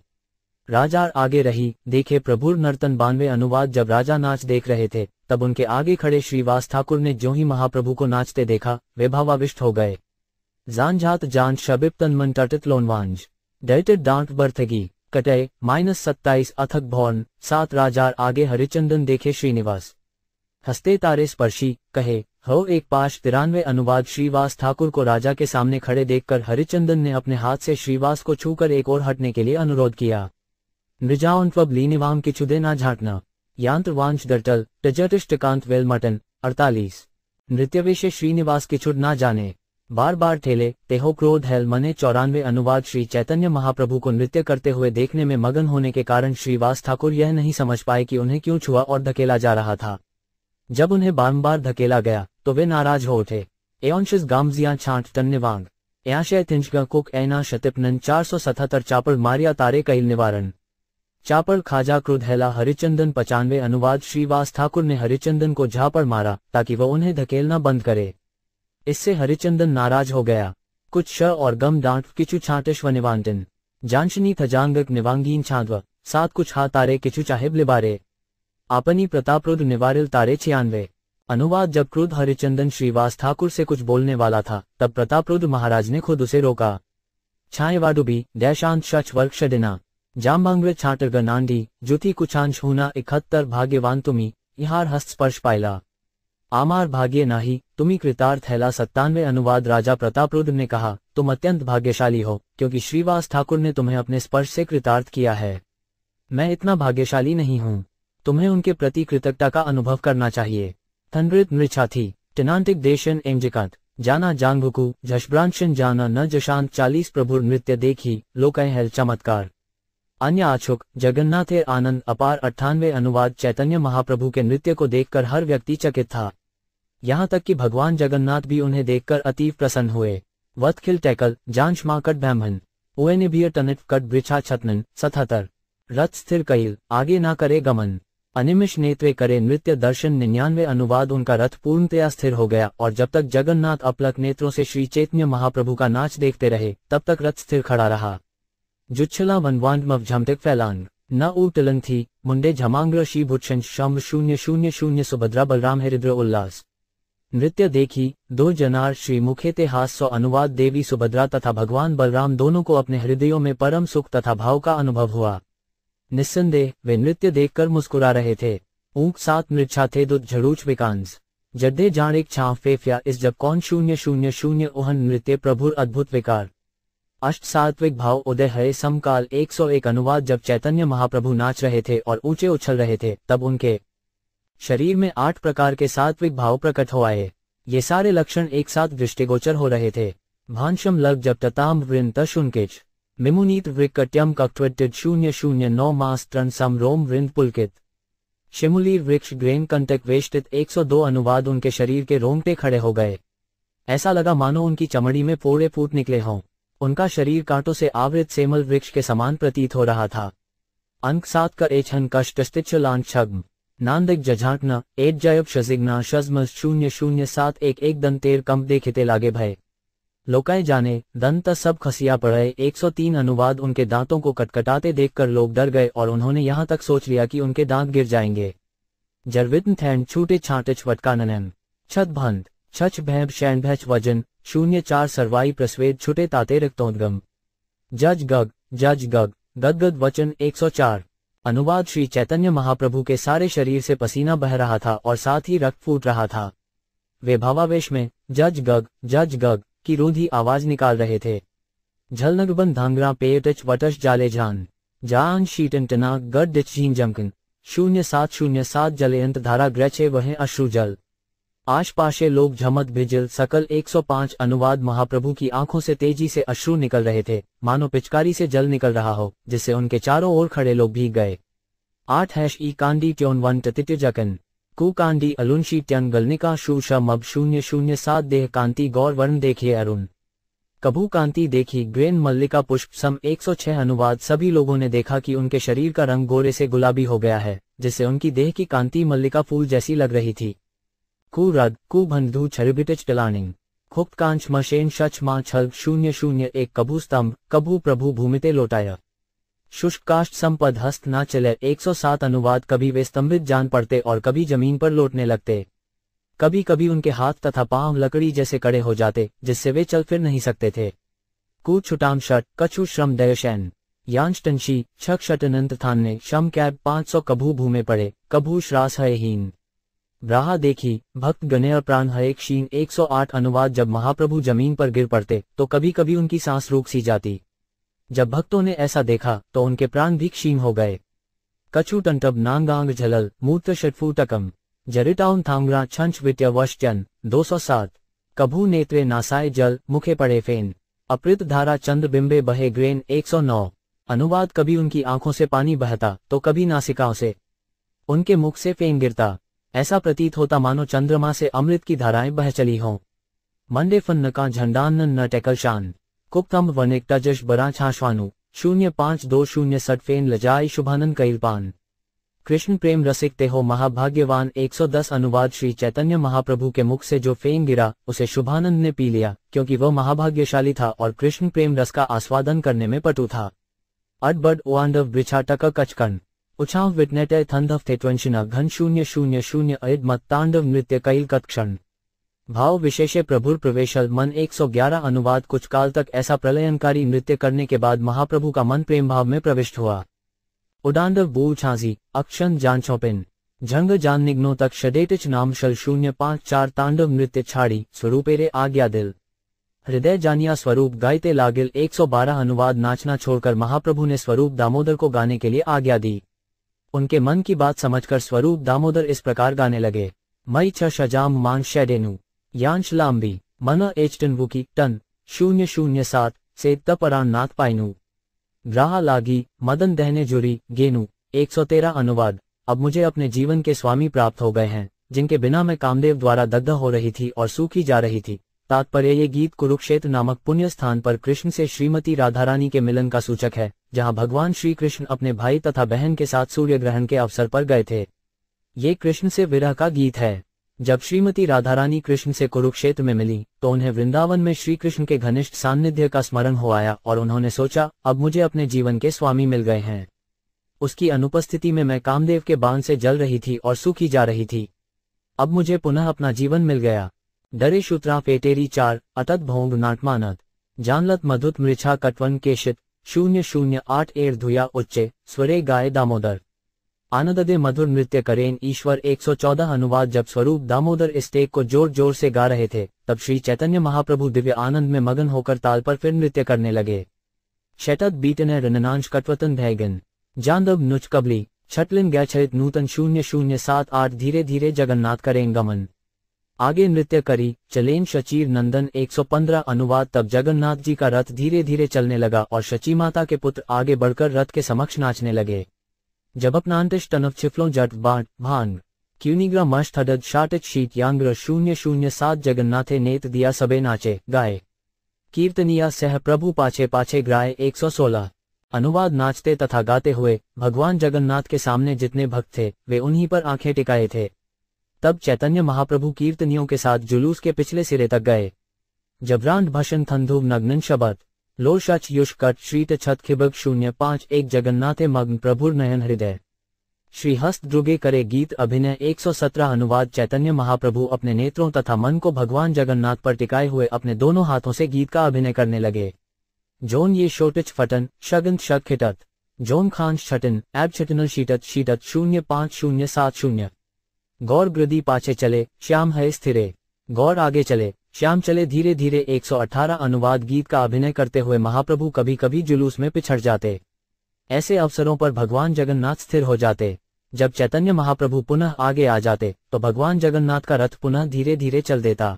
राजा आगे रही देखे प्रभुर नर्तन 92। अनुवाद जब राजा नाच देख रहे थे तब उनके आगे खड़े श्रीवास ठाकुर ने जो ही महाप्रभु को नाचते देखा वे भावाविष्ट हो गए। जानझात जान शबिब तनमन टटित लोनवांज डेटेड डांट बर्थगी कटय -27 अथक भौर्न 7। राजार आगे हरिचंदन देखे श्रीनिवास हंसते तारे स्पर्शी कहे हो 1-93 अनुवाद श्रीवास ठाकुर को राजा के सामने खड़े देखकर हरिचंदन ने अपने हाथ से श्रीवास को छूकर एक और हटने के लिए अनुरोध किया। नृजाउंत्वब लीनिवाम की छुदे ना झांकना यांत्र वांश दर्टल टजटिष्टकांत वेल मटन 48 नृत्यवेशे श्रीनिवास की छुड़ ना जाने बार बार ठेले तेहो क्रोध हेल मने 94 अनुवाद श्री चैतन्य महाप्रभु को नृत्य करते हुए देखने में मगन होने के कारण श्रीवास ठाकुर यह नहीं समझ पाए कि उन्हें क्यों छुआ और धकेला जा रहा था। जब उन्हें बारंबार धकेला गया तो वे नाराज हो उठे। एओंशिस गामजिया छांट टन्नेवांग एआशय तिंजगा कुक ऐना शतिपनन 477 चापड़ मारिया तारे कईल निवारण चापड़ खाजा क्रुद्ध हैला हरिचंदन 95 अनुवाद श्रीवास ठाकुर ने हरिचंदन को झापड़ मारा ताकि वह उन्हें धकेलना बंद करे। इससे हरिचंदन नाराज हो गया। कुछ श और गम डांट किचु छाटिश व निवांटन जानशनी थजांगक निवांगीन छांदव 7 कुछ हा तारे किचु चाहेब लिबारे आपनी प्रतापरुद्ध निवारिल तारे 96 अनुवाद जब क्रुद्ध हरिचंदन श्रीवास ठाकुर से कुछ बोलने वाला था तब प्रतापरुद्ध महाराज ने खुद उसे रोका। छाएवाडुबी दैशांत शच वर्क शडिना जाम्बांग्र छाटरग नांडी जुथी कुछांश हुना 71 भाग्यवान तुमी इहार हस्त स्पर्श पायला आमार भाग्य नाही तुमी कृतार्थ हैला 97 अनुवाद राजा प्रतापरुद्ध ने कहा तुम अत्यंत भाग्यशाली हो क्योंकि श्रीवास ठाकुर ने तुम्हें अपने स्पर्श से कृतार्थ किया है। मैं इतना भाग्यशाली नहीं हूँ। तुम्हें उनके प्रति कृतज्ञता का अनुभव करना चाहिए। थनृत नृछाथी टिनांटिक देशन एमजिकात जाना जांगभुकु झशब्रांशन जाना न जशांत 40 प्रभुर नृत्य देखी लोकय हेल चमत्कार अन्य आछुक जगन्नाथे आनंद अपार 98 अनुवाद चैतन्य महाप्रभु के नृत्य को देखकर हर व्यक्ति चकित था। यहाँ तक कि भगवान जगन्नाथ भी उन्हें देखकर अतीव प्रसन्न हुए। वत्खिल टैकल जांच मां कट ब्राह्मण ओएनिबियर टनिट कट बृछा छतनन 77 रथ स्थिर कईल आगे ना करे गमन अनिमिष नेत्रे करे नृत्य दर्शन 99 अनुवाद उनका रथ पूर्णतया स्थिर हो गया और जब तक जगन्नाथ अपलक नेत्रों से श्री चैतन्य महाप्रभु का नाच देखते रहे तब तक रथ स्थिर खड़ा रहा। जुच्छला वनवांडमव झमटिक फैलांग न उटलन थी मुंडे झमांग्र शी भुटशंश शम्भ 000 सुभद्रा बलराम हरिद्र उल्लास नृत्य देखी 2 जनार श्री मुखेते हास्य अनुवाद देवी सुभद्रा तथा भगवान बलराम दोनों को अपने हृदयों में परम सुख तथा भाव का अनुभव हुआ। निस्संदेह वे नृत्य देखकर मुस्कुरा रहे थे। ऊंक 7 मृच्छा थे दुध झड़ूच विकांस जड्डे जान एक छाव फेफ्या इस जब कौन 000 ओहन नृत्य प्रभुर अद्भुत विकार अष्ट सात्विक भाव उदय है समकाल 101 अनुवाद जब चैतन्य महाप्रभु नाच रहे थे और ऊंचे उछल रहे थे तब उनके शरीर में 8 प्रकार के सात्विक भाव प्रकट हो आए। ये सारे लक्षण एक साथ दृष्टिगोचर हो रहे थे। भांशम लग जब तताम वृंत शुनकिच मिमुनीत वृक्कट्यम कक्ट्विटिड 009 मास त्रन सम रोम वृंद पुलकित शिमुलीर वृक्ष ग्रेन कंटक वेष्टित 102 अनुवाद उनके शरीर के रोंगटे खड़े हो गए। ऐसा लगा मानो उनकी चमड़ी में फोड़े फूट निकले हों। उनका शरीर कांटों से आवृत सेमल वृक्ष के समान प्रतीत हो रहा था। अंक 7 कर एछन कष्टस्तिच्छलांट छग्म नांदिक जझांटना एट जयब शजिग्ना शजमस 00711 दंतेर कम देखते लागे भय लोकाय जाने दंत सब खसिया पड़े 103 अनुवाद उनके दांतों को कटकटाते देखकर लोग डर गए और उन्होंने यहाँ तक सोच लिया कि उनके दांत गिर जाएंगे। जरवितन थैंड छूटे छांटिच वटकाननम छत भंत छछ भैब शैन भैच वजन 04 सरवाई प्रस्वेद छुटे ताते रक्तोद्गम जज गग गदगद वचन 104 अनुवाद श्री चैतन्य महाप्रभु के सारे शरीर से पसीना बह रहा था और साथ ही रक्त फूट रहा था। वे भावावेश में जज गग की रूंधी आवाज निकाल रहे थे। झलनगबन धांगरा पेयटच वटश जाले जान शीटन टना गड डिच झीन जमकन 0707 जलेंत धारा ग्रचे वह अश्रु जल आशपाशे लोग झमत भिजिल सकल 105 अनुवाद महाप्रभु की आंखों से तेजी से अश्रु निकल रहे थे मानो पिचकारी से जल निकल रहा हो जिससे उनके चारों ओर खड़े लोग भीग गए। 8 ई कांडी ट्योन 1 ततित्य जकन कु कांडी अलुनशी ट्यन गलनिका शूशा मब 007 देह कांति गौर वर्ण देखिए अरुण कभू कांति देखी ग्रेन मल्लिका पुष्प सम 106 अनुवाद सभी लोगों ने देखा कि उनके शरीर का रंग गोरे से गुलाबी हो गया है जिससे उनकी देह की कांति मल्लिका फूल जैसी लग रही थी। कु रद कु बंधु छरिबिटिच टलानिंग खुक्त कांच मशेन शच मां छल 001 कभू स्तंभ कभू प्रभु भूमिते लोटाया शुष्क काष्ठ संपद हस्त ना चले 107 अनुवाद कभी वे स्तंभित जान पड़ते और कभी जमीन पर लौटने लगते। कभी कभी उनके हाथ तथा पांव लकड़ी जैसे कड़े हो जाते जिससे वे चल फिर नहीं सकते थे। कु छुटाम शट कछु श्रम दयशैन यांशटंशी छक शटनंत थान्ने शम कैब 500 कभू भूमे पड़े कभू श्रास है हीन राह देखी भक्त गणेर प्राण हरे क्षीण 108 अनुवाद। जब महाप्रभु जमीन पर गिर पड़ते तो कभी कभी उनकी सांस रुक सी जाती। जब भक्तों ने ऐसा देखा तो उनके प्राण भी क्षीण हो गए। कछु टंटब नांगांग झलल मूत्र षटफूटकम जरिटाउन थांगरा छंच विट्य वश्चन 207। कभू नेत्रे नासाए जल मुखे पड़े फेन अप्रित धारा चंद्र बिंबे बहे ग्रेन 109। अनुवाद कभी उनकी आंखों से पानी बहता तो कभी नासिकाओं से उनके मुख से फेन गिरता। ऐसा प्रतीत होता मानो चंद्रमा से अमृत की धाराएं बह चली हों। मंडे फन्न का झंडान न टेकल शान कुप्तम वनिक तजश बरा छाशवानु 0520 सट फेन लजाई शुभानंद कैलपान। कृष्ण प्रेम रसिक ते हो महाभाग्यवान 110। अनुवाद श्री चैतन्य महाप्रभु के मुख से जो फेन गिरा उसे शुभानंद ने पी लिया, क्योंकि वह महाभाग्यशाली था और कृष्ण प्रेम रस का आस्वादन करने में पटु था। अडबड ओआंडव वृछाटक कचकन उछाव विटनेटे थंधव थे ट्वंशिना घन 000 अयद मत तांडव नृत्य कैल कत्क्षण। भाव विशेषे प्रभुर प्रवेशल मन 111। अनुवाद कुछ काल तक ऐसा प्रलयनकारी नृत्य करने के बाद महाप्रभु का मन प्रेम भाव में प्रविष्ट हुआ। उडांडव बूल छाजी अक्षन जान छोपिन झंग जान निग्नो तक शडेटिच नाम शल 054 तांडव नृत्य छाड़ी स्वरूपेरे आज्ञा दिल हृदय जानिया स्वरूप गायते लागिल 112। अनुवाद नाचना छोड़कर महाप्रभु ने स्वरूप दामोदर को गाने के लिए आज्ञा दी। उनके मन की बात समझकर स्वरूप दामोदर इस प्रकार गाने लगे। मई छ शजाम मान शैडेनु यांश लांबी मन एचटन वुकी टन 007 से तपरान नाथ पाइनु ग्राह लागी मदन दहने जुरी गेनु 113। अनुवाद अब मुझे अपने जीवन के स्वामी प्राप्त हो गए हैं, जिनके बिना मैं कामदेव द्वारा दग्ध हो रही थी और सूखी जा रही थी। तात्पर्य ये गीत कुरुक्षेत्र नामक पुण्य स्थान पर कृष्ण से श्रीमती राधारानी के मिलन का सूचक है, जहां भगवान श्री कृष्ण अपने भाई तथा बहन के साथ सूर्य ग्रहण के अवसर पर गए थे। ये कृष्ण से विरह का गीत है। जब श्रीमती राधारानी कृष्ण से कुरुक्षेत्र में मिली तो उन्हें वृंदावन में श्री कृष्ण के घनिष्ठ सान्निध्य का स्मरण हो आया और उन्होंने सोचा, अब मुझे अपने जीवन के स्वामी मिल गए हैं। उसकी अनुपस्थिति में मैं कामदेव के बाण से जल रही थी और सूखी जा रही थी। अब मुझे पुनः अपना जीवन मिल गया। डरे शुत्रा फेटेरी 4 अतत भोंग नाटमानत जानलत मधुत मृछा कटवन केशित 008 एर धुया उच्चे स्वरे गाये दामोदर आनंददे मधुर नृत्य करेन ईश्वर 114। अनुवाद जब स्वरूप दामोदर इस टेक को जोर जोर से गा रहे थे तब श्री चैतन्य महाप्रभु दिव्य आनंद में मगन होकर ताल पर फिर नृत्य करने लगे। शतत बीटने रननांश कटवतन भैगन जांदब नुच कबली छटलिन गैछरित नूतन 0078 धीरे धीरे जगन्नाथ करें गमन आगे नृत्य करी चलेन शचीर नंदन 115। अनुवाद तब जगन्नाथ जी का रथ धीरे धीरे चलने लगा और शची माता के पुत्र आगे बढ़कर रथ के समक्ष नाचने लगे। जब अपनांतिश तनव छिफलों जट बाट भांग क्यूनिग्रा मश थडद शाटित शीत यांग्र 007 जगन्नाथे नेत दिया सबे नाचे गाए कीर्तनिया सह प्रभु पाछे पाछे ग्राए 116। अनुवाद नाचते तथा गाते हुए भगवान जगन्नाथ के सामने जितने भक्त थे वे उन्हीं पर आंखें टिकाए थे। तब चैतन्य महाप्रभु कीर्तनियों के साथ जुलूस के पिछले सिरे तक गए। जबरांड भशन थंधुव नग्नन शबत लोशच युष कट श्रीत छत खिबक 051 जगन्नाथे मग्न प्रभुर नयन हृदय श्री हस्त द्रुगे करे गीत अभिनय 117। अनुवाद चैतन्य महाप्रभु अपने नेत्रों तथा मन को भगवान जगन्नाथ पर टिकाए हुए अपने दोनों हाथों से गीत का अभिनय करने लगे। जोन ये शोटिच फटन शगंत शक खिटत जोन खान छटन एब छटनल शीटत शीटत 05070 गौर ग्रदी पाछे चले श्याम है स्थिरे गौर आगे चले श्याम चले धीरे धीरे 118। अनुवाद गीत का अभिनय करते हुए महाप्रभु कभी कभी जुलूस में पिछड़ जाते। ऐसे अवसरों पर भगवान जगन्नाथ स्थिर हो जाते। जब चैतन्य महाप्रभु पुनः आगे आ जाते तो भगवान जगन्नाथ का रथ पुनः धीरे धीरे चल देता।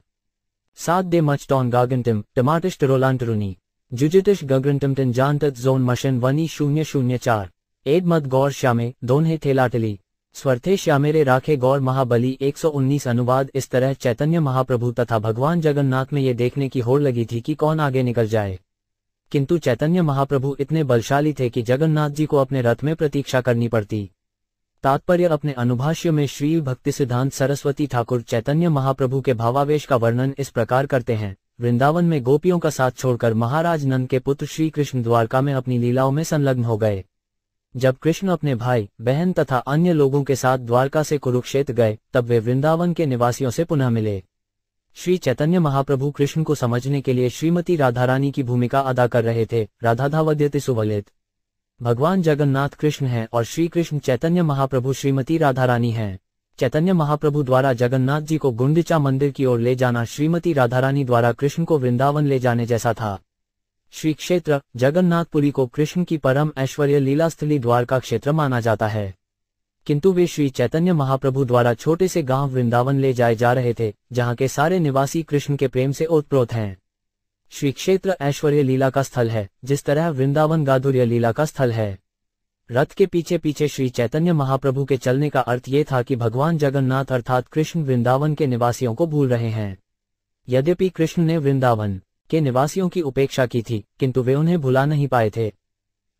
सात दे मचटॉन गागंटिम टमाटिश टिरोलांटरुनी जुजिटिश गगरंटिमटिन जानतत जोन मशन वनी 004 एड मत गौर श्यामे दोन्हे थेलाटली स्वरथे श्यामेरे राखे गौर महाबली 119। अनुवाद इस तरह चैतन्य महाप्रभु तथा भगवान जगन्नाथ में ये देखने की होड़ लगी थी कि कौन आगे निकल जाए, किंतु चैतन्य महाप्रभु इतने बलशाली थे कि जगन्नाथ जी को अपने रथ में प्रतीक्षा करनी पड़ती। तात्पर्य अपने अनुभाष्य में श्री भक्ति सिद्धांत सरस्वती ठाकुर चैतन्य महाप्रभु के भावावेश का वर्णन इस प्रकार करते हैं। वृंदावन में गोपियों का साथ छोड़कर महाराज नंद के पुत्र श्री कृष्ण द्वारका में अपनी लीलाओं में संलग्न हो गए। जब कृष्ण अपने भाई बहन तथा अन्य लोगों के साथ द्वारका से कुरुक्षेत्र गए तब वे वृंदावन के निवासियों से पुनः मिले। श्री चैतन्य महाप्रभु कृष्ण को समझने के लिए श्रीमती राधारानी की भूमिका अदा कर रहे थे। राधाधावद्यते सुवलित भगवान जगन्नाथ कृष्ण हैं और श्री कृष्ण चैतन्य महाप्रभु श्रीमती राधारानी हैं। चैतन्य महाप्रभु द्वारा जगन्नाथ जी को गुंडिचा मंदिर की ओर ले जाना श्रीमती राधारानी द्वारा कृष्ण को वृंदावन ले जाने जैसा था। श्री क्षेत्र जगन्नाथपुरी को कृष्ण की परम ऐश्वर्य लीलास्थली द्वारका क्षेत्र माना जाता है, किंतु वे श्री चैतन्य महाप्रभु द्वारा छोटे से गांव वृंदावन ले जाए जा रहे थे, जहां के सारे निवासी कृष्ण के प्रेम से ओतप्रोत हैं। श्री क्षेत्र ऐश्वर्य लीला का स्थल है, जिस तरह वृंदावन गाधुर्य लीला का स्थल है। रथ के पीछे पीछे श्री चैतन्य महाप्रभु के चलने का अर्थ ये था कि भगवान जगन्नाथ अर्थात कृष्ण वृंदावन के निवासियों को भूल रहे हैं। यद्यपि कृष्ण ने वृंदावन के निवासियों की उपेक्षा की थी, किंतु वे उन्हें भुला नहीं पाए थे।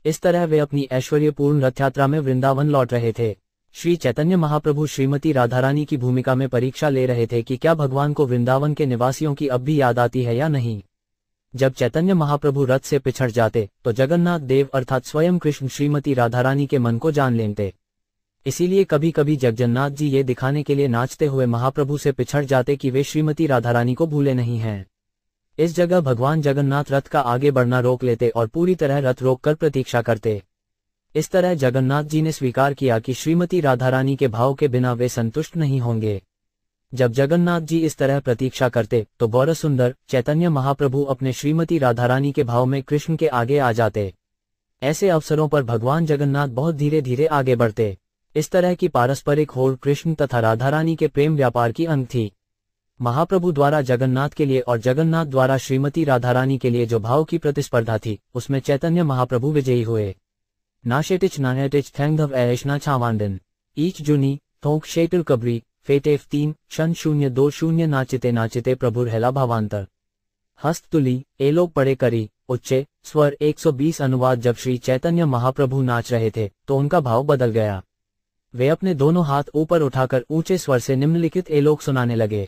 इस तरह वे अपनी ऐश्वर्यपूर्ण रथ यात्रा में वृंदावन लौट रहे थे। श्री चैतन्य महाप्रभु श्रीमती राधारानी की भूमिका में परीक्षा ले रहे थे कि क्या भगवान को वृंदावन के निवासियों की अब भी याद आती है या नहीं। जब चैतन्य महाप्रभु रथ से पिछड़ जाते तो जगन्नाथ देव अर्थात स्वयं कृष्ण श्रीमती राधारानी के मन को जान लेते। इसीलिए कभी कभी जगन्नाथ जी ये दिखाने के लिए नाचते हुए महाप्रभु से पिछड़ जाते कि वे श्रीमती राधारानी को भूले नहीं हैं। इस जगह भगवान जगन्नाथ रथ का आगे बढ़ना रोक लेते और पूरी तरह रथ रोककर प्रतीक्षा करते। इस तरह जगन्नाथ जी ने स्वीकार किया कि श्रीमती राधारानी के भाव के बिना वे संतुष्ट नहीं होंगे। जब जगन्नाथ जी इस तरह प्रतीक्षा करते तो गौरसुंदर चैतन्य महाप्रभु अपने श्रीमती राधारानी के भाव में कृष्ण के आगे आ जाते। ऐसे अवसरों पर भगवान जगन्नाथ बहुत धीरे धीरे आगे बढ़ते। इस तरह की पारस्परिक होड़ कृष्ण तथा राधारानी के प्रेम व्यापार की अंग थी। महाप्रभु द्वारा जगन्नाथ के लिए और जगन्नाथ द्वारा श्रीमती राधारानी के लिए जो भाव की प्रतिस्पर्धा थी, उसमें चैतन्य महाप्रभु विजयी हुए। नाशेटिच नाहेटिच थैंगधव ऐशना छावांडन ईच जुनी थोंक शेटिल कबरी फेटेफ 3 शन 020 नाचिते नाचिते प्रभुर हेला भावांतर हस्ततुली एलोक पड़े करी उच्चे स्वर 120 अनुवाद। जब श्री चैतन्य महाप्रभु नाच रहे थे तो उनका भाव बदल गया। वे अपने दोनों हाथ ऊपर उठाकर ऊंचे स्वर से निम्नलिखित एलोक सुनाने लगे।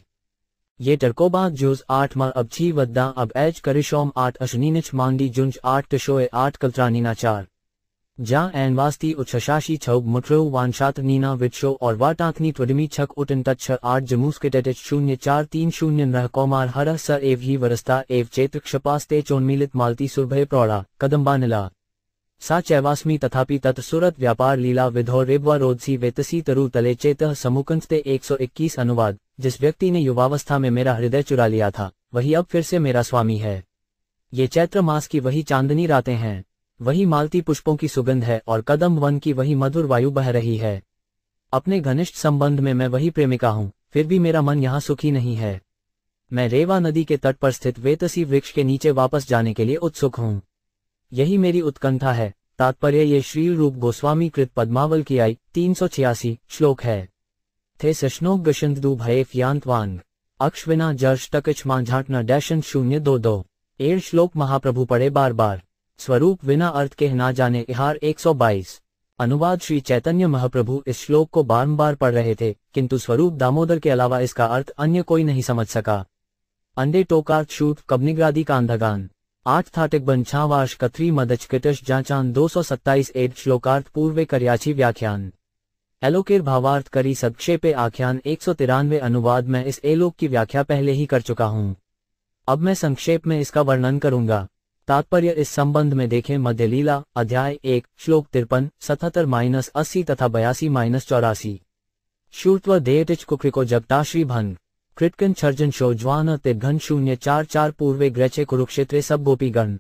ये टर्कोबा जुज 8 म अब 6 वद्दा अब एच करिशोम 8 अशनीनिच मांडी जुंज 8 टशोए 8 कल्त्रानीना 4 जा एनवास्ती उच्छशाशी छौग मुट्रो वानशात नीना विच्छो और वाटांकनी त्वडिमी छक उटन तच्छ 8 जमूस के टच 0430 नह कौमार हर स एव ही वरस्ता एव चैत्र क्षपास्ते चोन्मीलित मालती सुरभय प्रौढ़ा कदम्बानिला सा चैवास्मी तथापि तत्सुरत व्यापार लीला विधो रेबवा रोदसी वेतसी तरु तले चेतः समुकंस्ते 121 अनुवाद। जिस व्यक्ति ने युवावस्था में मेरा हृदय चुरा लिया था, वही अब फिर से मेरा स्वामी है। ये चैत्र मास की वही चांदनी रातें हैं, वही मालती पुष्पों की सुगंध है और कदम वन की वही मधुर वायु बह रही है। अपने घनिष्ठ संबंध में मैं वही प्रेमिका हूँ, फिर भी मेरा मन यहाँ सुखी नहीं है। मैं रेवा नदी के तट पर स्थित वेतसी वृक्ष के नीचे वापस जाने के लिए उत्सुक हूँ। यही मेरी उत्कंठा है। तात्पर्य ये श्रील रूप गोस्वामी कृत पद्मावल की आई 386 श्लोक है। थे सशनोक गशंतदु भयेफ यांतवांग अक्षविना जर्श टकच मांझाटना डैशन 022 एड़ श्लोक महाप्रभु पढ़े बार बार। स्वरूप विना अर्थ के ना जाने इहार 122 अनुवाद। श्री चैतन्य महाप्रभु इस श्लोक को बारंबार पढ़ रहे थे, किंतु स्वरूप दामोदर के अलावा इसका अर्थ अन्य कोई नहीं समझ सका। अंडे टोकार शूट कबनिग्रादी कांधगान 8 थाटिक बन छावाश कथरी मदच किटश जाचान 227 एड श्लोकार्थ पूर्वे कर्याची व्याख्यान एलोकेर भावार्थ करी संक्षेपे आख्यान 193 अनुवाद। मैं इस एलोक की व्याख्या पहले ही कर चुका हूँ, अब मैं संक्षेप में इसका वर्णन करूंगा। तात्पर्य इस संबंध में देखें मध्य लीला अध्याय 1 श्लोक 53 77-80 तथा 82-84। शूर्त्व देयटिच कुक्रिको जगताश्री भंग कृटकन छर्जन शो ज्वान तिघन 044 पूर्वे ग्रचे कुरुक्षेत्रे सब गोपीगण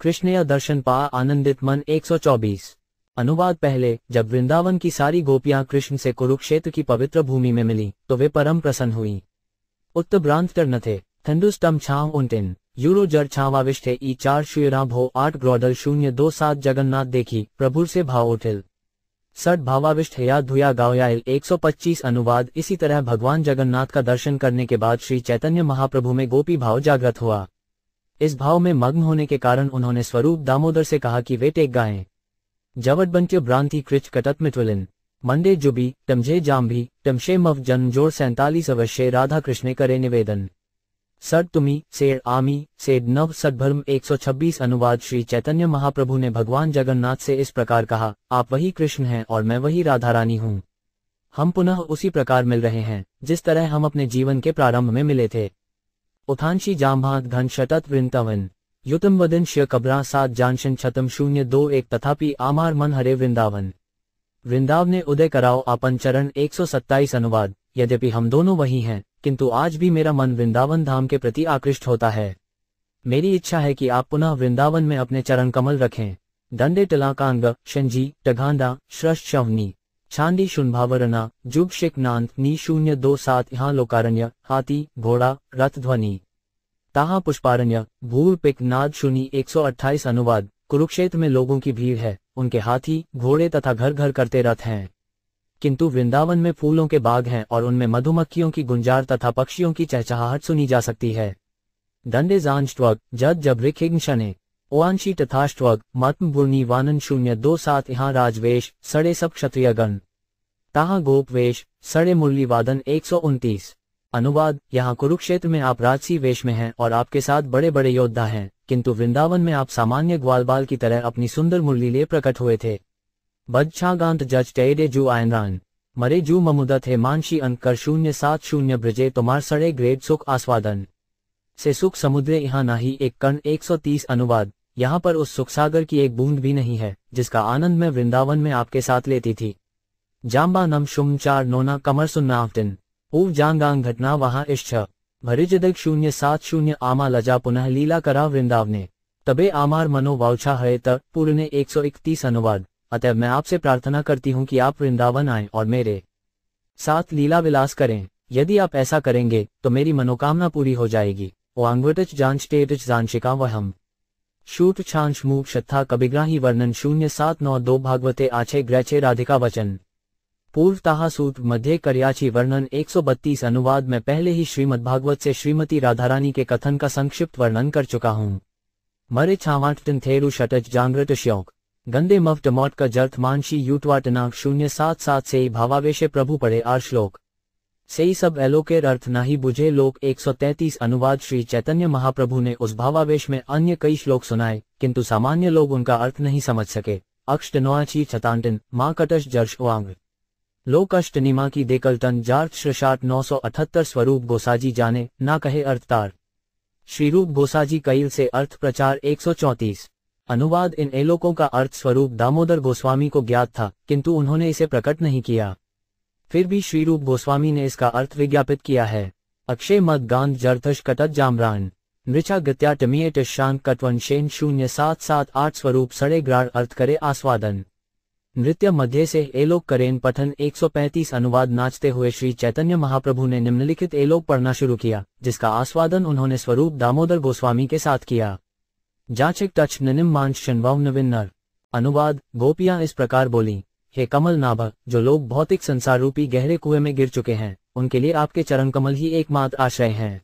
कृष्णया दर्शन पा आनंदित मन 124 अनुवाद। पहले जब वृंदावन की सारी गोपियां कृष्ण से कुरुक्षेत्र की पवित्र भूमि में मिली तो वे परम प्रसन्न हुई। उत्तभ्रांत न थे थंडुस्टम छाव उन्टिन यूरो जर छावाविष्ठे ई 4 शुरा भो 8 ग्रोडल 027 जगन्नाथ देखी प्रभुर से भाव उठिल 60 भावाविष्ठ या धुया गावयाल 125 अनुवाद। इसी तरह भगवान जगन्नाथ का दर्शन करने के बाद श्री चैतन्य महाप्रभु में गोपी भाव जागृत हुआ। इस भाव में मग्न होने के कारण उन्होंने स्वरूप दामोदर से कहा कि वे टेक गाएं। जवटबंट्य भ्रांति कृच कटत मित्वलिन मंडे जुबी टमझे जाम्भी टमशे मव जन जोड़ 47 अवश्य राधा कृष्ण करे निवेदन सड तुमी सेड आमी सेड नव सद्भर्म 126 अनुवाद। श्री चैतन्य महाप्रभु ने भगवान जगन्नाथ से इस प्रकार कहा, आप वही कृष्ण हैं और मैं वही राधा रानी हूँ। हम पुनः उसी प्रकार मिल रहे हैं जिस तरह हम अपने जीवन के प्रारंभ में मिले थे। उथांशी जाम्भात घन शतत वृंदावन युतम वदन श्य कबरा 7 जानशन छतम 021 तथापि आमार मन हरे वृंदावन वृंदावन ने उदय कराओ आपन चरण 127 अनुवाद। यद्यपि हम दोनों वही हैं, किंतु आज भी मेरा मन वृंदावन धाम के प्रति आकृष्ट होता है। मेरी इच्छा है कि आप पुनः वृंदावन में अपने चरण कमल रखें। दंडे टलाकांग शंजी टघांडा श्रष्ट शवनी छांदी शुंभावरना जुग शिक नांत नी 027 यहाँ लोकारण्य हाथी घोड़ा रथ ध्वनि ताहा पुष्पारण्य भूर पिक नाद शुनि 128 अनुवाद। कुरुक्षेत्र में लोगों की भीड़ है, उनके हाथी घोड़े तथा घर घर करते रथ हैं, किंतु वृंदावन में फूलों के बाग हैं और उनमें मधुमक्खियों की गुंजार तथा पक्षियों की चहचहाहट सुनी जा सकती है। दंडे जांष्ट्वग जद जबरिखिग्न शने ओआंशी तथाष्ट्वग मतम बुर्नी वानन 027 यहाँ राजवेश सड़े सब क्षत्रियगण ताहा गोप वेश सड़े मुरली वादन 129 अनुवाद। यहाँ कुरुक्षेत्र में आप राजसी वेश में हैं और आपके साथ बड़े बड़े योद्धा हैं, किंतु वृंदावन में आप सामान्य ग्वालबाल की तरह अपनी सुंदर मुरली ले प्रकट हुए थे। बदछागांत जज टेडे जू आयनरान मरे जू ममुदत है मानशी अंक कर 070 ब्रजे तुम्हार सड़े ग्रेड सुख आस्वादन से सुख समुद्रे यहाँ नाही एक कण 130 अनुवाद। यहाँ पर उस सुख सागर की एक बूंद भी नहीं है जिसका आनंद मैं वृंदावन में आपके साथ लेती थी। जाम्बा नम शुम 4 नोना कमर सुन्नाफ्टिन ऊव जांगांग घटना वहाँ इश्छ भरिजदक 070 आमा लजा पुनः लीला करा वृंदावने तबे आमार मनो वाउछा है त पूर्णे 131 अनुवाद। अतः मैं आपसे प्रार्थना करती हूँ कि आप वृंदावन आएं और मेरे साथ लीला विलास करें। यदि आप ऐसा करेंगे तो मेरी मनोकामना पूरी हो जाएगी। ओ अंगवटच जांचटेटच जानशिका वहम शूट छांच मूक शत्था कबिग्राही वर्णन 0792 भागवते आछे ग्रैचे राधिका वचन पूर्व ताहा सूत मध्य करयाची वर्णन 132 अनुवाद। मैं पहले ही श्रीमद्भागवत से श्रीमती राधारानी के कथन का संक्षिप्त वर्णन कर चुका हूँ। मरे छावाटन थेरु शटच जांग्रत श्योक गंदे मफ टमोट का जर्थ मानशी यूटवाटनाक 077 से भावावेशे प्रभु पढ़े आर श्लोक से सब एलोकेर अर्थ नाही बुझे लोक 133 अनुवाद। श्री चैतन्य महाप्रभु ने उस भावावेश में अन्य कई श्लोक सुनाए, किंतु सामान्य लोग उनका अर्थ नहीं समझ सके। अक्षटनोआची छतांटन माँ कटश जर्श वांग लोक अष्टनिमा की देकलटन जार्थ श्रशाट 978 स्वरूप गोसाजी जाने ना कहे अर्थतार श्रीरूप गोसाजी कईल से अर्थ प्रचार 134 अनुवाद। इन एलोकों का अर्थ स्वरूप दामोदर गोस्वामी को ज्ञात था, किंतु उन्होंने इसे प्रकट नहीं किया। फिर भी श्रीरूप गोस्वामी ने इसका अर्थ विज्ञापित किया है। अक्षय मद गांध जर्थश कटत जामरान नृचा गत्या टमिएट शांत कटवन शेन 0778 स्वरूप सड़े ग्राड़ अर्थ करे आस्वादन नृत्य मध्य से एलोक करेन पठन 135 अनुवाद। नाचते हुए श्री चैतन्य महाप्रभु ने निम्नलिखित एलोक पढ़ना शुरू किया, जिसका आस्वादन उन्होंने स्वरूप दामोदर गोस्वामी के साथ किया। जाचक टच निनिम मांच शनवाव नविन्नर अनुवाद। गोपियां इस प्रकार बोली, हे कमल नाभ, जो लोग भौतिक संसार रूपी गहरे कुएं में गिर चुके हैं, उनके लिए आपके चरण कमल ही एकमात्र आश्रय हैं।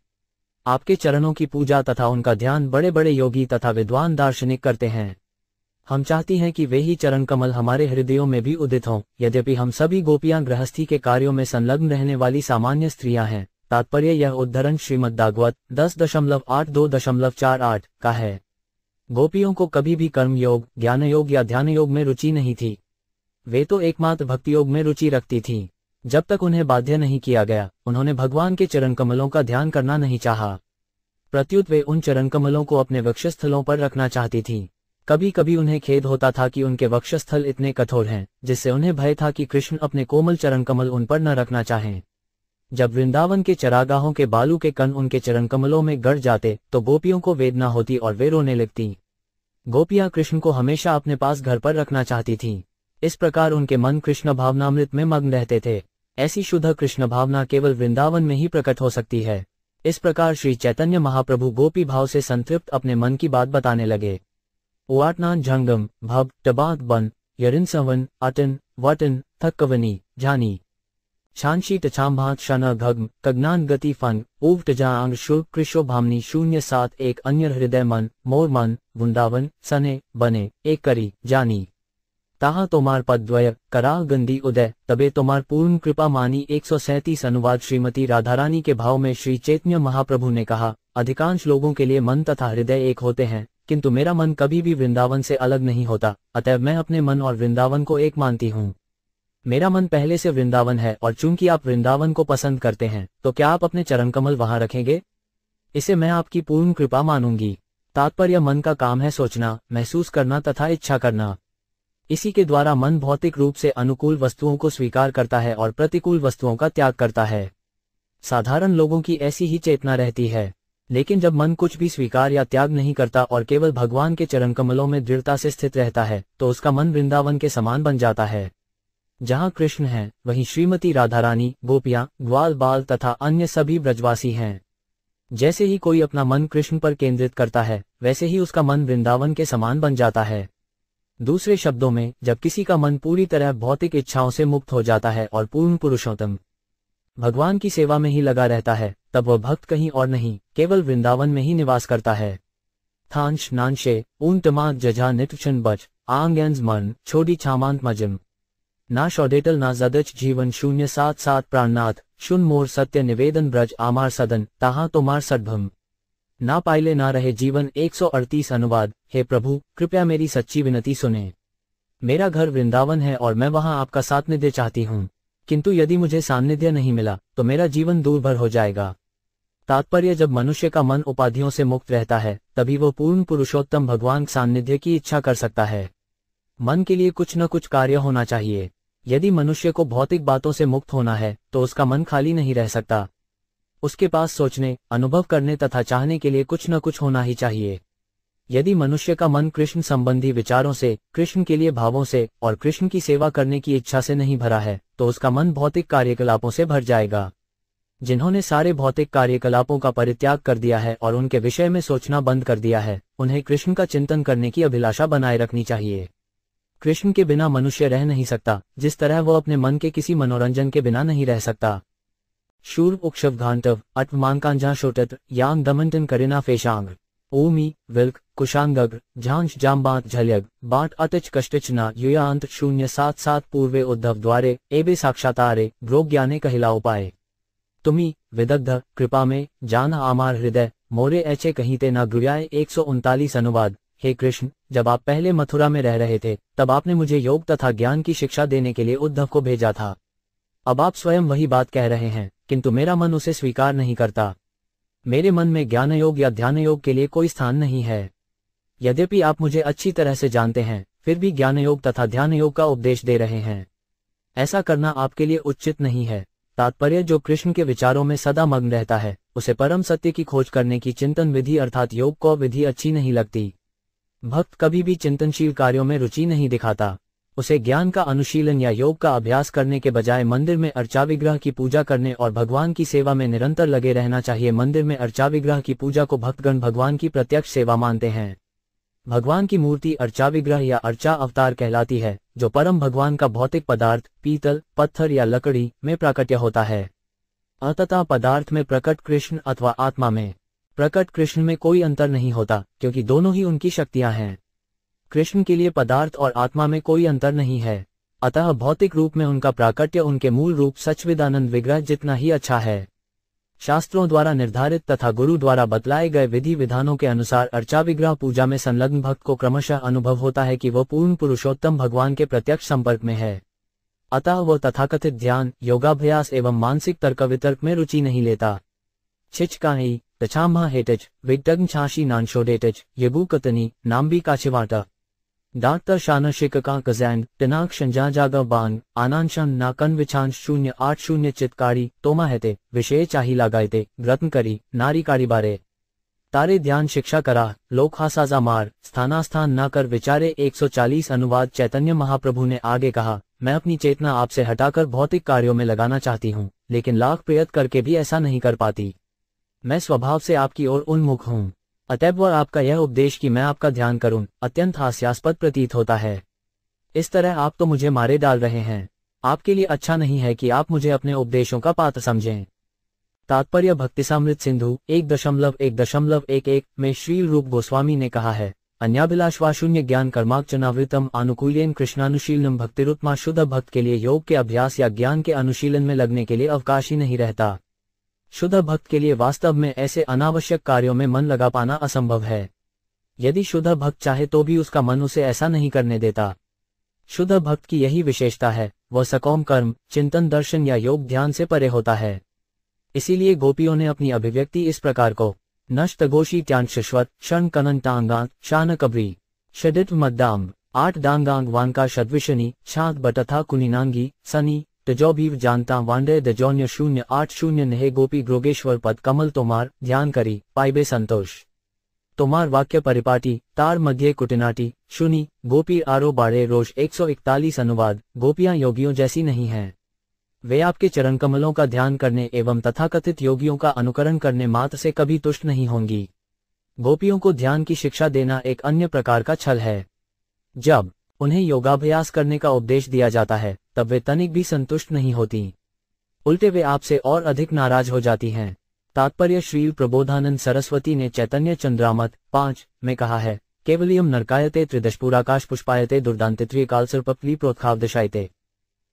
आपके चरणों की पूजा तथा उनका ध्यान बड़े बड़े योगी तथा विद्वान दार्शनिक करते हैं। हम चाहती हैं कि वे ही चरण कमल हमारे हृदयों में भी उदित हों। यद्यपि हम सभी गोपियां गृहस्थी के कार्यों में संलग्न रहने वाली सामान्य स्त्रियां हैं। तात्पर्य यह उद्धरण श्रीमद्भागवत 10.8.2.48 का है। गोपियों को कभी भी कर्म योग, ज्ञान योग या ध्यान योग में रुचि नहीं थी। वे तो एकमात्र भक्ति योग में रुचि रखती थीं। जब तक उन्हें बाध्य नहीं किया गया, उन्होंने भगवान के चरण कमलों का ध्यान करना नहीं चाहा। प्रत्युत वे उन चरण कमलों को अपने वक्षस्थलों पर रखना चाहती थीं। कभी कभी उन्हें खेद होता था कि उनके वक्षस्थल इतने कठोर हैं, जिससे उन्हें भय था कि कृष्ण अपने कोमल चरण कमल उन पर न रखना चाहें। जब वृंदावन के चरागाहों के बालू के कण उनके चरण कमलों में गड़ जाते तो गोपियों को वेदना होती और वे रोने लगती। गोपियां कृष्ण को हमेशा अपने पास घर पर रखना चाहती थीं। इस प्रकार उनके मन कृष्ण भावनामृत में मग्न रहते थे। ऐसी शुद्ध कृष्ण भावना केवल वृंदावन में ही प्रकट हो सकती है। इस प्रकार श्री चैतन्य महाप्रभु गोपी भाव से संतृप्त अपने मन की बात बताने लगे। ओआटनान झंगम भव टबात बन यरिन सवन अटन वटन थक्कवनी जानी छांशी टछाम्भात शन घग्म कग्नान गति फन ऊव टजांग शुल्क कृशो भामनी 071 अन्य हृदय मन मोर मन वृंदावन सने बने एक करी जानी ताहा तोमार पद्वय कराल गंदी उदय तबे तोमार पूर्ण कृपा मानी 137 अनुवाद। श्रीमती राधारानी के भाव में श्री चैतन्य महाप्रभु ने कहा, अधिकांश लोगों के लिए मन तथा हृदय एक होते हैं, किंतु मेरा मन कभी भी वृंदावन से अलग नहीं होता। अतः मैं अपने मन और वृंदावन को एक मानती हूँ। मेरा मन पहले से वृंदावन है और चूंकि आप वृंदावन को पसंद करते हैं, तो क्या आप अपने चरण कमल वहां रखेंगे? इसे मैं आपकी पूर्ण कृपा मानूंगी। तात्पर्य मन का काम है सोचना, महसूस करना तथा इच्छा करना। इसी के द्वारा मन भौतिक रूप से अनुकूल वस्तुओं को स्वीकार करता है और प्रतिकूल वस्तुओं का त्याग करता है। साधारण लोगों की ऐसी ही चेतना रहती है, लेकिन जब मन कुछ भी स्वीकार या त्याग नहीं करता और केवल भगवान के चरण कमलों में दृढ़ता से स्थित रहता है, तो उसका मन वृंदावन के समान बन जाता है। जहाँ कृष्ण हैं, वहीं श्रीमती राधा रानी, गोपियाँ, ग्वाल बाल तथा अन्य सभी ब्रजवासी हैं। जैसे ही कोई अपना मन कृष्ण पर केंद्रित करता है, वैसे ही उसका मन वृंदावन के समान बन जाता है। दूसरे शब्दों में, जब किसी का मन पूरी तरह भौतिक इच्छाओं से मुक्त हो जाता है और पूर्ण पुरुषोत्तम भगवान की सेवा में ही लगा रहता है, तब वह भक्त कहीं और नहीं, केवल वृंदावन में ही निवास करता है। थांश नानशे ऊन टमात जजा नितुचन बच आंगेंज मन छोड़ी छामांत मजम ना शौडेटल ना जदच जीवन 077 प्राणनाथ शुन मोर सत्य निवेदन ब्रज आमार सदन ताहा तोमार सद्भम ना पाइले ना रहे जीवन। 138 अनुवाद। हे प्रभु, कृपया मेरी सच्ची विनती सुने। मेरा घर वृंदावन है और मैं वहां आपका सान्निध्य चाहती हूँ, किंतु यदि मुझे सान्निध्य नहीं मिला तो मेरा जीवन दूरभर हो जाएगा। तात्पर्य, जब मनुष्य का मन उपाधियों से मुक्त रहता है, तभी वो पूर्ण पुरुषोत्तम भगवान सान्निध्य की इच्छा कर सकता है। मन के लिए कुछ न कुछ कार्य होना चाहिए। यदि मनुष्य को भौतिक बातों से मुक्त होना है, तो उसका मन खाली नहीं रह सकता। उसके पास सोचने, अनुभव करने तथा चाहने के लिए कुछ न कुछ होना ही चाहिए। यदि मनुष्य का मन कृष्ण संबंधी विचारों से, कृष्ण के लिए भावों से और कृष्ण की सेवा करने की इच्छा से नहीं भरा है, तो उसका मन भौतिक कार्यकलापों से भर जाएगा। जिन्होंने सारे भौतिक कार्यकलापों का परित्याग कर दिया है और उनके विषय में सोचना बंद कर दिया है, उन्हें कृष्ण का चिंतन करने की अभिलाषा बनाए रखनी चाहिए। कृष्ण के बिना मनुष्य रह नहीं सकता, जिस तरह वो अपने मन के किसी मनोरंजन के बिना नहीं रह सकता। शूर उक्षव घांटव अटमानकांझा शोटत यांग दमंटन करिना फेशांग ओमी विल्क कुशांगग्र झांझ जाम्बात झलयग बाट अटच कष्टचना युयांत 077 पूर्वे उद्धव द्वारे एबे साक्षातारे ब्रोग ज्ञाने कहिला उपाय तुम्ही विदग्ध कृपा में जान आमार हृदय मोरे ऐचे कहीं ते ना गुयाए। 139 अनुवाद। हे कृष्ण, जब आप पहले मथुरा में रह रहे थे, तब आपने मुझे योग तथा ज्ञान की शिक्षा देने के लिए उद्धव को भेजा था। अब आप स्वयं वही बात कह रहे हैं, किंतु मेरा मन उसे स्वीकार नहीं करता। मेरे मन में ज्ञान योग या ध्यान योग के लिए कोई स्थान नहीं है। यद्यपि आप मुझे अच्छी तरह से जानते हैं, फिर भी ज्ञान योग तथा ध्यान योग का उपदेश दे रहे हैं। ऐसा करना आपके लिए उचित नहीं है। तात्पर्य, जो कृष्ण के विचारों में सदा मग्न रहता है, उसे परम सत्य की खोज करने की चिंतन विधि अर्थात योग को विधि अच्छी नहीं लगती। भक्त कभी भी चिंतनशील कार्यों में रुचि नहीं दिखाता। उसे ज्ञान का अनुशीलन या योग का अभ्यास करने के बजाय मंदिर में अर्चा विग्रह की पूजा करने और भगवान की सेवा में निरंतर लगे रहना चाहिए। मंदिर में अर्चा विग्रह की पूजा को भक्तगण भगवान की प्रत्यक्ष सेवा मानते हैं। भगवान की मूर्ति अर्चा विग्रह या अर्चा अवतार कहलाती है, जो परम भगवान का भौतिक पदार्थ पीतल, पत्थर या लकड़ी में प्राकट्य होता है। अतः पदार्थ में प्रकट कृष्ण अथवा आत्मा में प्रकट कृष्ण में कोई अंतर नहीं होता, क्योंकि दोनों ही उनकी शक्तियां हैं। कृष्ण के लिए पदार्थ और आत्मा में कोई अंतर नहीं है। अतः भौतिक रूप में उनका प्राकट्य उनके मूल रूप सच्चिदानंद विग्रह जितना ही अच्छा है। शास्त्रों द्वारा निर्धारित तथा गुरु द्वारा बतलाए गए विधि विधानों के अनुसार अर्चा विग्रह पूजा में संलग्न भक्त को क्रमशः अनुभव होता है कि वह पूर्ण पुरुषोत्तम भगवान के प्रत्यक्ष संपर्क में है। अतः वह तथाकथित ध्यान, योगाभ्यास एवं मानसिक तर्क वितर्क में रुचि नहीं लेता। छिचकाई तछाम्हा हेटच विगटग्न छाशी नानशोडेटच येबूकतनी नाम्बी काछिवाटा डॉक्टर शाना शिकका कजैंड टिनाक शंजा जागा बांग आनांशन नाकन विछांश 080 चितकारी तोमा हेते विषय चाही लगायते रत्न करी नारी कारी बारे तारे ध्यान शिक्षा करा लोक हासाजा मार स्थानास्थान न कर विचारे। 140 अनुवाद। चैतन्य महाप्रभु ने आगे कहा, मैं अपनी चेतना आपसे हटाकर भौतिक कार्यों में लगाना चाहती हूँ, लेकिन लाख प्रयत्न करके भी ऐसा नहीं कर पाती। मैं स्वभाव से आपकी ओर उन्मुख हूँ, अतएव आपका यह उपदेश कि मैं आपका ध्यान करूं अत्यंत हास्यास्पद प्रतीत होता है। इस तरह आप तो मुझे मारे डाल रहे हैं। आपके लिए अच्छा नहीं है कि आप मुझे अपने उपदेशों का पात्र समझें। तात्पर्य, भक्तिसामृत सिंधु 1.1.11 में श्री रूप गोस्वामी ने कहा है, अन्याभिलाषवा शून्य ज्ञान कर्मार्चनावृतम आनुकूल्यन कृष्णानुशीलनम भक्तिरुत्मा। शुद्ध भक्त के लिए योग के अभ्यास या ज्ञान के अनुशीलन में लगने के लिए अवकाश ही नहीं रहता। शुद्ध भक्त के लिए वास्तव में ऐसे अनावश्यक कार्यों में मन लगा पाना असंभव है। यदि शुद्ध भक्त चाहे तो भी उसका मन उसे ऐसा नहीं करने देता। शुद्ध भक्त की यही विशेषता है, वह सकौम कर्म, चिंतन, दर्शन या योग ध्यान से परे होता है। इसीलिए गोपियों ने अपनी अभिव्यक्ति इस प्रकार को नष्ट गोशी त्यान शिश्वत क्षण कनन टांगात शान कबरी षडित मद्दाम 8 डांगांग वानका शद्विशनी छात बटथा कुनिनांगी सनी तजौबीव जानता वांडे दजौन्य 080 नेहे गोपी ग्रोगेश्वर पद कमल तोमार ध्यान करी पाइबे संतोष तोमार वाक्य परिपाटी तार मध्य कुटिनाटी शुनी गोपी आरो बाड़े रोष 141 अनुवाद गोपियां योगियों जैसी नहीं हैं। वे आपके चरण कमलों का ध्यान करने एवं तथाकथित योगियों का अनुकरण करने मात्र से कभी तुष्ट नहीं होंगी। गोपियों को ध्यान की शिक्षा देना एक अन्य प्रकार का छल है। जब उन्हें योगाभ्यास करने का उपदेश दिया जाता है तब वे तनिक भी संतुष्ट नहीं होती, उल्टे वे आपसे और अधिक नाराज हो जाती हैं। तात्पर्य श्री प्रबोधानंद सरस्वती ने चैतन्य चंद्रामत 5 में कहा है, केवलियम नरकायते त्रिदशपुराकाश पुष्पायते दुर्दांतित्रीय कालसर्पप्ली प्रोत्खावदशायते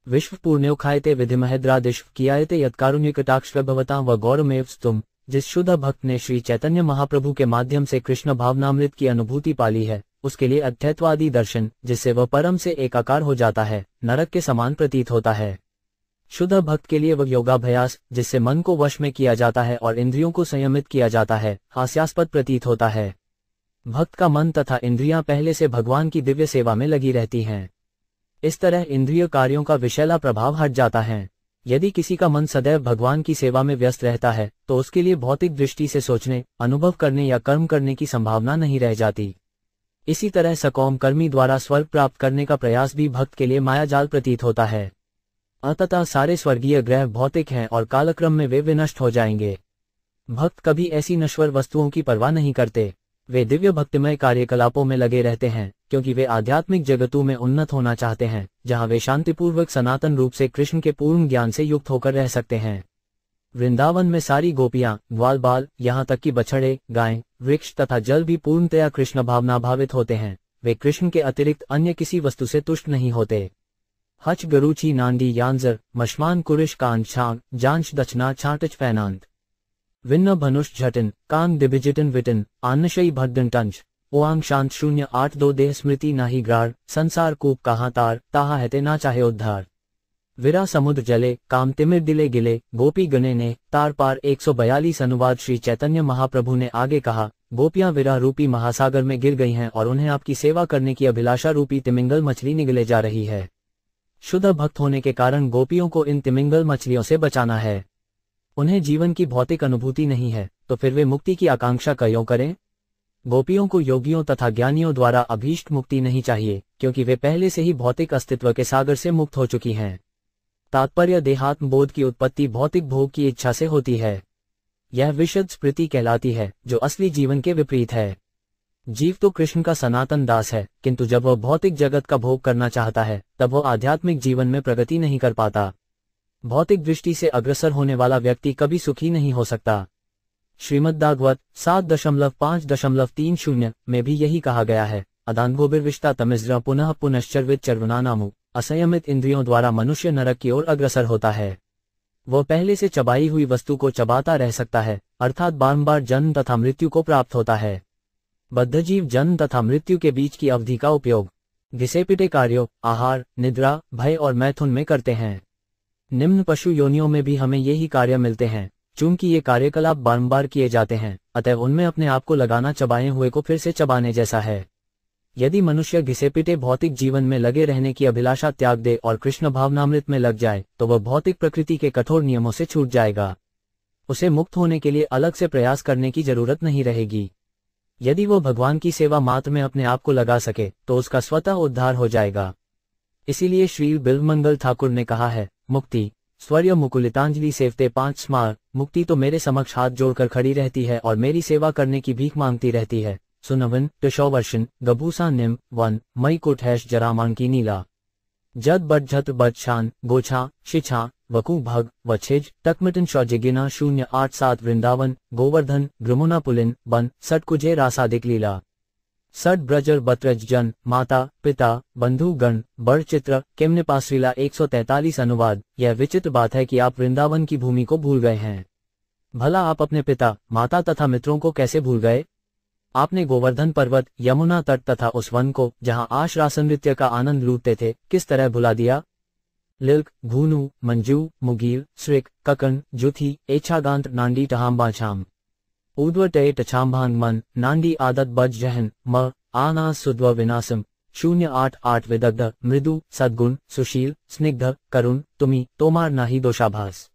विश्व पूर्ण्योखायते विधिमहेद्रादिश कियायते यत्कारुण्यकटाक्षभवता व गौरमेव तुम। जिस शुद्ध भक्त ने श्री चैतन्य महाप्रभु के माध्यम से कृष्ण भावनामृत की अनुभूति पाली है, उसके लिए अध्यत्वादी दर्शन, जिससे वह परम से एकाकार हो जाता है, नरक के समान प्रतीत होता है। शुद्ध भक्त के लिए वह योगाभ्यास, जिससे मन को वश में किया जाता है और इंद्रियों को संयमित किया जाता है, हास्यास्पद प्रतीत होता है। भक्त का मन तथा इंद्रियां पहले से भगवान की दिव्य सेवा में लगी रहती हैं। इस तरह इंद्रिय कार्यों का विषैला प्रभाव हट जाता है। यदि किसी का मन सदैव भगवान की सेवा में व्यस्त रहता है तो उसके लिए भौतिक दृष्टि से सोचने, अनुभव करने या कर्म करने की संभावना नहीं रह जाती। इसी तरह सकौम कर्मी द्वारा स्वर्ग प्राप्त करने का प्रयास भी भक्त के लिए मायाजाल प्रतीत होता है। अतः सारे स्वर्गीय ग्रह भौतिक हैं और कालक्रम में वे विनष्ट हो जाएंगे। भक्त कभी ऐसी नश्वर वस्तुओं की परवाह नहीं करते। वे दिव्य भक्तिमय कार्यकलापों में लगे रहते हैं, क्योंकि वे आध्यात्मिक जगतों में उन्नत होना चाहते हैं, जहां वे शांतिपूर्वक सनातन रूप से कृष्ण के पूर्ण ज्ञान से युक्त होकर रह सकते हैं। वृंदावन में सारी गोपियां, ग्वाल बाल, यहाँ तक कि बछड़े, गायें, वृक्ष तथा जल भी पूर्णतया कृष्ण भावना भावित होते हैं। वे कृष्ण के अतिरिक्त अन्य किसी वस्तु से तुष्ट नहीं होते। हच गरुची नांडी यांजर मशमान कुरिश कान छांग जांच दचना छाटच फैनांत विन्न भनुष झटिन कांग डिबिजिटिन विटिन आन्नशई भद्दन टंच ओआंग शांत 082 देह स्मृति नाही ग्रार संसार कूप कहाँ तार ताहा हैते ना चाहे उद्धार विरा समुद्र जले काम तिमिर दिले गिले गोपी गणे ने तार पार 142 अनुवाद श्री चैतन्य महाप्रभु ने आगे कहा, गोपियां विरह रूपी महासागर में गिर गई हैं और उन्हें आपकी सेवा करने की अभिलाषा रूपी तिमिंगल मछली निगले जा रही है। शुद्ध भक्त होने के कारण गोपियों को इन तिमिंगल मछलियों से बचाना है। उन्हें जीवन की भौतिक अनुभूति नहीं है, तो फिर वे मुक्ति की आकांक्षा क्यों करें? गोपियों को योगियों तथा ज्ञानियों द्वारा अभीष्ट मुक्ति नहीं चाहिए, क्योंकि वे पहले से ही भौतिक अस्तित्व के सागर से मुक्त हो चुकी हैं। तात्पर्य देहात्म बोध की उत्पत्ति भौतिक भोग की इच्छा से होती है। यह विशुद्ध स्मृति कहलाती है, जो असली जीवन के विपरीत है। जीव तो कृष्ण का सनातन दास है, किंतु जब वह भौतिक जगत का भोग करना चाहता है तब वह आध्यात्मिक जीवन में प्रगति नहीं कर पाता। भौतिक दृष्टि से अग्रसर होने वाला व्यक्ति कभी सुखी नहीं हो सकता। श्रीमद्भागवत 7.5.30 में भी यही कहा गया है, अदांगोबिर्विष्टा तमिज्र पुनः पुनश्चर्वित चर्वनानामु। असंयमित इंद्रियों द्वारा मनुष्य नरक की ओर अग्रसर होता है। वह पहले से चबाई हुई वस्तु को चबाता रह सकता है, अर्थात बारंबार जन्म तथा मृत्यु को प्राप्त होता है। बद्धजीव जन्म तथा मृत्यु के बीच की अवधि का उपयोग घिसे-पिटे कार्यों, आहार, निद्रा, भय और मैथुन में करते हैं। निम्न पशु योनियों में भी हमें यही कार्य मिलते हैं। चूंकि ये कार्यकलाप बारंबार किए जाते हैं, अतः उनमें अपने आप को लगाना चबाए हुए को फिर से चबाने जैसा है। यदि मनुष्य घिसे-पिटे भौतिक जीवन में लगे रहने की अभिलाषा त्याग दे और कृष्ण भावनामृत में लग जाए, तो वह भौतिक प्रकृति के कठोर नियमों से छूट जाएगा। उसे मुक्त होने के लिए अलग से प्रयास करने की जरूरत नहीं रहेगी। यदि वो भगवान की सेवा मात्र में अपने आप को लगा सके तो उसका स्वतः उद्धार हो जाएगा। इसीलिए श्री बिल्वमंगल ठाकुर ने कहा है, मुक्ति स्वर्य मुकुलितांजलि सेवते 5 स्मार। मुक्ति तो मेरे समक्ष हाथ जोड़कर खड़ी रहती है और मेरी सेवा करने की भीख मांगती रहती है। सुनवन टिशोवर्षन गभूसा निम 1 मई कुठैश जरामान की नीला जद बट झत बट शान गोछा शिछा वकू भग वछेज टकमिटन शौजिगिना 087 वृंदावन गोवर्धन ग्रमुना पुलिन बन सट कुजे रासादिक लीला सट ब्रजर बत्रज जन माता पिता बंधु गण बड़ चित्र केमने पासरीला 143 अनुवाद। यह विचित्र बात है कि आप वृंदावन की भूमि को भूल गए हैं। भला आप अपने पिता माता तथा मित्रों को कैसे भूल गए? आपने गोवर्धन पर्वत, यमुना तट तथा उस वन को जहां आश्रास नृत्य का आनंद लूटते थे किस तरह भुला दिया? लिल्क, भूनु, मंजू, मुगीर, श्रिक, ककन, जुथी, एच्छागांत नांडी टहाम्बाछाम ऊर्ध्व टय टछाम्भांग मन नांडी आदत बज जहन म आना सुद्व विनासम 088 विदग्ध मृदु सद्गुण सुशील स्निग्ध करुण तुमी तोमार नाही दोषाभास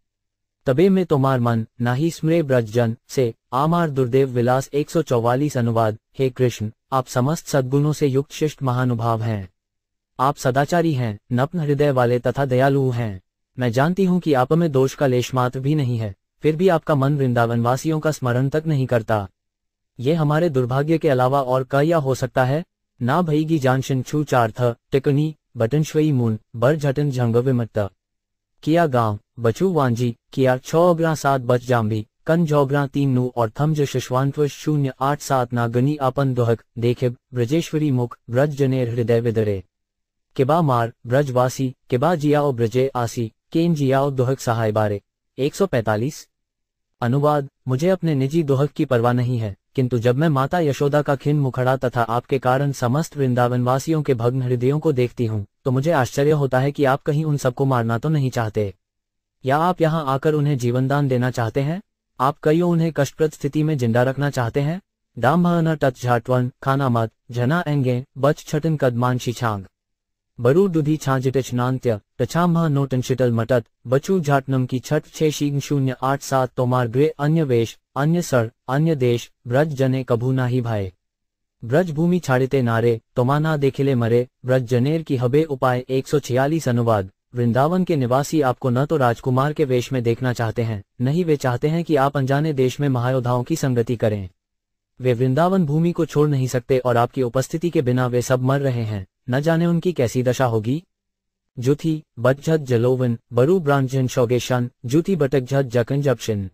तबे में तोमार मन नाही स्मरे ब्रजजन से आमार दुर्देव विलास 144 अनुवाद। हे कृष्ण, आप समस्त सद्गुणों से युक्त शिष्ट महानुभाव हैं। आप सदाचारी हैं, नप्न हृदय वाले तथा दयालु हैं। मैं जानती हूँ कि आप में दोष का लेश मात्र भी नहीं है, फिर भी आपका मन वृंदावन वासियों का स्मरण तक नहीं करता। ये हमारे दुर्भाग्य के अलावा और क्या हो सकता है। ना भईगी जानशन छू चार्थ टिकनी बटनश्वई मून बर झटन झंग विमत किया गांव बचू वांजी किया 6:7 बच जाम्बी कन जौग्रा 3 नु और थमज शिशवांत्व 087 नागनी आपन दोहक देखे ब्रजेश्वरी मुख ब्रज जनेर हृदय विदरे किबा मार ब्रजवासी किबा जियाओ ब्रजे आसी केन जियाओ दोहक सहाय बारे। 145 अनुवाद। मुझे अपने निजी दोहक की परवाह नहीं है, किंतु जब मैं माता यशोदा का खिन मुखड़ा तथा आपके कारण समस्त वृंदावन वासियों के भग्न हृदयों को देखती हूँ तो मुझे आश्चर्य होता है कि आप कहीं उन सबको मारना तो नहीं चाहते, या आप यहाँ आकर उन्हें जीवनदान देना चाहते हैं। आप कईयों उन्हें कष्टप्रद स्थिति में जिंदा रखना चाहते हैं। डाम्भन टच झाटवन खाना मत झना एंगे बच छटन कदमान शिछांग बरू दुधी छांजिटच नान्त्य टछाम्ह नोटन शिटल मटत बचू झाटनम की छठ 6:087 तोमार गृह अन्य वेश अन्य सर अन्य देश ब्रज जने कभू ना ही भाए ब्रज भूमि छाड़िते नारे तोमाना देखिले मरे ब्रज जनेर की हबे उपाय। 146 अनुवाद। वृंदावन के निवासी आपको न तो राजकुमार के वेश में देखना चाहते हैं, न ही वे चाहते हैं कि आप अनजाने देश में महायोद्धाओं की संगति करें। वे वृंदावन भूमि को छोड़ नहीं सकते और आपकी उपस्थिति के बिना वे सब मर रहे हैं। न जाने उनकी कैसी दशा होगी। जुथी बटझत जलोवन बरू ब्रांजन शोगेशन जुथी बटक झत जकन जपशिन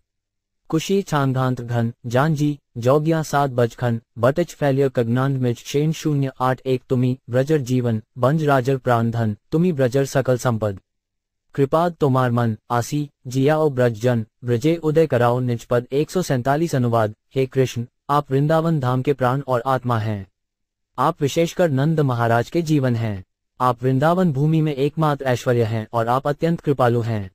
कुशी छांगांत घन जानजी जौग्या 7 बजखन बटच फैलियर कग्नांड मिच शेन 081 तुमी ब्रजर जीवन बंज राजर प्राण धन तुमी ब्रजर सकल संपद कृपाद तोमार मन आसी जियाओ ब्रजजन ब्रजे उदय कराओ निजपद। 147 अनुवाद। हे कृष्ण, आप वृंदावन धाम के प्राण और आत्मा हैं। आप विशेषकर नंद महाराज के जीवन हैं। आप वृंदावन भूमि में एकमात्र ऐश्वर्य हैं और आप अत्यंत कृपालु हैं।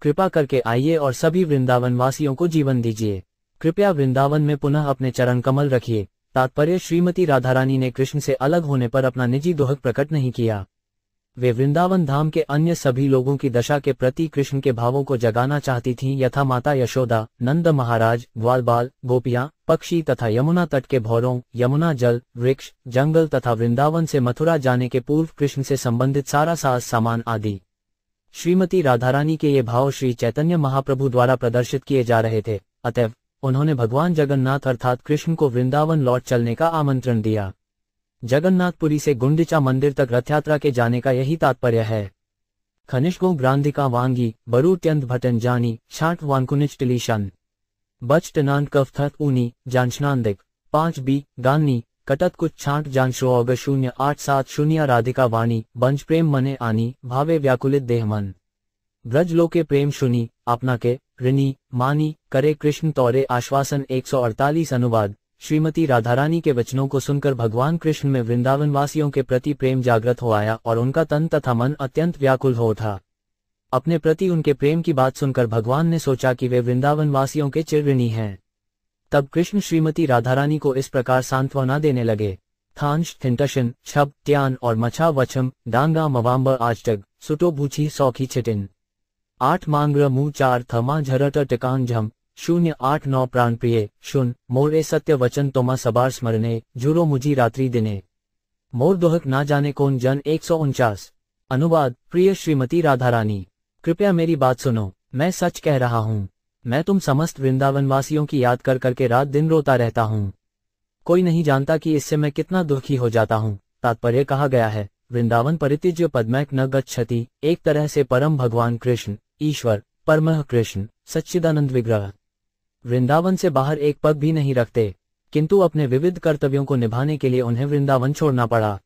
कृपा करके आइए और सभी वृंदावन वासियों को जीवन दीजिए। कृपया वृंदावन में पुनः अपने चरण कमल रखिए। तात्पर्य, श्रीमती राधारानी ने कृष्ण से अलग होने पर अपना निजी दोहक प्रकट नहीं किया। वे वृंदावन धाम के अन्य सभी लोगों की दशा के प्रति कृष्ण के भावों को जगाना चाहती थीं, यथा माता यशोदा, नंद महाराज, ग्वालबाल, गोपियां, पक्षी तथा यमुना तट के भौरों, यमुना जल, वृक्ष, जंगल तथा वृंदावन से मथुरा जाने के पूर्व कृष्ण से संबंधित सारा साज सामान आदि। श्रीमती राधारानी के ये भाव श्री चैतन्य महाप्रभु द्वारा प्रदर्शित किए जा रहे थे, अतएव उन्होंने भगवान जगन्नाथ अर्थात कृष्ण को वृंदावन लौट चलने का आमंत्रण दिया। जगन्नाथपुरी से गुंडिचा मंदिर तक रथ यात्रा के जाने का यही तात्पर्य है। खनिष्गो ग्रांधिका वांगी बरूत्यंत भटन जानी छाट वानकुनिच टिलीशन बच टनान कफ्थत ऊनी जानशनांदिक 5b गान्नी कटत कुछ छाट जानश्रोग 087 राधिका वाणी बंज प्रेम मने आनी भावे व्याकुलित देह मन ब्रज लोके प्रेम शुनी अपना के ऋणी मानी करे कृष्ण तौरे आश्वासन। 148 अनुवाद। श्रीमती राधारानी के वचनों को सुनकर भगवान कृष्ण में वृंदावन वासियों के प्रति प्रेम जागृत हो आया और उनका तन तथा मन अत्यंत व्याकुल हो उठा। अपने प्रति उनके प्रेम की बात सुनकर भगवान ने सोचा कि वे वृंदावन वासियों के चिर ऋणी हैं। तब कृष्ण श्रीमती राधारानी को इस प्रकार सांत्वना देने लगे। थांश थिंटशन छब त्यान और मछा वछम डांगा मवाम्ब आजटग सुटो भूछी सौखी छिटिन 8 मांग्र मुँह 4 थमा झरट टिकान झम 089 प्राण प्रिय शुन मोरे सत्य वचन तोमा सबार स्मरणे जुरो मुझी रात्रि दिने मोर दोहक ना जाने कौन जन। 149 अनुवाद। प्रिय श्रीमती राधारानी, कृपया मेरी बात सुनो। मैं सच कह रहा हूँ। मैं तुम समस्त वृंदावन वासियों की याद कर करके रात दिन रोता रहता हूँ। कोई नहीं जानता कि इससे मैं कितना दुखी हो जाता हूँ। तात्पर्य, कहा गया है वृंदावन परित्यज्य पद्मैक न गच्छति। एक तरह से परम भगवान कृष्ण, ईश्वर, परमः कृष्ण, सच्चिदानंद विग्रह वृंदावन से बाहर एक पग भी नहीं रखते, किंतु अपने विविध कर्तव्यों को निभाने के लिए उन्हें वृंदावन छोड़ना पड़ा।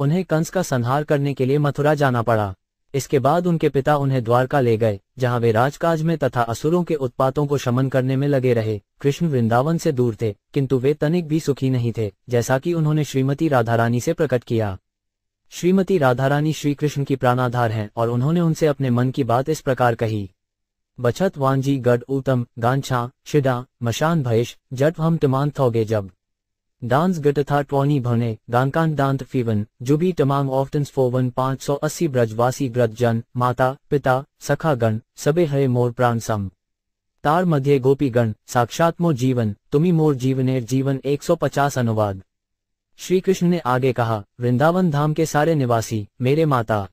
उन्हें कंस का संहार करने के लिए मथुरा जाना पड़ा। इसके बाद उनके पिता उन्हें द्वारका ले गए, जहां वे राजकाज में तथा असुरों के उत्पातों को शमन करने में लगे रहे। कृष्ण वृंदावन से दूर थे, किंतु वे तनिक भी सुखी नहीं थे, जैसा कि उन्होंने श्रीमती राधारानी से प्रकट किया। श्रीमती राधारानी श्री कृष्ण की प्राणाधार हैं और उन्होंने उनसे अपने मन की बात इस प्रकार कही। बछत वांजी गढ़ ऊतम गांछा शिडा मशान भयश जट हम तिमान थोगे जब डांस गटथा ट्वॉनी भने गानकान दांत फीवन जुबी तमांग ऑफ्टन्स फोवन 580 ब्रजवासी ब्रजजन माता पिता सखागण सबे हरे मोर प्राण सम तार मध्य गोपीगण साक्षात मोर जीवन तुम्ही मोर जीवनेर जीवन 150 अनुवाद। श्री कृष्ण ने आगे कहा, वृंदावन धाम के सारे निवासी मेरे माता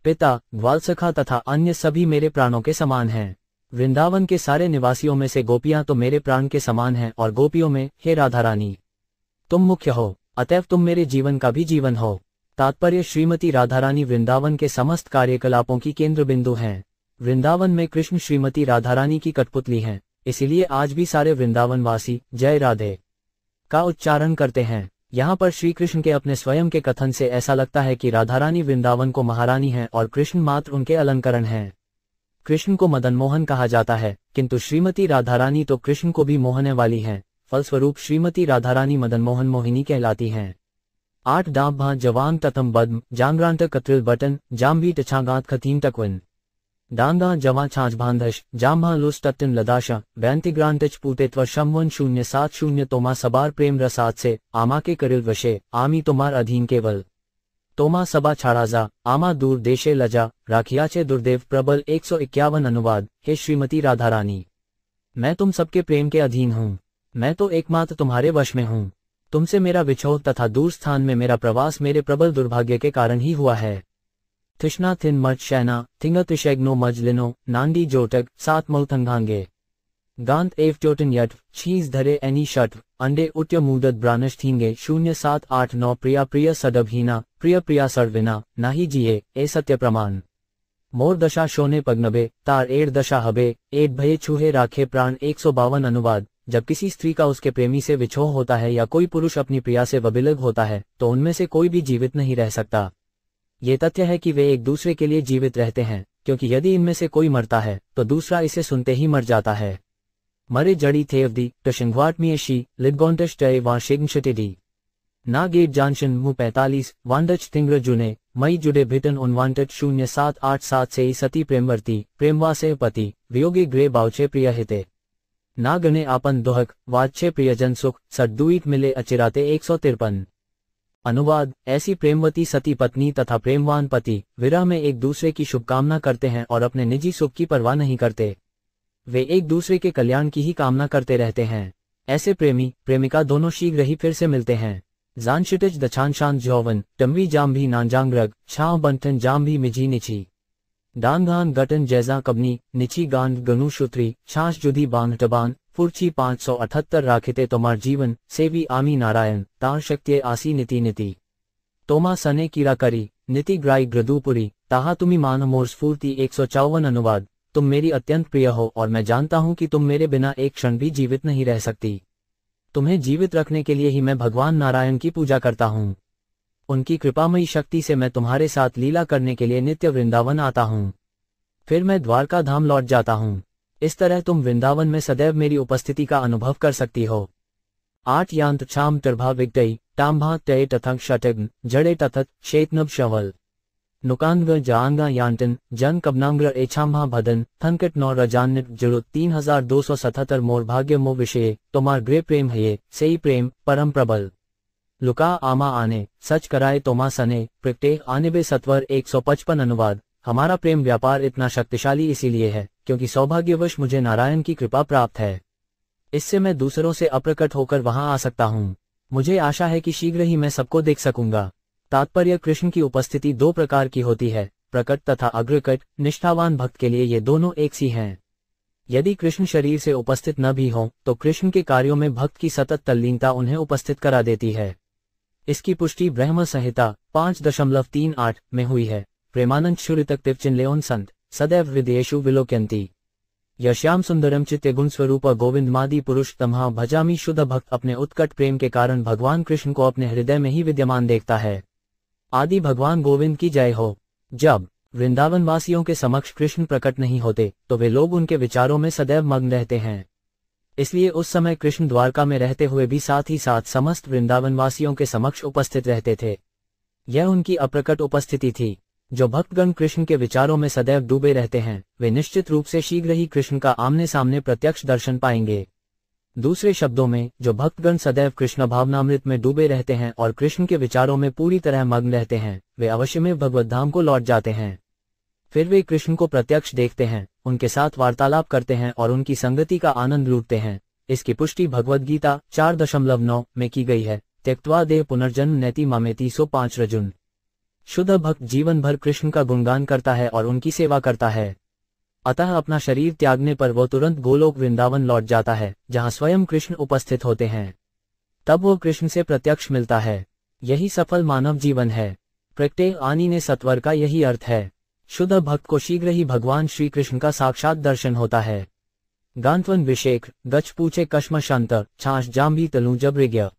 पिता ग्वालसखा तथा अन्य सभी मेरे प्राणों के समान हैं। वृंदावन के सारे निवासियों में से गोपियां तो मेरे प्राण के समान हैं और गोपियों में हे राधा रानी तुम मुख्य हो, अतएव तुम मेरे जीवन का भी जीवन हो। तात्पर्य श्रीमती राधा रानी वृंदावन के समस्त कार्यकलापों की केंद्र बिंदु हैं। वृंदावन में कृष्ण श्रीमती राधा रानी की कठपुतली हैं, इसीलिए आज भी सारे वृंदावनवासी जय राधे का उच्चारण करते हैं। यहाँ पर श्री कृष्ण के अपने स्वयं के कथन से ऐसा लगता है कि राधा रानी वृंदावन को महारानी हैं और कृष्ण मात्र उनके अलंकरण हैं। कृष्ण को मदन मोहन कहा जाता है, किंतु श्रीमती राधा रानी तो कृष्ण को भी मोहने वाली हैं। फलस्वरूप श्रीमती राधा रानी मदन मोहन मोहिनी कहलाती हैं। 8 डाब भां जवान तथम बद्म जांग्रांत कत्रिल बटन जाम्बी टछागात खतीम तकवन डांगा जवा छाछ भांधश जाम्भा लुस तत्न लदाशा वैंतिग्रांतच पूतेत्व शमवन 070 तोमा सबार प्रेम रसात से आमा के करिल वशे आमी तुम्हार अधीन केवल तोमा सबा छाड़ाजा आमा दूर देशे लजा राखियाचे दुर्देव प्रबल 151 अनुवाद। हे श्रीमती राधा रानी, मैं तुम सबके प्रेम के अधीन हूँ, मैं तो एकमात्र तुम्हारे वश में हूँ। तुमसे मेरा विछोह तथा दूर स्थान में मेरा प्रवास मेरे प्रबल दुर्भाग्य के कारण ही हुआ है। थिष्णा थिन मज शैना थिंग तिशैग्नो मज लिनो नांदी जोटक सात मलथंगांगे गांत एव टोटन यट छीज धरे एनी शट अंडे उट्य मुदत ब्रानश थींगे 0789 प्रिया प्रिय सडभहीना प्रिय प्रिया सड़विना नाही जिये ए सत्य प्रमाण मोर दशा शोने पगनबे तार एड़ दशा हबे एड भये छूहे राखे प्राण 152 अनुवाद। जब किसी स्त्री का उसके प्रेमी से विछोह होता है या कोई पुरुष अपनी प्रिया से वबिलग होता है तो उनमें से कोई भी जीवित नहीं रह सकता। ये तथ्य है कि वे एक दूसरे के लिए जीवित रहते हैं, क्योंकि यदि इनमें से कोई मरता है तो दूसरा इसे सुनते ही मर जाता है। मरे जड़ी थेवदी टशंघवाट मियशी लिदगोंटश टय वाशिंगशटेडी ना गेट जानशन मु 45 वांडच थिंग्र जुने मई जुडे भिटन उनवांटच 0787 से सती प्रेमवर्ती प्रेमवासे पति वियोगी ग्रे बाउचे प्रिय हिते ना गणे आपन दोहक वाच्छे प्रियजन सुख सद्दुईट मिले अचिराते 153 अनुवाद। ऐसी प्रेमवती सती पत्नी तथा प्रेमवान पति विरह में एक दूसरे की शुभकामना करते हैं और अपने निजी सुख की परवाह नहीं करते। वे एक दूसरे के कल्याण की ही कामना करते रहते हैं। ऐसे प्रेमी प्रेमिका दोनों शीघ्र ही फिर से मिलते हैं। जानशिटिज दछान शांत जौवन टम्वी जाम्भी नांजांगरग छाव बंटन जाम्भी मिझी निची डांगान गटन जैजा कबनी निची गांड गनु शुत्री छाछ जुदी बांध टबान फुर्ची 578 राखिते तोमार जीवन सेवी आमी नारायण तार शक्तिये आसी नीति नीति तोमा सने कीरा करी नीति ग्राई ग्रदुपुरी ताहा तुमी मान मोर स्फूर्ति 154 अनुवाद। तुम मेरी अत्यंत प्रिय हो और मैं जानता हूँ कि तुम मेरे बिना एक क्षण भी जीवित नहीं रह सकती। तुम्हें जीवित रखने के लिए ही मैं भगवान नारायण की पूजा करता हूँ। उनकी कृपामयी शक्ति से मैं तुम्हारे साथ लीला करने के लिए नित्य वृंदावन आता हूँ, फिर मैं द्वारका धाम लौट जाता हूँ। इस तरह तुम वृंदावन में सदैव मेरी उपस्थिति का अनुभव कर सकती हो। 8 यांत छाम टर्भा विगटई टाम्भा तय तथंग शटग्न जड़े तथत शेतनब शवल नुकांग जांगा यांटन जन कबनांग्र एछाम्भा भदन थनकट नौ रजानित जुड़ो 3277 मोर भाग्य मो विषय तोमार गृह प्रेम है सेई प्रेम परम प्रबल लुका आमा आने सच कराए तोमा सने प्रकटे आनिबे सत्वर 155 अनुवाद। हमारा प्रेम व्यापार इतना शक्तिशाली इसीलिए है क्योंकि सौभाग्यवश मुझे नारायण की कृपा प्राप्त है। इससे मैं दूसरों से अप्रकट होकर वहां आ सकता हूँ। मुझे आशा है कि शीघ्र ही मैं सबको देख सकूंगा। तात्पर्य कृष्ण की उपस्थिति 2 प्रकार की होती है, प्रकट तथा अग्रकट। निष्ठावान भक्त के लिए ये दोनों एक सी हैं। यदि कृष्ण शरीर से उपस्थित न भी हो तो कृष्ण के कार्यों में भक्त की सतत तल्लीनता उन्हें उपस्थित करा देती है। इसकी पुष्टि ब्रह्म संहिता 5.38 में हुई है। प्रेमानंद शुरितक तिवचिन संत सदैव विदेशु विलोक्यंती यश्याम सुंदरम चित्य गुण स्वरूप गोविंद मादि पुरुष तमहा भजामी। शुद्ध भक्त अपने उत्कट प्रेम के कारण भगवान कृष्ण को अपने हृदय में ही विद्यमान देखता है। आदि भगवान गोविंद की जय हो। जब वृंदावन वासियों के समक्ष कृष्ण प्रकट नहीं होते तो वे लोग उनके विचारों में सदैव मग्न रहते हैं। इसलिए उस समय कृष्ण द्वारका में रहते हुए भी साथ ही साथ समस्त वृंदावन वासियों के समक्ष उपस्थित रहते थे। यह उनकी अप्रकट उपस्थिति थी। जो भक्तगण कृष्ण के विचारों में सदैव डूबे रहते हैं वे निश्चित रूप से शीघ्र ही कृष्ण का आमने सामने प्रत्यक्ष दर्शन पाएंगे। दूसरे शब्दों में, जो भक्तगण सदैव कृष्ण भावनामृत में डूबे रहते हैं और कृष्ण के विचारों में पूरी तरह मग्न रहते हैं, वे अवश्य में भगवत धाम को लौट जाते हैं। फिर वे कृष्ण को प्रत्यक्ष देखते हैं, उनके साथ वार्तालाप करते हैं और उनकी संगति का आनंद लूटते हैं। इसकी पुष्टि भगवद गीता 4.9 में की गई है। त्यक्त्वा देह पुनर्जन्म नैति मामेति सो 5 रजुन। शुद्ध भक्त जीवन भर कृष्ण का गुणगान करता है और उनकी सेवा करता है। अतः अपना शरीर त्यागने पर वो तुरंत गोलोक वृंदावन लौट जाता है, जहाँ स्वयं कृष्ण उपस्थित होते हैं। तब वो कृष्ण से प्रत्यक्ष मिलता है। यही सफल मानव जीवन है। प्रत्यय आनी ने सत्वर का यही अर्थ है। शुद्ध भक्त को शीघ्र ही भगवान श्री कृष्ण का साक्षात दर्शन होता है। गांत्वन विषेक गच पूछे कश्म शांत छांश जाम्भी तलू जबृग्य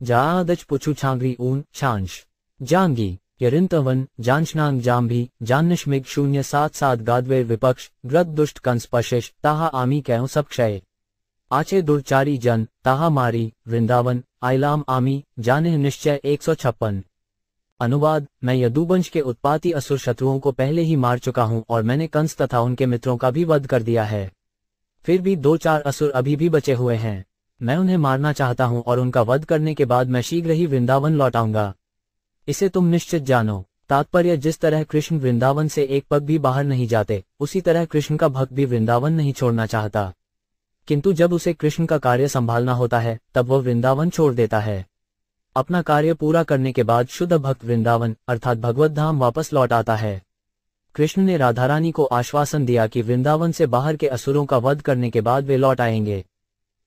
जादच पुछु छांगरी ऊन छांश जांगी यरिंतवन जानशनांग जाम्भी जाननिश्मिग 077 गादवेर विपक्ष ग्रद दुष्ट कंस पशिश ताहा आमी कैं सब क्षय आचे दुर्चारी जन ताहा मारी वृंदावन आइलाम आमी जाने निश्चय 156। अनुवाद। मैं यदुवंश के उत्पाती असुर शत्रुओं को पहले ही मार चुका हूं और मैंने कंस तथा उनके मित्रों का भी वध कर दिया है। फिर भी 2-4 असुर अभी भी बचे हुए हैं। मैं उन्हें मारना चाहता हूं और उनका वध करने के बाद मैं शीघ्र ही वृंदावन लौट आऊंगा। इसे तुम निश्चित जानो। तात्पर्य, जिस तरह कृष्ण वृंदावन से एक पग भी बाहर नहीं जाते, उसी तरह कृष्ण का भक्त भी वृंदावन नहीं छोड़ना चाहता। किंतु जब उसे कृष्ण का कार्य संभालना होता है, तब वह वृंदावन छोड़ देता है। अपना कार्य पूरा करने के बाद शुद्ध भक्त वृंदावन अर्थात भगवत धाम वापस लौट आता है। कृष्ण ने राधा रानी को आश्वासन दिया कि वृंदावन से बाहर के असुरों का वध करने के बाद वे लौट आएंगे।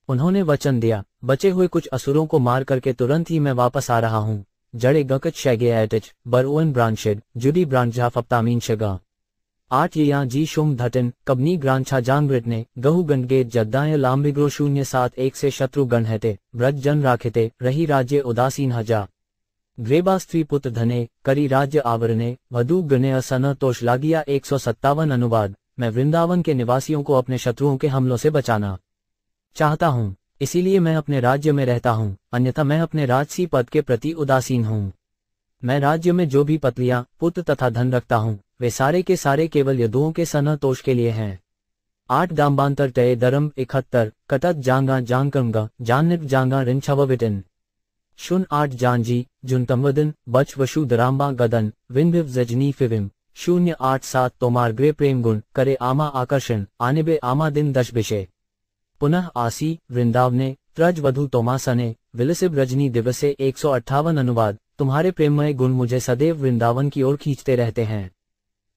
उन्होंने वचन दिया, बचे हुए कुछ असुरों को मार करके तुरंत ही मैं वापस आ रहा हूँ। जड़े गकच शैगे एटिच बरओन ब्रांशेड जुडी ब्रांचा फप्तामीन शगा 8 या जी शुम धटन कबनी ग्रांछा जांगृत ने गहु गंडगे जद्दाय लाम्बिग्रो 071 से शत्रु गण हते ब्रज जन राखिते रही राज्य उदासीन हजा ग्रेबा स्त्री पुत्र धने करी राज्य आवरने वधु गणे सन तोष लागिया 157। अनुवाद। मैं वृंदावन के निवासियों को अपने शत्रुओं के हमलों से बचाना चाहता हूँ, इसीलिए मैं अपने राज्य में रहता हूँ, अन्यथा मैं अपने राजसी पद के प्रति उदासीन हूँ। मैं राज्य में जो भी पत्नियां, पुत्र तथा धन रखता हूँ, वे सारे के सारे केवल यदुओं के सनतोष के लिए हैं। 8 दाम्बांतर टय दरम 71 कटत जांगा जांगकंगा जाननिप जांगा रिंछवविटिन 08 जानजी जुनतमवदन बच वशु दराम्बा गदन विनभिव जजनी फिविम 087 तोमार ग्रे प्रेम गुण करे आमा आकर्षण आनिबे आमा दिन दश बिशे पुनः आसी वृंदावने त्रज वधु तोमासने विलसिब रजनी दिवसे 158। अनुवाद। तुम्हारे प्रेममय गुण मुझे सदैव वृंदावन की ओर खींचते रहते हैं।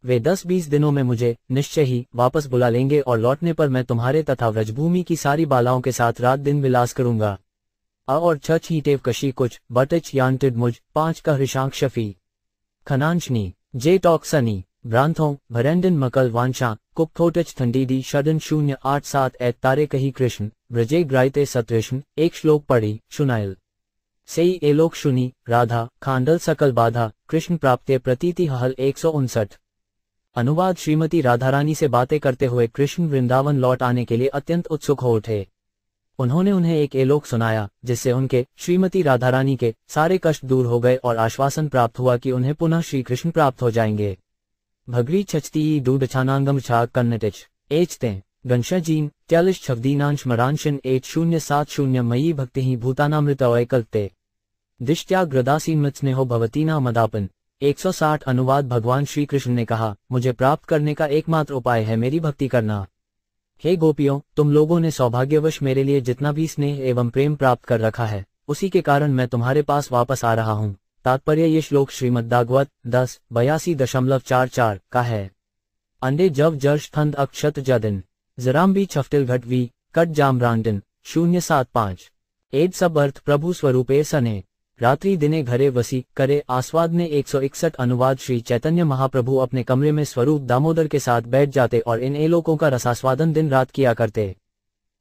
वे 10-20 दिनों में मुझे निश्चय ही वापस बुला लेंगे और लौटने पर मैं तुम्हारे तथा व्रजभूमि की सारी बालाओं के साथ रात दिन विलास करूंगा। अ और छछ ही टेव कशी कुछ बटच यान्टिड मुझ 5 का हृशांक शफी खनांशनी जे टॉक्सनी भ्रांथों भरेंडन मकल वांशा कुपथोटच ठंडीडी षडन 087 ऐत तारे कही कृष्ण ब्रजे ग्राइते सतृष्ण। एक श्लोक पढ़ी सुनाइल सेई एलोक शुनी राधा खांडल सकल बाधा कृष्ण प्राप्ते प्रतीति हल 159। अनुवाद। श्रीमती राधारानी से बातें करते हुए कृष्ण वृंदावन लौट आने के लिए अत्यंत उत्सुक हो उठे। उन्होंने उन्हें एक एलोक सुनाया, जिससे उनके श्रीमती राधारानी के सारे कष्ट दूर हो गए और आश्वासन प्राप्त हुआ कि उन्हें पुनः श्री कृष्ण प्राप्त हो जाएंगे। भगरी छचती दूध छानांगम छा कन्नटिच एचते गंशाजीन त्यालिश छवदीनांश मरांशन 1070 मयी भक्ति ही भूतानामृत अवैकल्पते दिष्ट्या ग्रदासीन मत स्नेहो भवतीना मदापन 160। अनुवाद। भगवान श्री कृष्ण ने कहा, मुझे प्राप्त करने का एकमात्र उपाय है मेरी भक्ति करना। हे गोपियों, तुम लोगों ने सौभाग्यवश मेरे लिए जितना भी स्नेह एवं प्रेम प्राप्त कर रखा है, उसी के कारण मैं तुम्हारे पास वापस आ रहा हूँ। तात्पर्य, ये श्लोक श्रीमद्भागवत 10:82-44 का है। अंडे जव जर्श थंद अक्षत जदिन जराम्बी छफ्टिल घटवी कट जामरांडन 075 एड सब अर्थ प्रभु स्वरूपे सने रात्रि दिने घरे वसी करे आस्वाद ने 161। अनुवाद। श्री चैतन्य महाप्रभु अपने कमरे में स्वरूप दामोदर के साथ बैठ जाते और इन एलोकों का रसास्वादन दिन रात किया करते।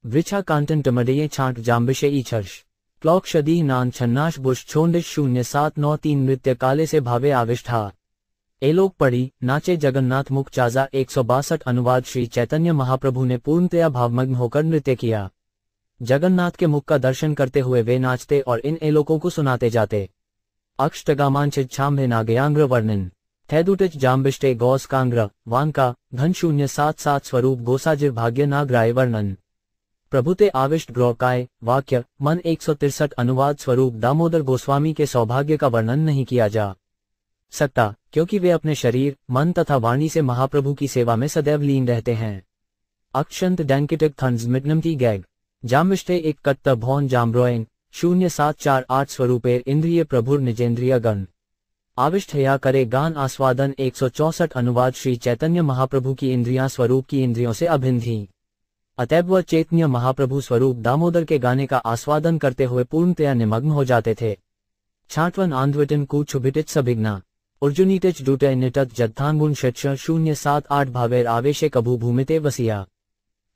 वृछा कांटन टमडे छांट जाम्बिशे ईछर्ष क्लॉक शदी नान छन्नाश बुश छोंडिश 0793 नृत्य काले से भावे आविष्ठा एलोक पड़ी नाचे जगन्नाथ मुख चाजा 162। अनुवाद। श्री चैतन्य महाप्रभु ने पूर्णतया भावमग्न होकर नृत्य किया। जगन्नाथ के मुख का दर्शन करते हुए वे नाचते और इन एलोकों को सुनाते जाते। अक्षटगामांचित छाम्भे नागयांग्र वर्णन थैदुटिच जाम्बिष्टे गौस कांग्र वांका घन 077 स्वरूप गोसाजिर भाग्य नागराय वर्णन प्रभुते आविष्ट ग्रौकाय वाक्य मन 163 अनुवाद स्वरूप दामोदर गोस्वामी के सौभाग्य का वर्णन नहीं किया जा सकता, क्योंकि वे अपने शरीर, मन तथा वाणी से महाप्रभु की सेवा में सदैव लीन रहते हैं। अक्षंत डैंकिटक थंस मिटनमती गैग जामिष्टे एक कट्ट भौन जाम्ब्रोएंग 0748 स्वरूपेर इंद्रिय प्रभुर निजेंद्रिय गण आविष्ट या करे गान आस्वादन 164 अनुवाद श्री चैतन्य महाप्रभु की इंद्रियां स्वरूप की इंद्रियों से अभिन्न थीं। अतएव वह चैतन्य महाप्रभु स्वरूप दामोदर के गाने का आस्वादन करते हुए पूर्णतया निमग्न हो जाते थे। छाटवन आंध्वटन कु छुभिटित सभिग्ना अर्जुनीटिच डूटे निटक जत्थांगुण शिक्ष 078 भावेर आवेशे कभू भूमिते वसिया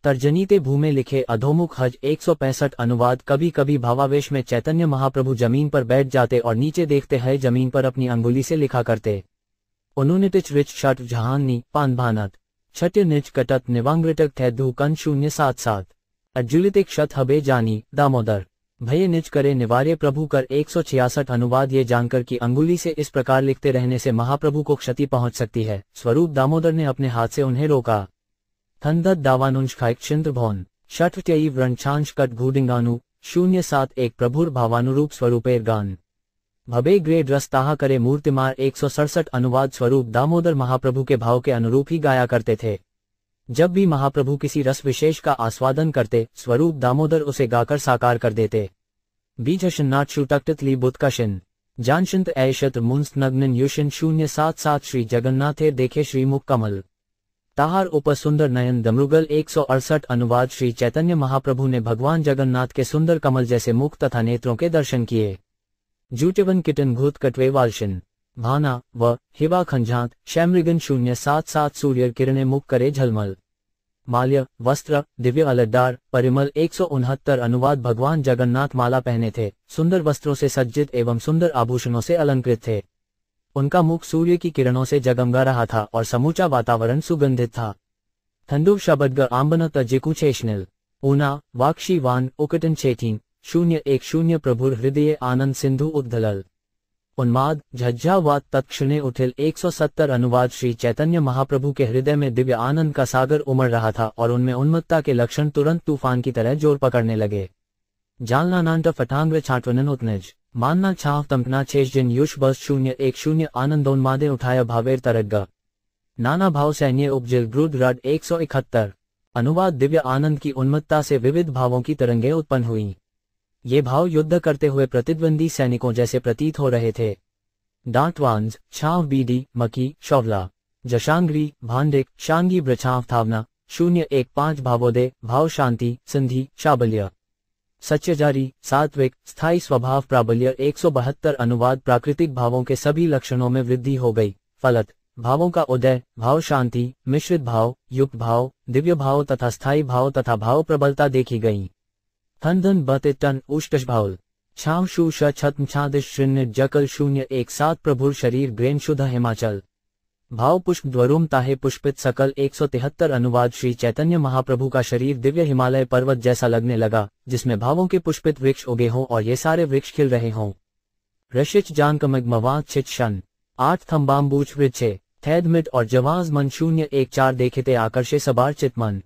तर्जनीते भूमे लिखे अधोमुख हज 165 अनुवाद कभी कभी भावावेश में चैतन्य महाप्रभु जमीन पर बैठ जाते और नीचे देखते हैं जमीन पर अपनी अंगुली से लिखा करते। उन्होंने टिच रिच शट जहानी पान भानत छट्य निच कटत निवांग्रिटक थैधु कन 077 अज्जुलितिक शत हबे जानी दामोदर भये निच करे निवार्य प्रभु कर 166 अनुवाद ये जानकर कि अंगुली से इस प्रकार लिखते रहने से महाप्रभु को क्षति पहुंच सकती है, स्वरूप दामोदर ने अपने हाथ से उन्हें रोका। थंदत दावानुंश खाइक चिंद्र भौन षट्त्ययी व्रणछांश कट भूडिंगानु 071 प्रभुर भावानुरूप स्वरूपेर गान भबे ग्रेड रस्ताहा करे मूर्तिमार 167 अनुवाद स्वरूप दामोदर महाप्रभु के भाव के अनुरूप ही गाया करते थे। जब भी महाप्रभु किसी रस विशेष का आस्वादन करते, स्वरूप दामोदर उसे गाकर साकार कर देते। बीजनाट शुटक्टित ली बुतकाशिन जानशिंत ऐशत मुंस नग्न युशिन 077 श्री जगन्नाथे देखे श्रीमुख कमल ताहार उप सुंदर नयन दमरुगल 168 अनुवाद श्री चैतन्य महाप्रभु ने भगवान जगन्नाथ के सुंदर कमल जैसे मुख तथा नेत्रों के दर्शन किए। जूटेवन किटन घूत कटवे वालशिन भाना व हिवा खंजात शैमृगन 077 सूर्य किरणे मुख करे झलमल माल्य वस्त्र दिव्य अलड्डार परिमल 169 अनुवाद भगवान जगन्नाथ माला पहने थे, सुंदर वस्त्रों से सज्जित एवं सुंदर आभूषणों से अलंकृत थे। उनका मुख सूर्य की किरणों से जगमगा रहा था और समूचा वातावरण सुगंधित था। थंडुव शबदग आंबन तजिकुचेशनिल ऊना वाक्षी वान उकटन चेठीन 010 प्रभुर हृदय आनंद सिंधु उद्दलल उन्माद झज्झा वात तत्क्षणे उठिल 170 अनुवाद श्री चैतन्य महाप्रभु के हृदय में दिव्य आनंद का सागर उमड़ रहा था और उनमें उन्मत्तता के लक्षण तुरंत तूफान की तरह जोर पकड़ने लगे। जालना नांट फटांग्र छाटवनन उतनज मानना छाव तंपना छेजन युष बस 010 आनंदोन्मादे उठाया भावेर तरग्गा नाना भाव सैन्य उपजिल ग्रुद रड 171 अनुवाद दिव्य आनंद की उन्मत्तता से विविध भावों की तरंगें उत्पन्न हुई। ये भाव युद्ध करते हुए प्रतिद्वंदी सैनिकों जैसे प्रतीत हो रहे थे। डांटवांज छाव बीडी मकी शौवला जशांग्री भांडिक शांगी ब्रछाव थावना 015 भावोदय भाव शांति सिंधी शाबल्य सच्चजारी सात्विक स्थायी स्वभाव प्राबल्य 172 अनुवाद प्राकृतिक भावों के सभी लक्षणों में वृद्धि हो गई। फलत भावों का उदय भाव शांति मिश्रित भाव युक्त भाव दिव्य भाव तथा स्थायी भाव तथा भाव प्रबलता देखी गई। थन बतिटन उष्टश भावल छाव शु छत्म छादिश शून्य जकल 017 प्रभुर शरीर ग्रेन शुद्ध हिमाचल भाव पुष्प द्वरुम ताहे पुष्पित सकल 173 अनुवाद श्री चैतन्य महाप्रभु का शरीर दिव्य हिमालय पर्वत जैसा लगने लगा, जिसमें भावों के पुष्पित वृक्ष उगे हों और ये सारे वृक्ष खिल रहे हों। रशिच जानकमगमवाद छिच शन 8 थम्बाम्बूच वृक्षे थैदमिट और जवाज मन 014 देखते आकर्षे सबार चितमन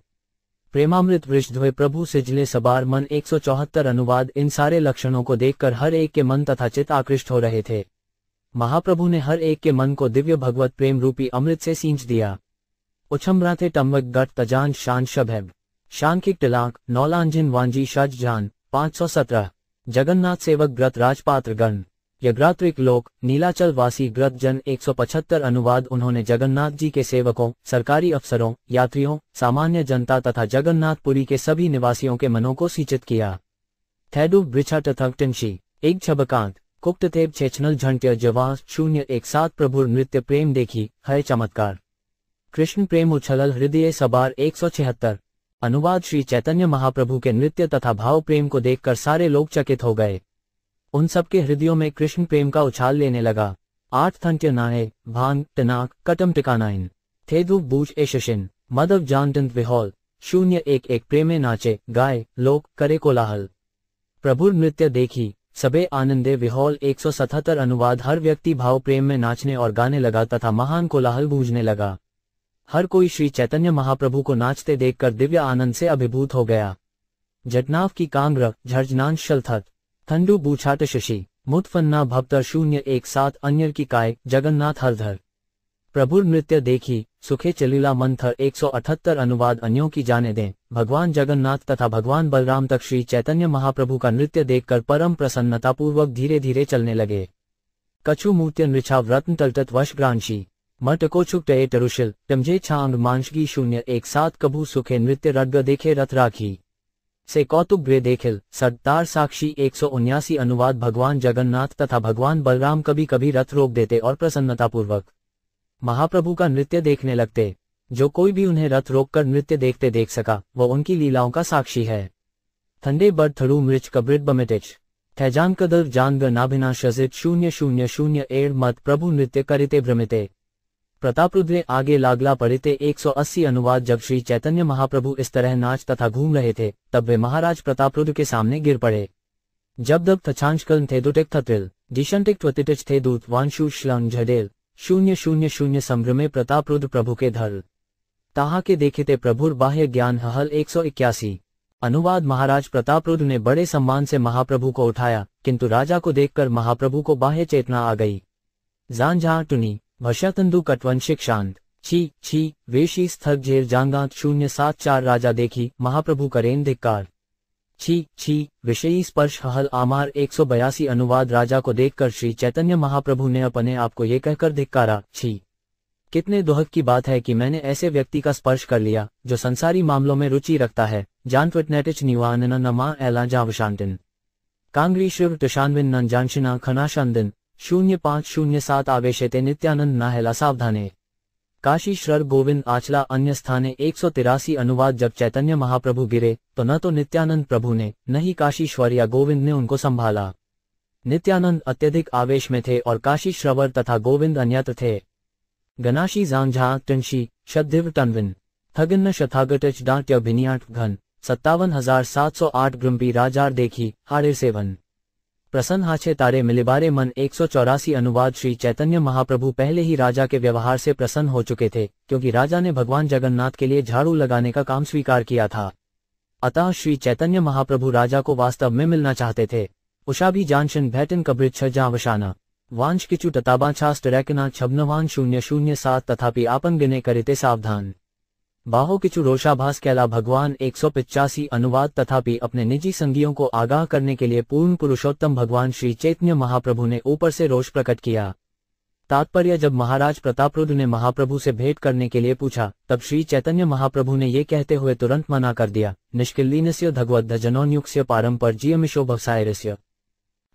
प्रेमामृत वृषध्वय प्रभु सिजले सबार मन 174 अनुवाद इन सारे लक्षणों को देखकर हर एक के मन तथा चित्त आकृष्ट हो रहे थे। महाप्रभु ने हर एक के मन को दिव्य भगवत प्रेम रूपी अमृत से सींच दिया। उछमराथे टम्वक गट तजान शान शबैब शानकिक टिलाक नौलांजिन वांजी शज जान 517 जगन्नाथ सेवक ग्रत राजपात्र गण यग्रात्रिक लोक नीलाचल वासी ग्रत जन 175 अनुवाद उन्होंने जगन्नाथ जी के सेवकों, सरकारी अफसरों, यात्रियों, सामान्य जनता तथा जगन्नाथपुरी के सभी निवासियों के मनों को सींचित किया। थैडु ब्रिछा टथंशी एक छबकांत कुप्ततेब छेचनल झंट्य जवास 017 प्रभुर नृत्य प्रेम देखी है चमत्कार कृष्ण प्रेम उछलल हृदय सबार 176 अनुवाद श्री चैतन्य महाप्रभु के नृत्य तथा भाव प्रेम को देखकर सारे लोग चकित हो गए। उन सबके हृदयों में कृष्ण प्रेम का उछाल लेने लगा। 8 थंट्य नाये भांग टनाक कटम टिकानाइन थेदु बूझ एशिन मदव जानटंत विहौल 011 प्रेमे नाचे गाय लोक करे कोलाहल प्रभुर नृत्य देखी सबे आनंदे विहौल 177 अनुवाद हर व्यक्ति भाव प्रेम में नाचने और गाने लगा तथा महान कोलाहल गूंजने लगा। हर कोई श्री चैतन्य महाप्रभु को नाचते देखकर दिव्य आनंद से अभिभूत हो गया। जटनाव की कांग्र झर्जनांश शलथत थंडू बूछाट शशि मुतफन्ना भवतर 017 अन्यर की काय जगन्नाथ हरधर प्रभुर नृत्य देखी सुखे चलीला मंथर 178 अनुवाद अन्यों की जाने दें। भगवान जगन्नाथ तथा भगवान बलराम तक श्री चैतन्य महाप्रभु का नृत्य देखकर परम प्रसन्नतापूर्वक धीरे धीरे चलने लगे। कछु मूर्त्य नृछाव रत्न तलटत वश ग्रांशी मटकोछुक टये टरुशिल टमझे छांग मांशगी 017 कभू सुखे नृत्य रड्ग देखे रथ राखी से कौतुक ग्रे देखिल सत्तार साक्षी 179 अनुवाद भगवान जगन्नाथ तथा भगवान बलराम कभी कभी रथ रोक देते और प्रसन्नतापूर्वक महाप्रभु का नृत्य देखने लगते। जो कोई भी उन्हें रथ रोककर नृत्य देखते देख सका वो उनकी लीलाओं का साक्षी है। थंडे बड़ थड़ू मृच कब्रिट बमिटिच थैजान कदर जानग नाभिना शजित 000 एड़ मत प्रभु नृत्य करिते भ्रमिते प्रतापरुद्रे आगे लागला पड़िते 180 अनुवाद जब श्री चैतन्य महाप्रभु इस तरह नाच तथा घूम रहे थे तब वे महाराज प्रतापरुद्र के सामने गिर पड़े। जब दब तछांचकल थे दुटिक थत्रिल दिशंटिक त्वतिटिच थे दूत वांशु श्लंग झडेल 000 संभ्रमे प्रतापरुद्र प्रभु के धर ताहा के देखते प्रभुर बाह्य ज्ञान हल 181 अनुवाद महाराज प्रतापरुद्र ने बड़े सम्मान से महाप्रभु को उठाया किंतु राजा को देखकर महाप्रभु को बाह्य चेतना आ गई। जान टुनी भष्यातंदु कटवंशिक शांत छी वेशी स्थग झेर जांगात 074 राजा देखी महाप्रभु करेन धिक्कार छी विषयी स्पर्श हल आमार 182 अनुवाद राजा को देखकर श्री चैतन्य महाप्रभु ने अपने आप को ये कहकर धिक्कारा छी कितने दुहक की बात है कि मैंने ऐसे व्यक्ति का स्पर्श कर लिया जो संसारी मामलों में रुचि रखता है। जानवटनेटिच निवानन नमा एला जावशांतिन कांग्री शिव टशानविन नन जानशिना खनाशांदिन 0507 आवेशते नित्यानंद नाहेला सावधाने काशी श्रर गोविंद आचला अन्य स्थाने 183 अनुवाद जब चैतन्य महाप्रभु गिरे तो न तो नित्यानंद प्रभु ने न ही काशीश्वर या गोविंद ने उनको संभाला। नित्यानंद अत्यधिक आवेश में थे और काशी श्रवर तथा गोविंद अन्यत्र थे। गनाशी जांझा टंशी शद्धिव टनविन थगिन्न शथागटच डांट्य भिनियाट घन 57,708 ग्रम्पी राजार देखी हाड़े सेवन प्रसन्न हाछे तारे मिलिबारे मन 184 अनुवाद श्री चैतन्य महाप्रभु पहले ही राजा के व्यवहार से प्रसन्न हो चुके थे क्योंकि राजा ने भगवान जगन्नाथ के लिए झाड़ू लगाने का काम स्वीकार किया था। अतः श्री चैतन्य महाप्रभु राजा को वास्तव में मिलना चाहते थे। उषा भी जानशन भैटन कब्रित छजावशाना वांश किचु तताबा छास्त रैकना छबनवान 007 तथापि आपन गिने करिते सावधान बाहो किचु रोषाभास कैला भगवान 185 अनुवाद तथापि अपने निजी संगियों को आगाह करने के लिए पूर्ण पुरुषोत्तम भगवान श्री चैतन्य महाप्रभु ने ऊपर से रोष प्रकट किया। तात्पर्य जब महाराज प्रतापरुद्र ने महाप्रभु से भेंट करने के लिए पूछा तब श्री चैतन्य महाप्रभु ने ये कहते हुए तुरंत मना कर दिया। निष्किल्लीनस्य भगवद्भजनोन्युक्स्य पारंपर्जीयमिशो भवसायरस्य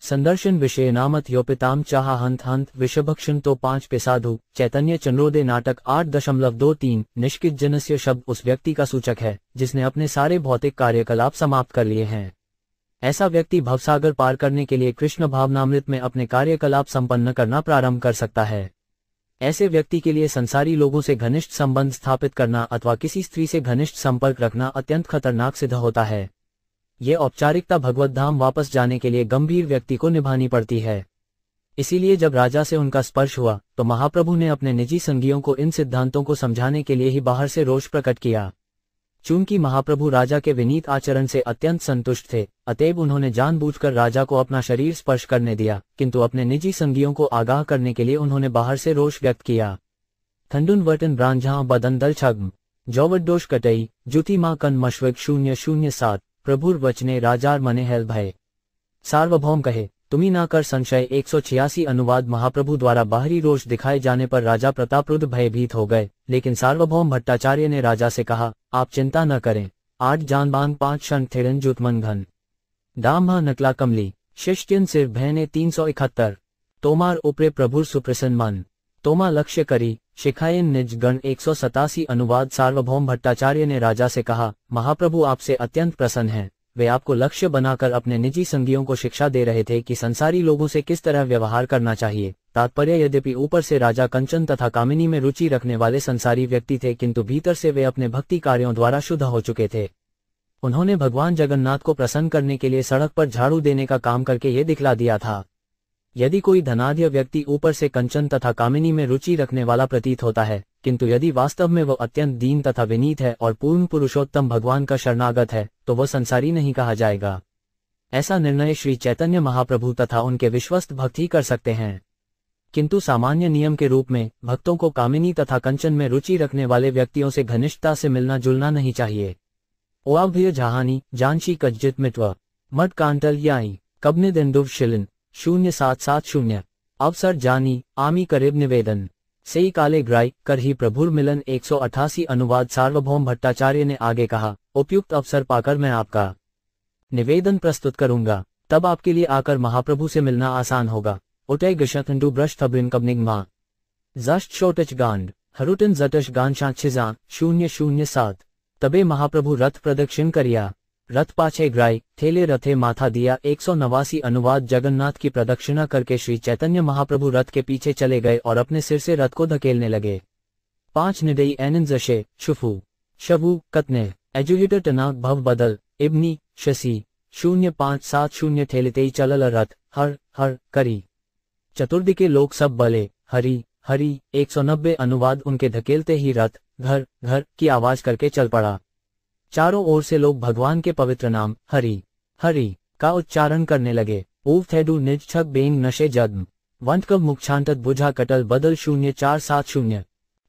संदर्शन विषय नामत योपिताम चाहा हंत विषभक्षण तो 5 पे साधु चैतन्य चंद्रोदय नाटक 8.23 निष्कित जनस्य शब्द उस व्यक्ति का सूचक है जिसने अपने सारे भौतिक कार्यकलाप समाप्त कर लिए हैं। ऐसा व्यक्ति भवसागर पार करने के लिए कृष्ण भावनामृत में अपने कार्यकलाप संपन्न करना प्रारंभ कर सकता है। ऐसे व्यक्ति के लिए संसारी लोगों से घनिष्ठ संबंध स्थापित करना अथवा किसी स्त्री से घनिष्ठ संपर्क रखना अत्यंत खतरनाक सिद्ध होता है। ये औपचारिकता भगवत धाम वापस जाने के लिए गंभीर व्यक्ति को निभानी पड़ती है। इसीलिए जब राजा से उनका स्पर्श हुआ तो महाप्रभु ने अपने निजी संगियों को इन सिद्धांतों को समझाने के लिए ही बाहर से रोष प्रकट किया। चूंकि महाप्रभु राजा के विनीत आचरण से अत्यंत संतुष्ट थे अतएव उन्होंने जानबूझकर राजा को अपना शरीर स्पर्श करने दिया किंतु अपने निजी संगियों को आगाह करने के लिए उन्होंने बाहर से रोष व्यक्त किया। थंडुन वर्टन ब्रांझा बदन दल छग्म जौवडोष कटई जुथी मां कन मश्विक 007 प्रभुर वचने राजार मने हेल भय सार्वभौम कहे तुम्ही ना कर संशय 186 अनुवाद महाप्रभु द्वारा बाहरी रोष दिखाए जाने पर राजा प्रतापरुद्र भयभीत हो गए लेकिन सार्वभौम भट्टाचार्य ने राजा से कहा आप चिंता न करें 8 जानबांग 5 क्षण थेरन जुतमन घन दाम नकला कमली शिष्टियन सिर भयने 371 तोमार उपरे प्रभुर सुप्रसन्न मन तोमा लक्ष्य करी शिखायन निज गण 187 अनुवाद सार्वभौम भट्टाचार्य ने राजा से कहा महाप्रभु आपसे अत्यंत प्रसन्न हैं। वे आपको लक्ष्य बनाकर अपने निजी संगियों को शिक्षा दे रहे थे कि संसारी लोगों से किस तरह व्यवहार करना चाहिए। तात्पर्य यद्यपि ऊपर से राजा कंचन तथा कामिनी में रुचि रखने वाले संसारी व्यक्ति थे किंतु भीतर से वे अपने भक्ति कार्यों द्वारा शुद्ध हो चुके थे। उन्होंने भगवान जगन्नाथ को प्रसन्न करने के लिए सड़क पर झाड़ू देने का काम करके ये दिखला दिया था। यदि कोई धनाढ्य व्यक्ति ऊपर से कंचन तथा कामिनी में रुचि रखने वाला प्रतीत होता है, किंतु यदि वास्तव में वह अत्यंत दीन तथा विनीत है और पूर्ण पुरुषोत्तम भगवान का शरणागत है, तो वह संसारी नहीं कहा जाएगा। ऐसा निर्णय श्री चैतन्य महाप्रभु तथा उनके विश्वस्त भक्त ही कर सकते हैं। किंतु सामान्य नियम के रूप में भक्तों को कामिनी तथा कंचन में रुचि रखने वाले व्यक्तियों से घनिष्ठता से मिलना जुलना नहीं चाहिए। ओआभ्य जहानी जानशी कज्जित मित्व मट कांटल याई कबने दिंदुव शिलिन 0770 अवसर जानी आमी करीब निवेदन सेई काले ग्राई कर ही प्रभुर मिलन 188 अनुवाद सार्वभौम भट्टाचार्य ने आगे कहा, उपयुक्त अवसर पाकर मैं आपका निवेदन प्रस्तुत करूंगा, तब आपके लिए आकर महाप्रभु से मिलना आसान होगा। उठे गशतंडु ब्रश थब्रिन कबनिगमा जस्ट शोटच गांड हरुटन जटश गान शांछिजा 007 तबे महाप्रभु रथ प्रदक्षिण करिया रथ पाछे ग्राई थेले रथे माथा दिया 189 अनुवाद जगन्नाथ की प्रदक्षिणा करके श्री चैतन्य महाप्रभु रथ के पीछे चले गए और अपने सिर से रथ को धकेलने लगे। 5 निडई एनन जशे शुफू शबू कतने एजुहिटर टनाक भव बदल इब्नी शसी 0570 ठेलते चलल रथ हर हर करी चतुर्दी के लोग सब बले हरी हरी 190 अनुवाद उनके धकेलते ही रथ घर घर की आवाज करके चल पड़ा। चारों ओर से लोग भगवान के पवित्र नाम हरि हरि का उच्चारण करने लगे। ऊव थेडू निज छक बेंग नशे जद्म वंत कब मुखछांटत बुझा कटल बदल 0470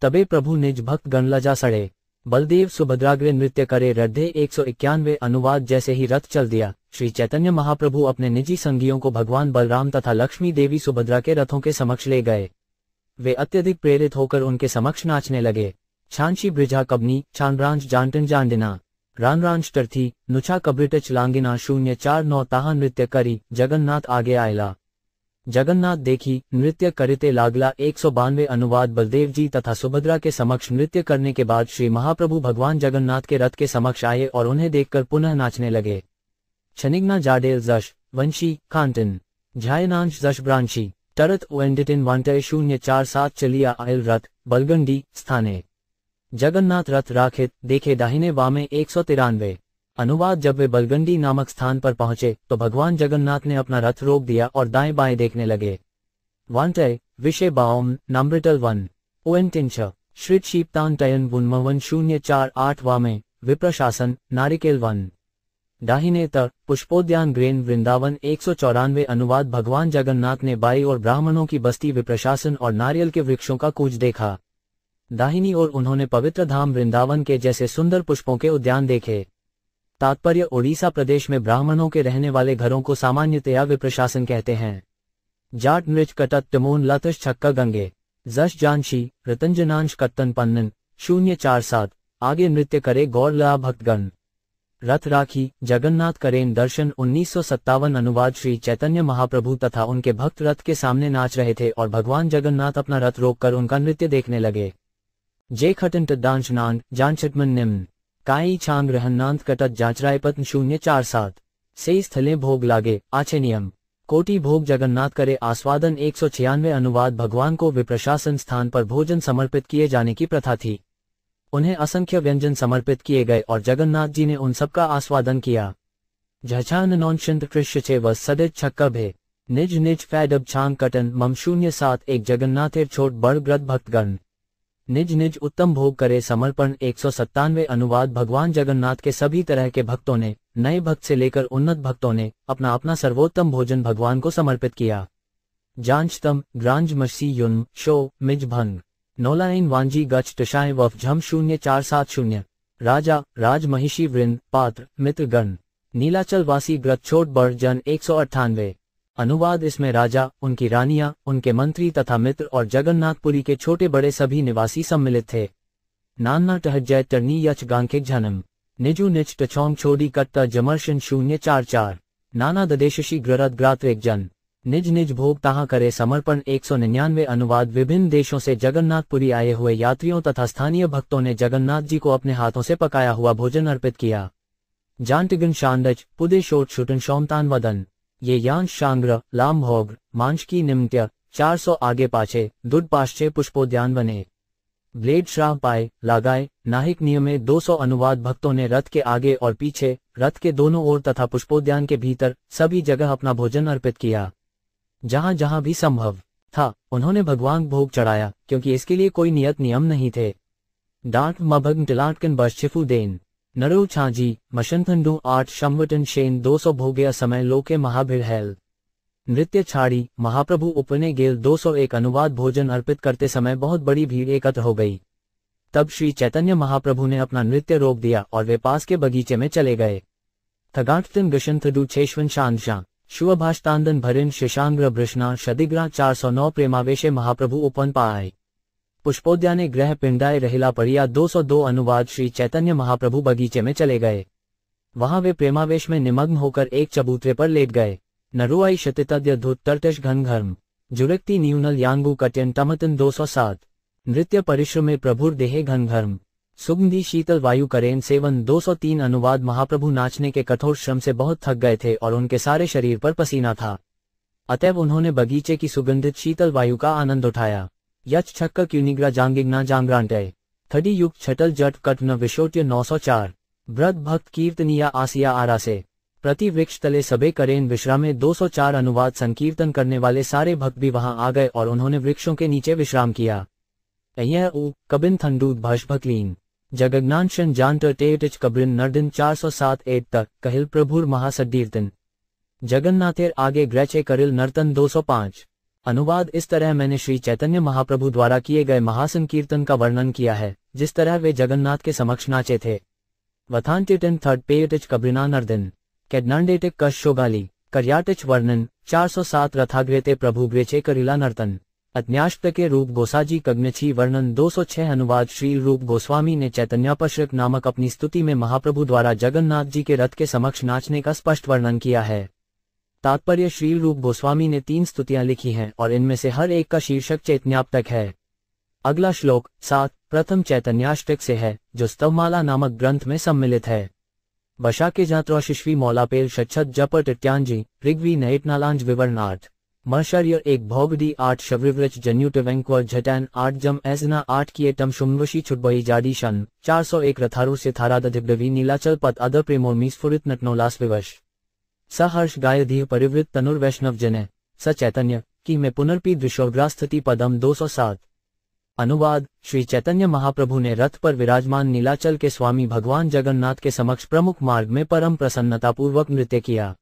तबे प्रभु निज भक्त गण लजा सड़े बलदेव सुभद्राग्रे नृत्य करे रड्ढे 191 अनुवाद जैसे ही रथ चल दिया, श्री चैतन्य महाप्रभु अपने निजी संगियों को भगवान बलराम तथा लक्ष्मी देवी सुभद्रा के रथों के समक्ष ले गए। वे अत्यधिक प्रेरित होकर उनके समक्ष नाचने लगे। छांशी ब्रिजा कबनी छानरांच जानटन जानडिना रानरांच टर्थी नुछा कब्रिटच लांगिना 049 ताहा नृत्य करी जगन्नाथ आगे आयला। जगन्नाथ देखी नृत्य करते लागला 192 अनुवाद बलदेव जी तथा सुभद्रा के समक्ष नृत्य करने के बाद श्री महाप्रभु भगवान जगन्नाथ के रथ के समक्ष आए और उन्हें देखकर पुनः नाचने लगे। छनिग्ना जाडेल जश वंशी कांटन झायनांश जश ब्रांशी टरत ओएंडिटिन वांटे 047 चलिया आयल रथ बलगंडी स्थाने जगन्नाथ रथ राखित देखे दाहिने वामे 193 अनुवाद जब वे बलगंडी नामक स्थान पर पहुंचे तो भगवान जगन्नाथ ने अपना रथ रोक दिया और दाएं बाएं देखने लगे। वांटे विषय बाओम नम्ब्रिटल 1 ओएंटिंच श्रित शीप्तान टयन वुन्मवन 048 वामे विप्रशासन नारिकेल 1 दाहिने तर पुष्पोद्यान ग्रेन वृंदावन 194 अनुवाद भगवान जगन्नाथ ने बाई और ब्राह्मणों की बस्ती विप्रशासन और नारियल के वृक्षों का कूच देखा। दाहिनी ओर उन्होंने पवित्र धाम वृंदावन के जैसे सुंदर पुष्पों के उद्यान देखे। तात्पर्य ओडिशा प्रदेश में ब्राह्मणों के रहने वाले घरों को सामान्यतया विप्रशासन कहते हैं। जाट मृच कटत टमोन लतश छक्का गंगे जश जानशी रतंजनांश कत्तन पन्नन 047 आगे नृत्य करे गौर ला भक्तगण रथ राखी जगन्नाथ करेन दर्शन 1957 अनुवाद श्री चैतन्य महाप्रभु तथा उनके भक्त रथ के सामने नाच रहे थे और भगवान जगन्नाथ अपना रथ रोककर उनका नृत्य देखने लगे। जे खटन तदांश नांद जानछटमन निम्न काई छांग रहन्नांत कटत जाचरायपत्न 047 से स्थले भोग लागे आछे नियम कोटि भोग जगन्नाथ करे आस्वादन 196 अनुवाद भगवान को विप्रशासन स्थान पर भोजन समर्पित किए जाने की प्रथा थी। उन्हें असंख्य व्यंजन समर्पित किए गए और जगन्नाथ जी ने उन सबका आस्वादन किया। झछान नौनशंत कृष्य व सदित छक्का भे निज निज फैडब छांग कटन मम 071 जगन्नाथेर छोट बड़ ग्रद भक्तगण निज निज उत्तम भोग करे समर्पण 197 अनुवाद भगवान जगन्नाथ के सभी तरह के भक्तों ने नए भक्त से लेकर उन्नत भक्तों ने अपना अपना सर्वोत्तम भोजन भगवान को समर्पित किया। जांचतम ग्रांज मसी युन शो मिज भंग नौलाइन वांजी गच टशाय वफ झम 0470 राजा राज महिषी वृंद पात्र मित्रगण नीलाचल वासी ग्रत छोट बड़ जन 198 अनुवाद इसमें राजा उनकी रानियां उनके मंत्री तथा मित्र और जगन्नाथपुरी के छोटे बड़े सभी निवासी सम्मिलित थे। नान्ना टहजय टर्नी यच गांकिक झनम निजु निच टछोंग छोड़ी कट्टा जमर्शन 044 नाना ददेशशी ग्ररद ग्रात्रेक जन निज निज भोग ताहा करे समर्पण 199 अनुवाद विभिन्न देशों से जगन्नाथपुरी आए हुए यात्रियों तथा स्थानीय भक्तों ने जगन्नाथ जी को अपने हाथों से पकाया हुआ भोजन अर्पित किया। जानटिगन शांडच पुदे शोट शुटन शौमतान वदन ये यांश शांग्र लाम भोग मांशकी निम्त्य 400 आगे पाछे दुड पाश्चे पुष्पोद्यान बने ब्लेड श्राव पाए लगाए नाहिक नियमे 200 अनुवाद भक्तों ने रथ के आगे और पीछे रथ के दोनों ओर तथा पुष्पोद्यान के भीतर सभी जगह अपना भोजन अर्पित किया। जहां जहां भी संभव था उन्होंने भगवान भोग चढ़ाया, क्योंकि इसके लिए कोई नियत नियम नहीं थे। डांट मभग्न टिलाटकन बर्शिफु देन नरु छाजी मशंथंडू 8 शंवटन शेन 200 भोग्य समय लोके महाभिर हेल नृत्य छाड़ी महाप्रभु उपने गेल 201 अनुवाद भोजन अर्पित करते समय बहुत बड़ी भीड़ एकत्र हो गई। तब श्री चैतन्य महाप्रभु ने अपना नृत्य रोक दिया और वे पास के बगीचे में चले गए। थगाटन गशंथडू छेश्वन शांशा शुभभाषतांदन भरिन शिशांग्र बृष्णा शदिग्रा 409 प्रेमावेशे महाप्रभु उपन पाए पुष्पोद्याने ग्रह पिंडाए रहिला परिया 202 अनुवाद श्री चैतन्य महाप्रभु बगीचे में चले गए। वहां वे प्रेमावेश में निमग्न होकर एक चबूतरे पर लेट गए। नरुआई शतितद्य धुत तर्टश घनघर्म जुरक्ति न्यूनल यांगू कट्यन टमतन 207 नृत्य परिश्रमे प्रभुर देहे घनघर्म सुगंधी शीतल वायु करेन सेवन 203 अनुवाद महाप्रभु नाचने के कठोर श्रम से बहुत थक गए थे और उनके सारे शरीर पर पसीना था, अतएव उन्होंने बगीचे की सुगंधित शीतल वायु का आनंद उठाया। यच छक्क क्यूनिग्रा जांगिग्ना जांग्रांटे थडी युक्त छटल जट कटन विशोट्य 904 व्रत भक्त कीर्तनिया आसिया आरासे प्रति वृक्ष तले सबे करेन विश्रामे 204 अनुवाद संकीर्तन करने वाले सारे भक्त भी वहां आ गए और उन्होंने वृक्षों के नीचे विश्राम किया। कबिन थंडूद भक्लीन जगज्ञानशन जानटर टेटिच कब्रिन नर्दिन 407 8 तक कहिल प्रभुर महासड्डीर्तन जगन्नाथेर आगे ग्रैचे करिल नर्तन 205 अनुवाद। इस तरह मैंने श्री चैतन्य महाप्रभु द्वारा किए गए महासंकीर्तन का वर्णन किया है, जिस तरह वे जगन्नाथ के समक्ष नाचे थे। वथांटिटन थर्ड पेटिच कब्रिना नर्दिन कैडनांडेटिक कशोगाली कर्याटिच वर्णन 407 रथाग्रेते प्रभु ग्रेचे करिला नर्तन अज्ञाष्ट के रूप गोसाजी कग्नछी वर्णन 206 अनुवाद। श्री रूप गोस्वामी ने चैतन्यापश्रक नामक अपनी स्तुति में महाप्रभु द्वारा जगन्नाथ जी के रथ के समक्ष नाचने का स्पष्ट वर्णन किया है। तात्पर्य श्री रूप गोस्वामी ने 3 स्तुतियां लिखी हैं और इनमें से हर एक का शीर्षक चैतन्याप्तक है। अगला श्लोक 7 प्रथम चैतन्याष्टक से है, जो स्तवमाला नामक ग्रंथ में सम्मिलित है। वशा के जात्रोशिश्वी मौलापेल शच्छत जपट इत्यांजी ऋग्वी नैटनालांज विवरण 8 मर्शर्य 1 भोगडी 8 शवृव्रच जन्युटवेंक्वर झटैन 8 जम एजना 8 किएटम शुम्वशी छुटबई जाडी शन 401 रथारु से थारादिव्यवी नीलाचल पद अदर प्रेमोर्मी स्फुरित नटनोलास विवश सहर्ष गायधीय परिवृत तनुर्वैष्णव जने स चैतन्य की में पुनर्पी दृश्योग्रास्थिति पदम 207 अनुवाद। श्री चैतन्य महाप्रभु ने रथ पर विराजमान नीलाचल के स्वामी भगवान जगन्नाथ के समक्ष प्रमुख मार्ग में परम प्रसन्नतापूर्वक नृत्य किया।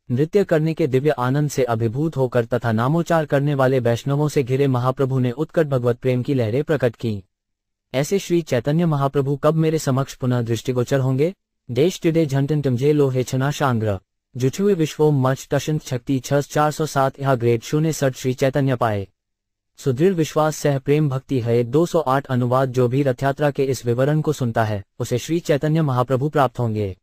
नृत्य करने के दिव्य आनंद से अभिभूत होकर तथा नामोच्चार करने वाले वैष्णवों से घिरे महाप्रभु ने उत्कट भगवत प्रेम की लहरें प्रकट की। ऐसे श्री चैतन्य महाप्रभु कब मेरे समक्ष पुनः दृष्टिगोचर होंगे? देश टिडे झंटन टमजे लोहे छना शांग्र जुठुए विश्वोम मच टशंत शक्ति 407 यह ग्रेड 0 श्री चैतन्य पाए सुदृढ़ विश्वास सह प्रेम भक्ति है 208 अनुवाद। जो भी रथयात्रा के इस विवरण को सुनता है उसे श्री चैतन्य महाप्रभु प्राप्त होंगे।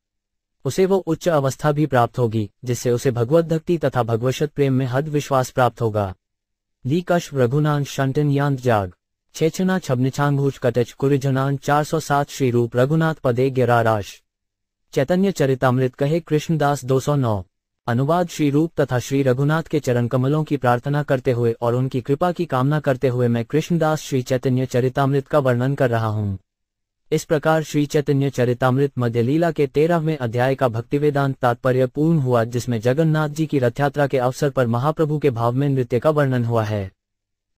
उसे वो उच्च अवस्था भी प्राप्त होगी जिससे उसे भगवत भक्ति तथा भगवशत प्रेम में हद विश्वास प्राप्त होगा। लीकश रघुनान शंटन यांत जाग छेछना छबनिछांगूच कटच कुरिजनान 407 श्री रूप रघुनाथ पदे गिराराश चैतन्य चरितामृत कहे कृष्णदास 209 अनुवाद। श्री रूप तथा श्री रघुनाथ के चरण कमलों की प्रार्थना करते हुए और उनकी कृपा की कामना करते हुए मैं कृष्णदास श्री चैतन्य चरितामृत का वर्णन कर रहा हूँ। इस प्रकार श्री चैतन्य चरितामृत मध्य लीला के 13वें अध्याय का भक्तिवेदांत तात्पर्य पूर्ण हुआ, जिसमें जगन्नाथ जी की रथयात्रा के अवसर पर महाप्रभु के भाव में नृत्य का वर्णन हुआ है।